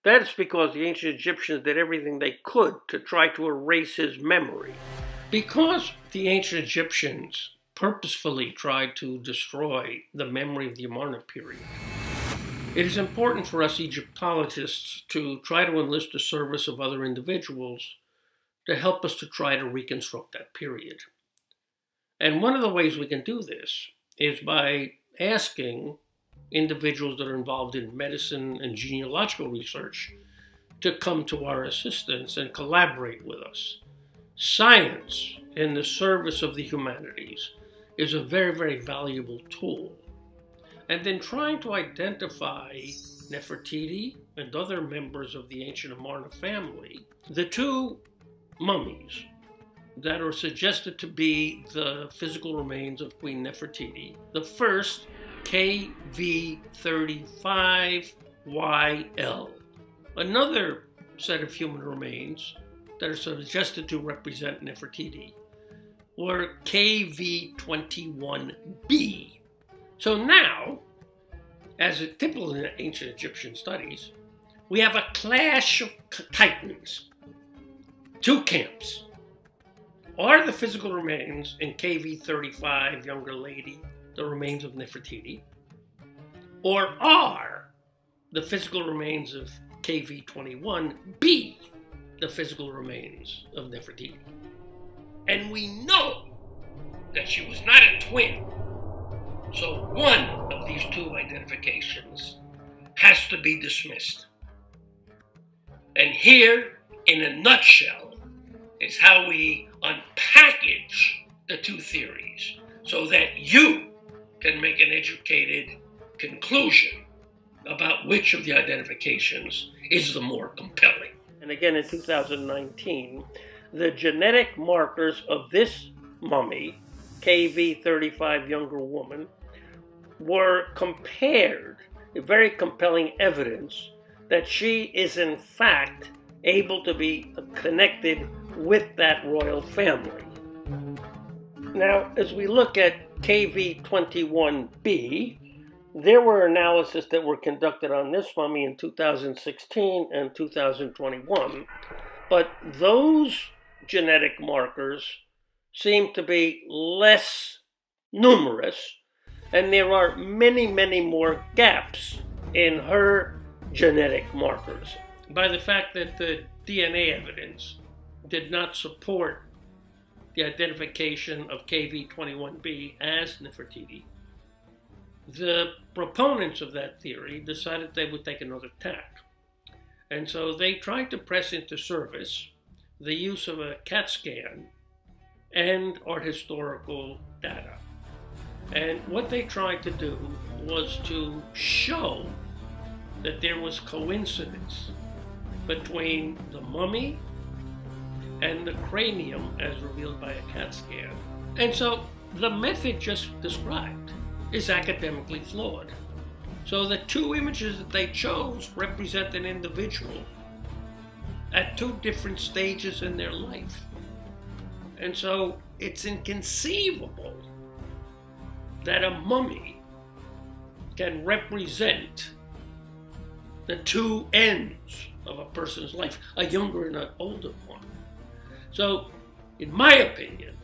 That's because the ancient Egyptians did everything they could to try to erase his memory. Because the ancient Egyptians purposefully tried to destroy the memory of the Amarna period, it is important for us Egyptologists to try to enlist the service of other individuals to help us to try to reconstruct that period. And one of the ways we can do this is by asking individuals that are involved in medicine and genealogical research to come to our assistance and collaborate with us. Science in the service of the humanities is a very, very valuable tool. And then trying to identify Nefertiti and other members of the ancient Amarna family, the two mummies that are suggested to be the physical remains of Queen Nefertiti. The first, KV35YL. Another set of human remains that are suggested to represent Nefertiti. or KV-21b. So now, as is typical in ancient Egyptian studies, we have a clash of titans, two camps. Are the physical remains in KV-35, younger lady, the remains of Nefertiti? Or are the physical remains of KV-21b the physical remains of Nefertiti? And we know that she was not a twin. So one of these two identifications has to be dismissed. And here, in a nutshell, is how we unpackage the two theories so that you can make an educated conclusion about which of the identifications is the more compelling. And again, in 2019, the genetic markers of this mummy, KV-35 younger woman, were compared, very compelling evidence that she is in fact able to be connected with that royal family. Now, as we look at KV-21b, there were analyses that were conducted on this mummy in 2016 and 2021, but those genetic markers seem to be less numerous, and there are many, many more gaps in her genetic markers. By the fact that the DNA evidence did not support the identification of KV-21b as Nefertiti, the proponents of that theory decided they would take another tack. And so they tried to press into service the use of a CAT scan and art historical data. And what they tried to do was to show that there was coincidence between the mummy and the cranium as revealed by a CAT scan. And so the method just described is academically flawed. So the two images that they chose represent an individual at two different stages in their life. And so it's inconceivable that a mummy can represent the two ends of a person's life, a younger and an older one. So, in my opinion,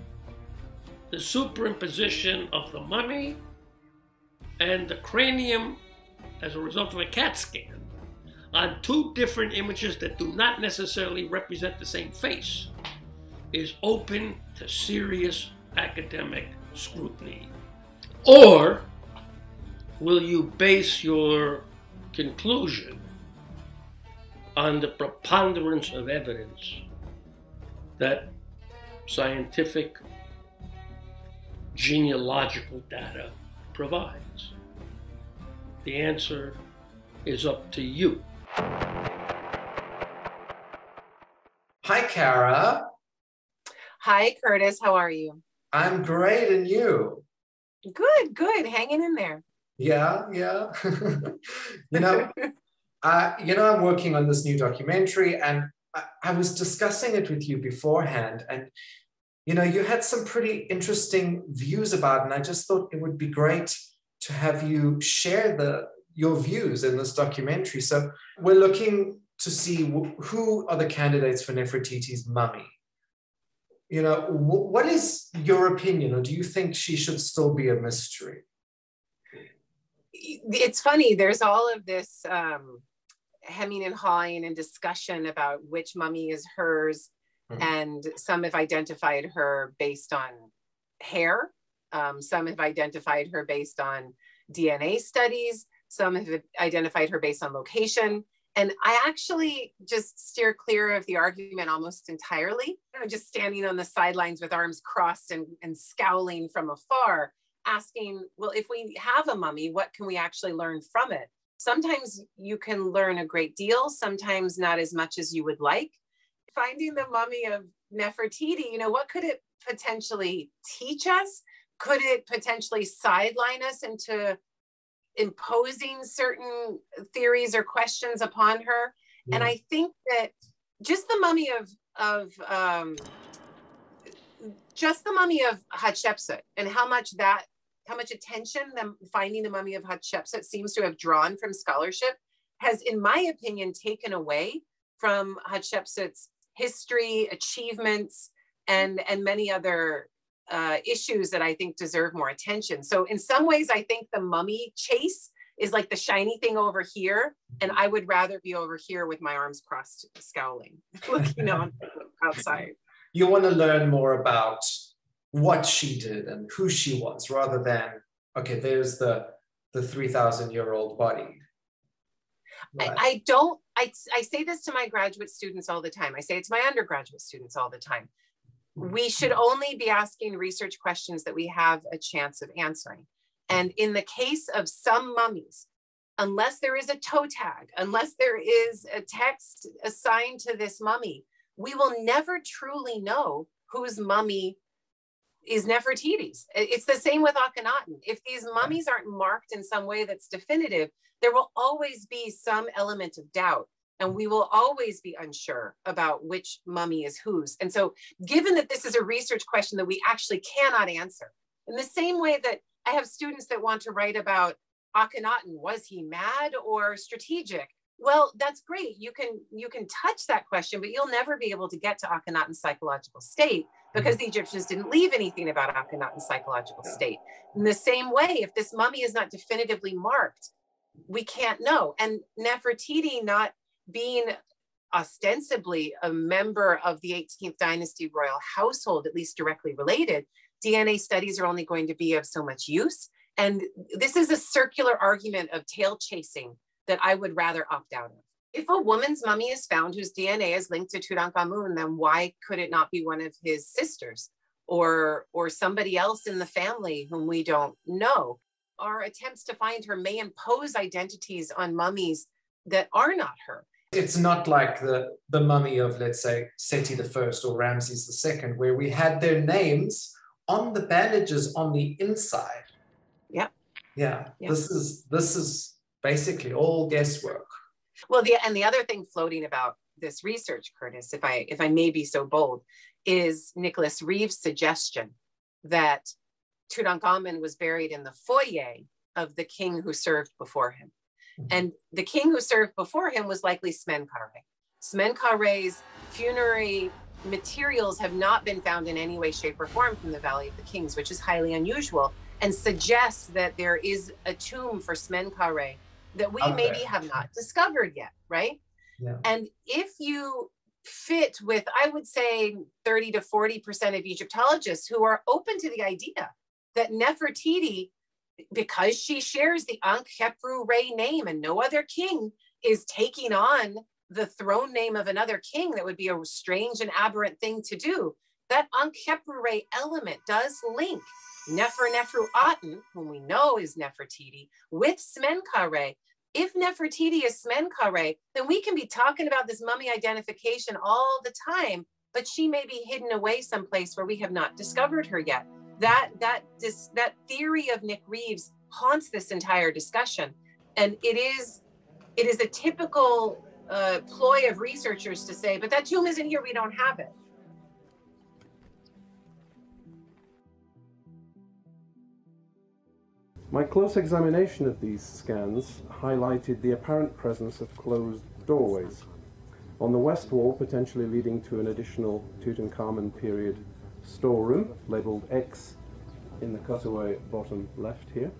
the superimposition of the mummy and the cranium as a result of a CAT scan on two different images that do not necessarily represent the same face is open to serious academic scrutiny. Or will you base your conclusion on the preponderance of evidence that scientific genealogical data provides? The answer is up to you. Hi, Kara. Hi, Curtis. How are you? I'm great, and you? Good, good. Hanging in there. Yeah. I'm working on this new documentary, and I was discussing it with you beforehand, and you had some pretty interesting views about it, and I just thought it would be great to have you share your views in this documentary. So we're looking to see who are the candidates for Nefertiti's mummy. What is your opinion, or do you think she should still be a mystery? It's funny, there's all of this hemming and hawing and discussion about which mummy is hers, and some have identified her based on hair, some have identified her based on DNA studies, some have identified her based on location. And I actually just steer clear of the argument almost entirely. Just standing on the sidelines with arms crossed and scowling from afar, asking, well, if we have a mummy, what can we actually learn from it? Sometimes you can learn a great deal, sometimes not as much as you would like. Finding the mummy of Nefertiti, what could it potentially teach us? Could it potentially sideline us into imposing certain theories or questions upon her? Yeah. And I think that just the mummy of Just the mummy of Hatshepsut and how much attention finding the mummy of Hatshepsut seems to have drawn from scholarship has, in my opinion, taken away from Hatshepsut's history, achievements, and many other issues that I think deserve more attention. So in some ways, I think the mummy chase is like the shiny thing over here, and I would rather be over here with my arms crossed, scowling, looking on outside. You want to learn more about what she did and who she was, rather than, okay, there's the 3,000-year-old body. Right. I say this to my graduate students all the time. I say it to my undergraduate students all the time. We should only be asking research questions that we have a chance of answering. And in the case of some mummies, unless there is a toe tag, unless there is a text assigned to this mummy, we will never truly know whose mummy is Nefertiti's. It's the same with Akhenaten. If these mummies aren't marked in some way that's definitive, there will always be some element of doubt, and we will always be unsure about which mummy is whose. And so given that this is a research question that we actually cannot answer, in the same way that I have students that want to write about Akhenaten, was he mad or strategic? Well, that's great. You can touch that question, but you'll never be able to get to Akhenaten's psychological state because the Egyptians didn't leave anything about Akhenaten's psychological state. In the same way, if this mummy is not definitively marked, we can't know. And Nefertiti, not being ostensibly a member of the 18th dynasty royal household, at least directly related, DNA studies are only going to be of so much use. And this is a circular argument of tail chasing that I would rather opt out of. If a woman's mummy is found whose DNA is linked to Tutankhamun, then why could it not be one of his sisters or somebody else in the family whom we don't know? Our attempts to find her may impose identities on mummies that are not her. It's not like the mummy of, let's say, Seti I or Ramses II, where we had their names on the bandages on the inside. Yep. Yeah. This is basically all guesswork. Well, the other thing floating about this research, Curtis, if I may be so bold, is Nicholas Reeves' suggestion that Tutankhamun was buried in the foyer of the king who served before him. And the king who served before him was likely Smenkhare. Smenkhare's funerary materials have not been found in any way, shape, or form from the Valley of the Kings, which is highly unusual and suggests that there is a tomb for Smenkhare that we maybe have not discovered yet, right? Yeah. And if you fit with, I would say, 30 to 40% of Egyptologists who are open to the idea that Nefertiti, because she shares the Ankh-Khepru-Re name and no other king is taking on the throne name of another king, that would be a strange and aberrant thing to do. That Ankh-Khepru-Re element does link Neferu-Aten, whom we know is Nefertiti, with Smenkhare. If Nefertiti is Smenkhare, then we can be talking about this mummy identification all the time, but she may be hidden away someplace where we have not discovered her yet. That theory of Nick Reeves haunts this entire discussion. And it is a typical ploy of researchers to say, but that tomb isn't here, we don't have it. My close examination of these scans highlighted the apparent presence of closed doorways on the west wall, potentially leading to an additional Tutankhamun period storeroom, labelled X in the cutaway bottom left here,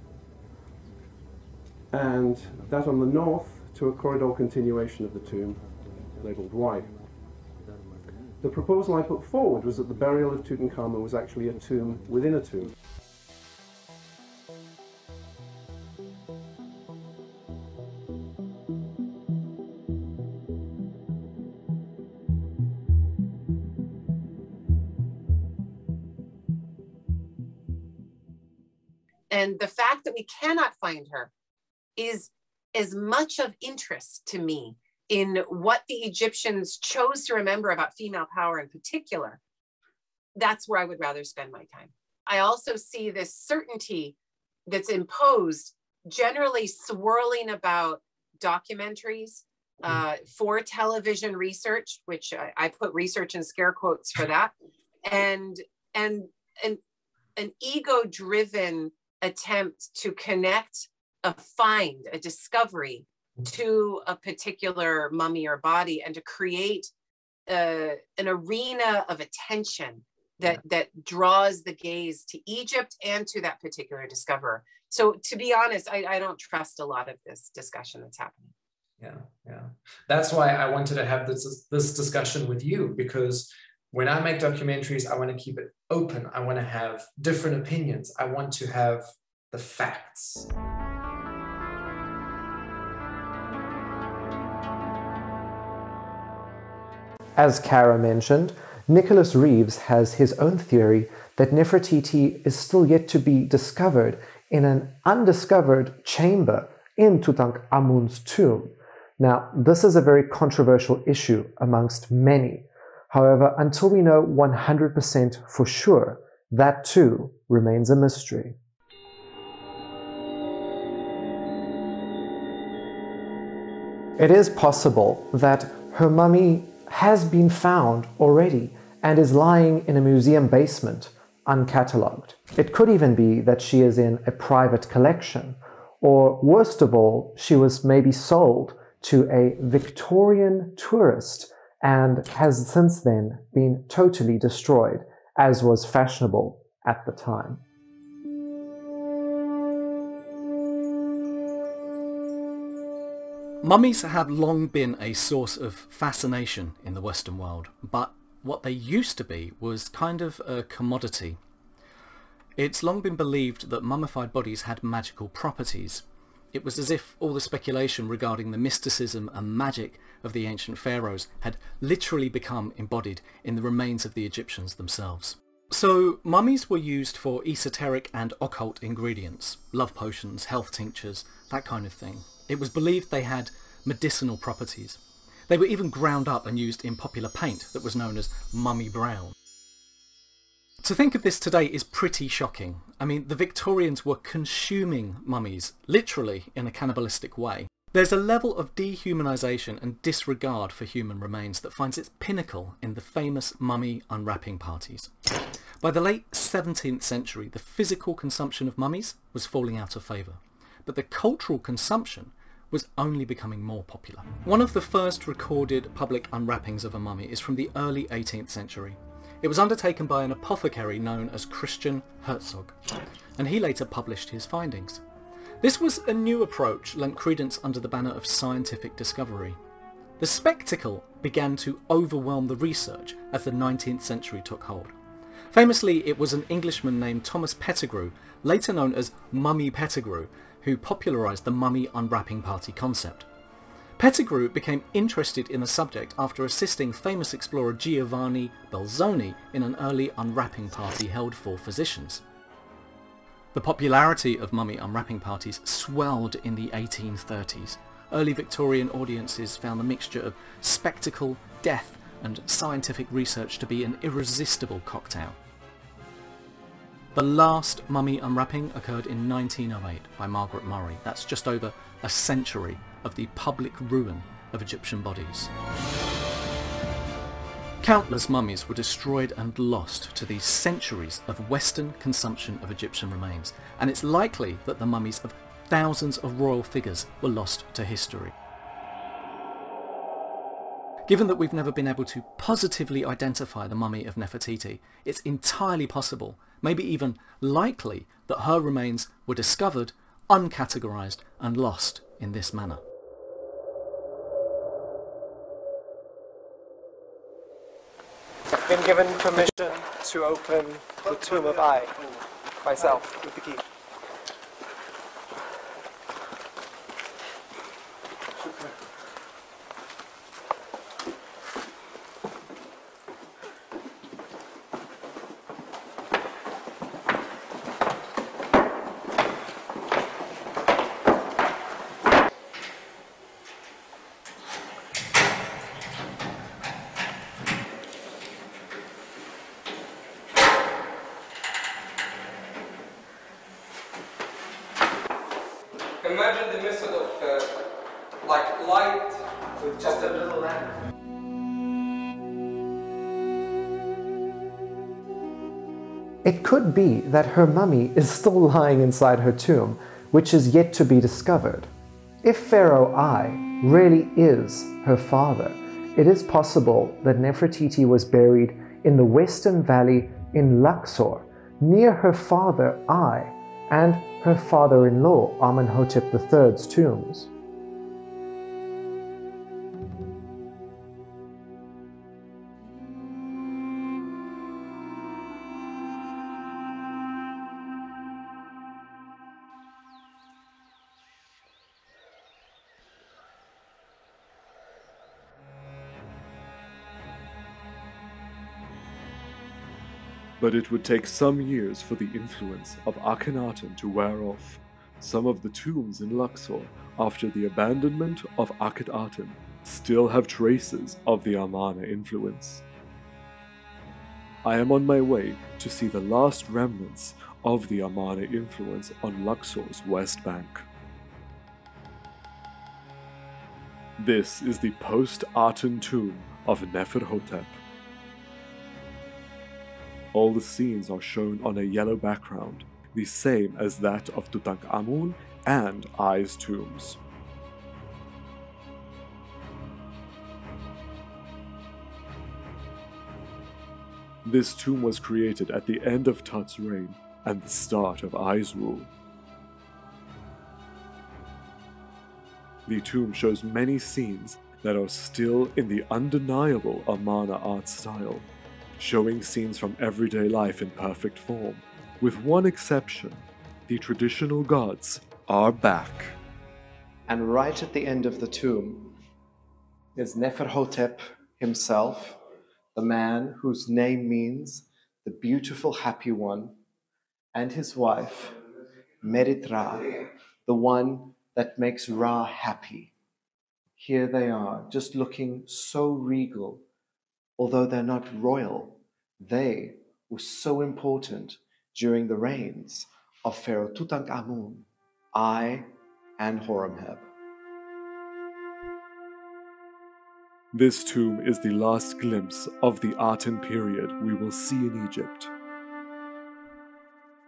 and that on the north to a corridor continuation of the tomb, labelled Y. The proposal I put forward was that the burial of Tutankhamun was actually a tomb within a tomb. And the fact that we cannot find her is as much of interest to me in what the Egyptians chose to remember about female power in particular. That's where I would rather spend my time. I also see this certainty that's imposed, generally swirling about documentaries for television research, which I put research in scare quotes for that, and and an ego-driven attempt to connect a find, a discovery to a particular mummy or body, and to create an arena of attention that draws the gaze to Egypt and to that particular discoverer. So to be honest, I don't trust a lot of this discussion that's happening. Yeah. That's why I wanted to have this discussion with you, because when I make documentaries, I want to keep it open. I want to have different opinions. I want to have the facts. As Kara mentioned, Nicholas Reeves has his own theory that Nefertiti is still yet to be discovered in an undiscovered chamber in Tutankhamun's tomb. Now, this is a very controversial issue amongst many. However, until we know 100% for sure, that too remains a mystery. It is possible that her mummy has been found already and is lying in a museum basement, uncatalogued. It could even be that she is in a private collection, or worst of all, she was maybe sold to a Victorian tourist and has since then been totally destroyed, as was fashionable at the time. Mummies have long been a source of fascination in the Western world, but what they used to be was kind of a commodity. It's long been believed that mummified bodies had magical properties. It was as if all the speculation regarding the mysticism and magic of the ancient pharaohs had literally become embodied in the remains of the Egyptians themselves. So mummies were used for esoteric and occult ingredients, love potions, health tinctures, that kind of thing. It was believed they had medicinal properties. They were even ground up and used in popular paint that was known as mummy brown. To think of this today is pretty shocking. I mean, the Victorians were consuming mummies, literally in a cannibalistic way. There's a level of dehumanisation and disregard for human remains that finds its pinnacle in the famous mummy unwrapping parties. By the late 17th century, the physical consumption of mummies was falling out of favour, but the cultural consumption was only becoming more popular. One of the first recorded public unwrappings of a mummy is from the early 18th century. It was undertaken by an apothecary known as Christian Herzog, and he later published his findings. This was a new approach lent credence under the banner of scientific discovery. The spectacle began to overwhelm the research as the 19th century took hold. Famously, it was an Englishman named Thomas Pettigrew, later known as Mummy Pettigrew, who popularised the mummy unwrapping party concept. Pettigrew became interested in the subject after assisting famous explorer Giovanni Belzoni in an early unwrapping party held for physicians. The popularity of mummy unwrapping parties swelled in the 1830s. Early Victorian audiences found the mixture of spectacle, death and scientific research to be an irresistible cocktail. The last mummy unwrapping occurred in 1908 by Margaret Murray. That's just over a century of the public ruin of Egyptian bodies. Countless mummies were destroyed and lost to these centuries of Western consumption of Egyptian remains, and it's likely that the mummies of thousands of royal figures were lost to history. Given that we've never been able to positively identify the mummy of Nefertiti, it's entirely possible, maybe even likely, that her remains were discovered, uncategorized, and lost in this manner. I've been given permission to open the tomb of I, myself, with the key. Imagine the method of like light with just a little lamp. It could be that her mummy is still lying inside her tomb, which is yet to be discovered. If Pharaoh I really is her father, it is possible that Nefertiti was buried in the Western Valley in Luxor, near her father I and her father-in-law Amenhotep III's tombs. But it would take some years for the influence of Akhenaten to wear off. Some of the tombs in Luxor, after the abandonment of Akhenaten, still have traces of the Amarna influence. I am on my way to see the last remnants of the Amarna influence on Luxor's west bank. This is the post-Aten tomb of Neferhotep. All the scenes are shown on a yellow background, the same as that of Tutankhamun and I's tombs. This tomb was created at the end of Tut's reign and the start of I's rule. The tomb shows many scenes that are still in the undeniable Amarna art style, showing scenes from everyday life in perfect form. With one exception, the traditional gods are back. And right at the end of the tomb is Neferhotep himself, the man whose name means the beautiful happy one, and his wife, Merit Ra, the one that makes Ra happy. Here they are, just looking so regal. Although they're not royal, they were so important during the reigns of Pharaoh Tutankhamun, I, and Horemheb. This tomb is the last glimpse of the Aten period we will see in Egypt.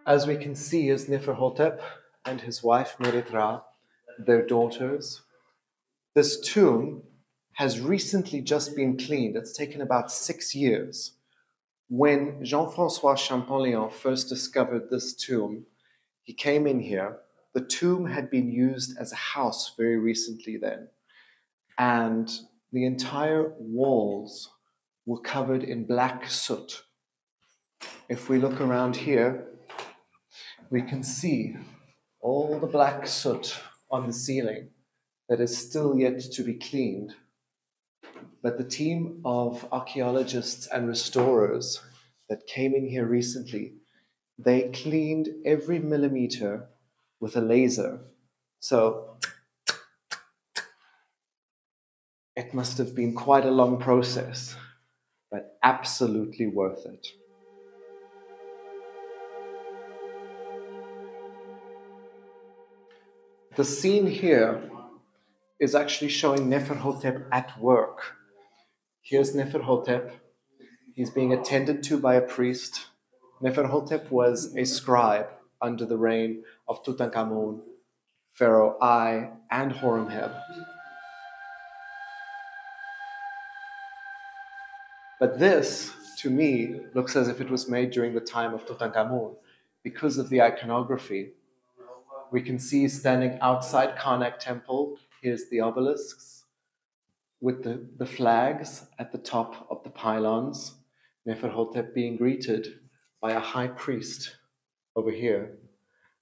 As we can see is Neferhotep and his wife Merit Ra, their daughters. This tomb has recently just been cleaned. It's taken about 6 years. When Jean-François Champollion first discovered this tomb, he came in here. The tomb had been used as a house very recently then, and the entire walls were covered in black soot. If we look around here, we can see all the black soot on the ceiling that is still yet to be cleaned. But the team of archaeologists and restorers that came in here recently, they cleaned every millimeter with a laser. So it must have been quite a long process, but absolutely worth it. The scene here is actually showing Neferhotep at work. Here's Neferhotep. He's being attended to by a priest. Neferhotep was a scribe under the reign of Tutankhamun, Pharaoh I, and Horemheb. But this, to me, looks as if it was made during the time of Tutankhamun because of the iconography. We can see standing outside Karnak Temple, here's the obelisks, with the flags at the top of the pylons, Neferhotep being greeted by a high priest over here.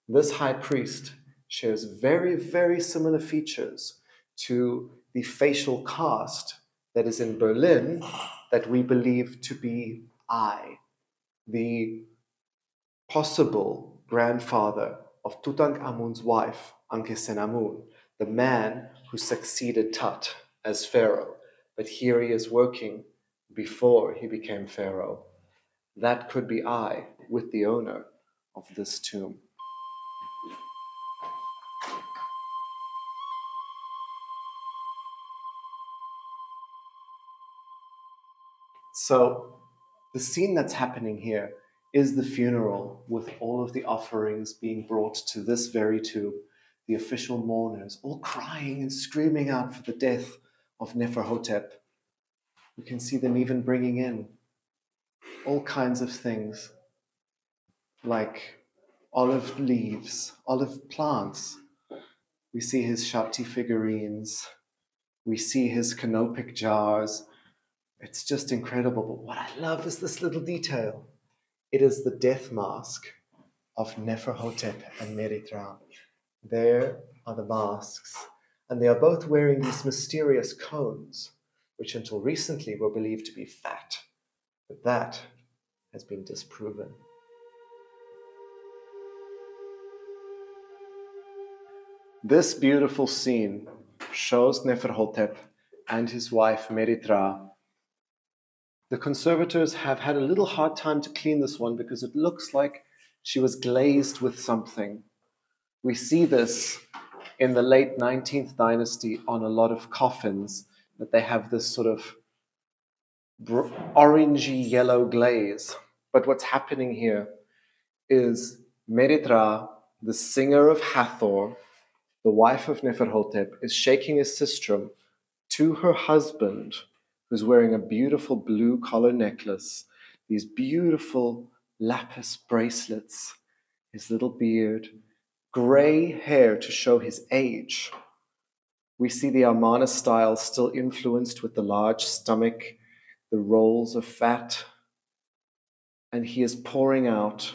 This high priest shares very, very similar features to the facial cast that is in Berlin that we believe to be I, the possible grandfather of Tutankhamun's wife, Ankhesenamun, the man who succeeded Tut as Pharaoh, but here he is working before he became Pharaoh. That could be I with the owner of this tomb. So the scene that's happening here is the funeral, with all of the offerings being brought to this very tomb, the official mourners all crying and screaming out for the death of Neferhotep. We can see them even bringing in all kinds of things like olive leaves, olive plants. We see his Shakti figurines. We see his canopic jars. It's just incredible. But what I love is this little detail. It is the death mask of Neferhotep and Meritra. There are the masks, and they are both wearing these mysterious cones, which until recently were believed to be fat. But that has been disproven. This beautiful scene shows Neferhotep and his wife Meritra. The conservators have had a little hard time to clean this one because it looks like she was glazed with something. We see this in the late 19th dynasty on a lot of coffins, that they have this sort of orangey yellow glaze. But what's happening here is Meritra, the singer of Hathor, the wife of Neferhotep, is shaking a sistrum to her husband, who's wearing a beautiful blue collar necklace, these beautiful lapis bracelets, his little beard, gray hair to show his age. We see the Amarna style still influenced with the large stomach, the rolls of fat, and he is pouring out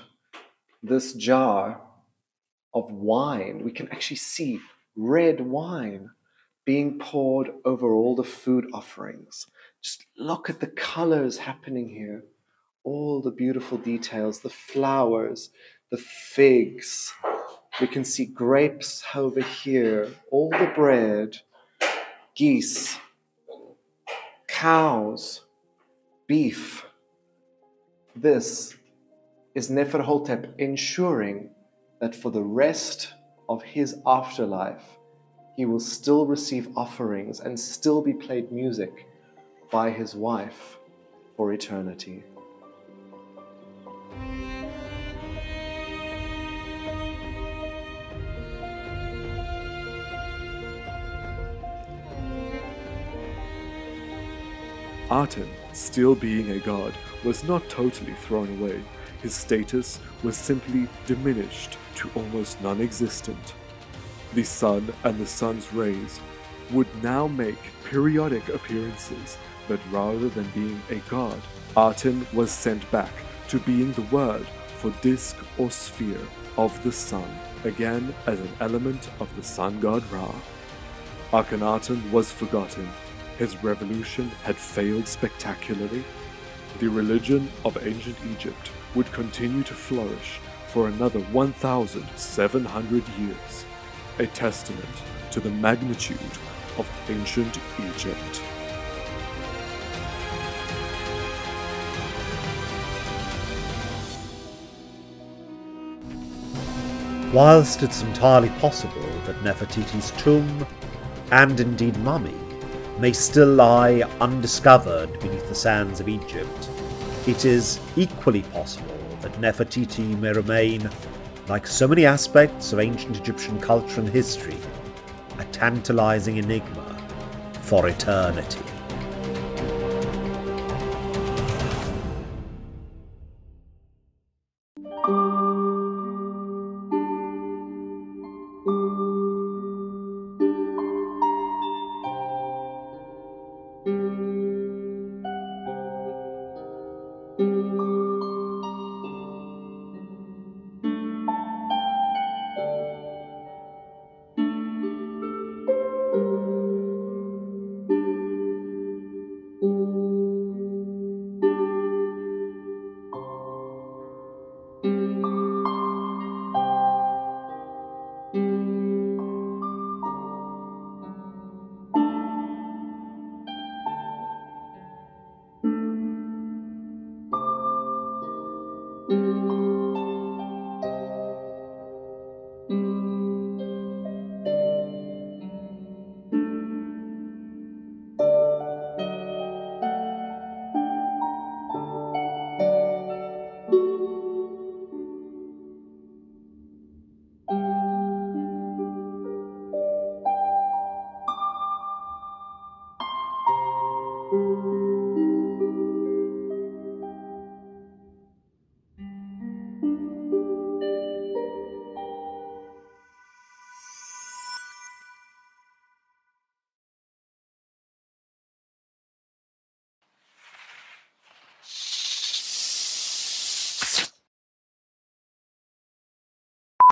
this jar of wine. We can actually see red wine being poured over all the food offerings. Just look at the colors happening here. All the beautiful details, the flowers, the figs. We can see grapes over here, all the bread, geese, cows, beef. This is Neferhotep ensuring that for the rest of his afterlife, he will still receive offerings and still be played music by his wife for eternity. Aten, still being a god, was not totally thrown away. His status was simply diminished to almost non-existent. The sun and the sun's rays would now make periodic appearances, but rather than being a god, Aten was sent back to being the word for disk or sphere of the sun, again as an element of the sun god Ra. Akhenaten was forgotten. His revolution had failed spectacularly. The religion of ancient Egypt would continue to flourish for another 1,700 years, a testament to the magnitude of ancient Egypt. Whilst it's entirely possible that Nefertiti's tomb, and indeed mummy, may still lie undiscovered beneath the sands of Egypt, it is equally possible that Nefertiti may remain, like so many aspects of ancient Egyptian culture and history, a tantalizing enigma for eternity.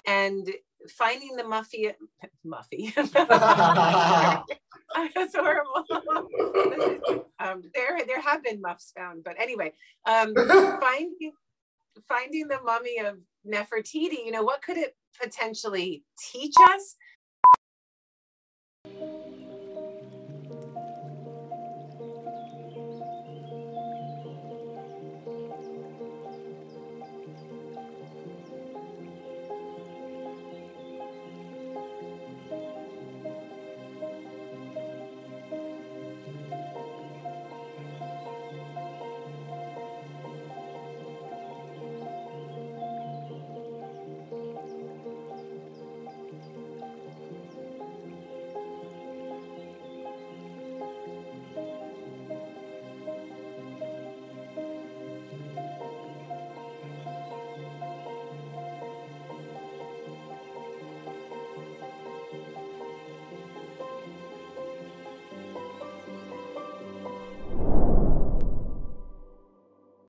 and finding the Muffy. That's horrible. There have been muffs found, but anyway, finding the mummy of Nefertiti, you know, what could it potentially teach us?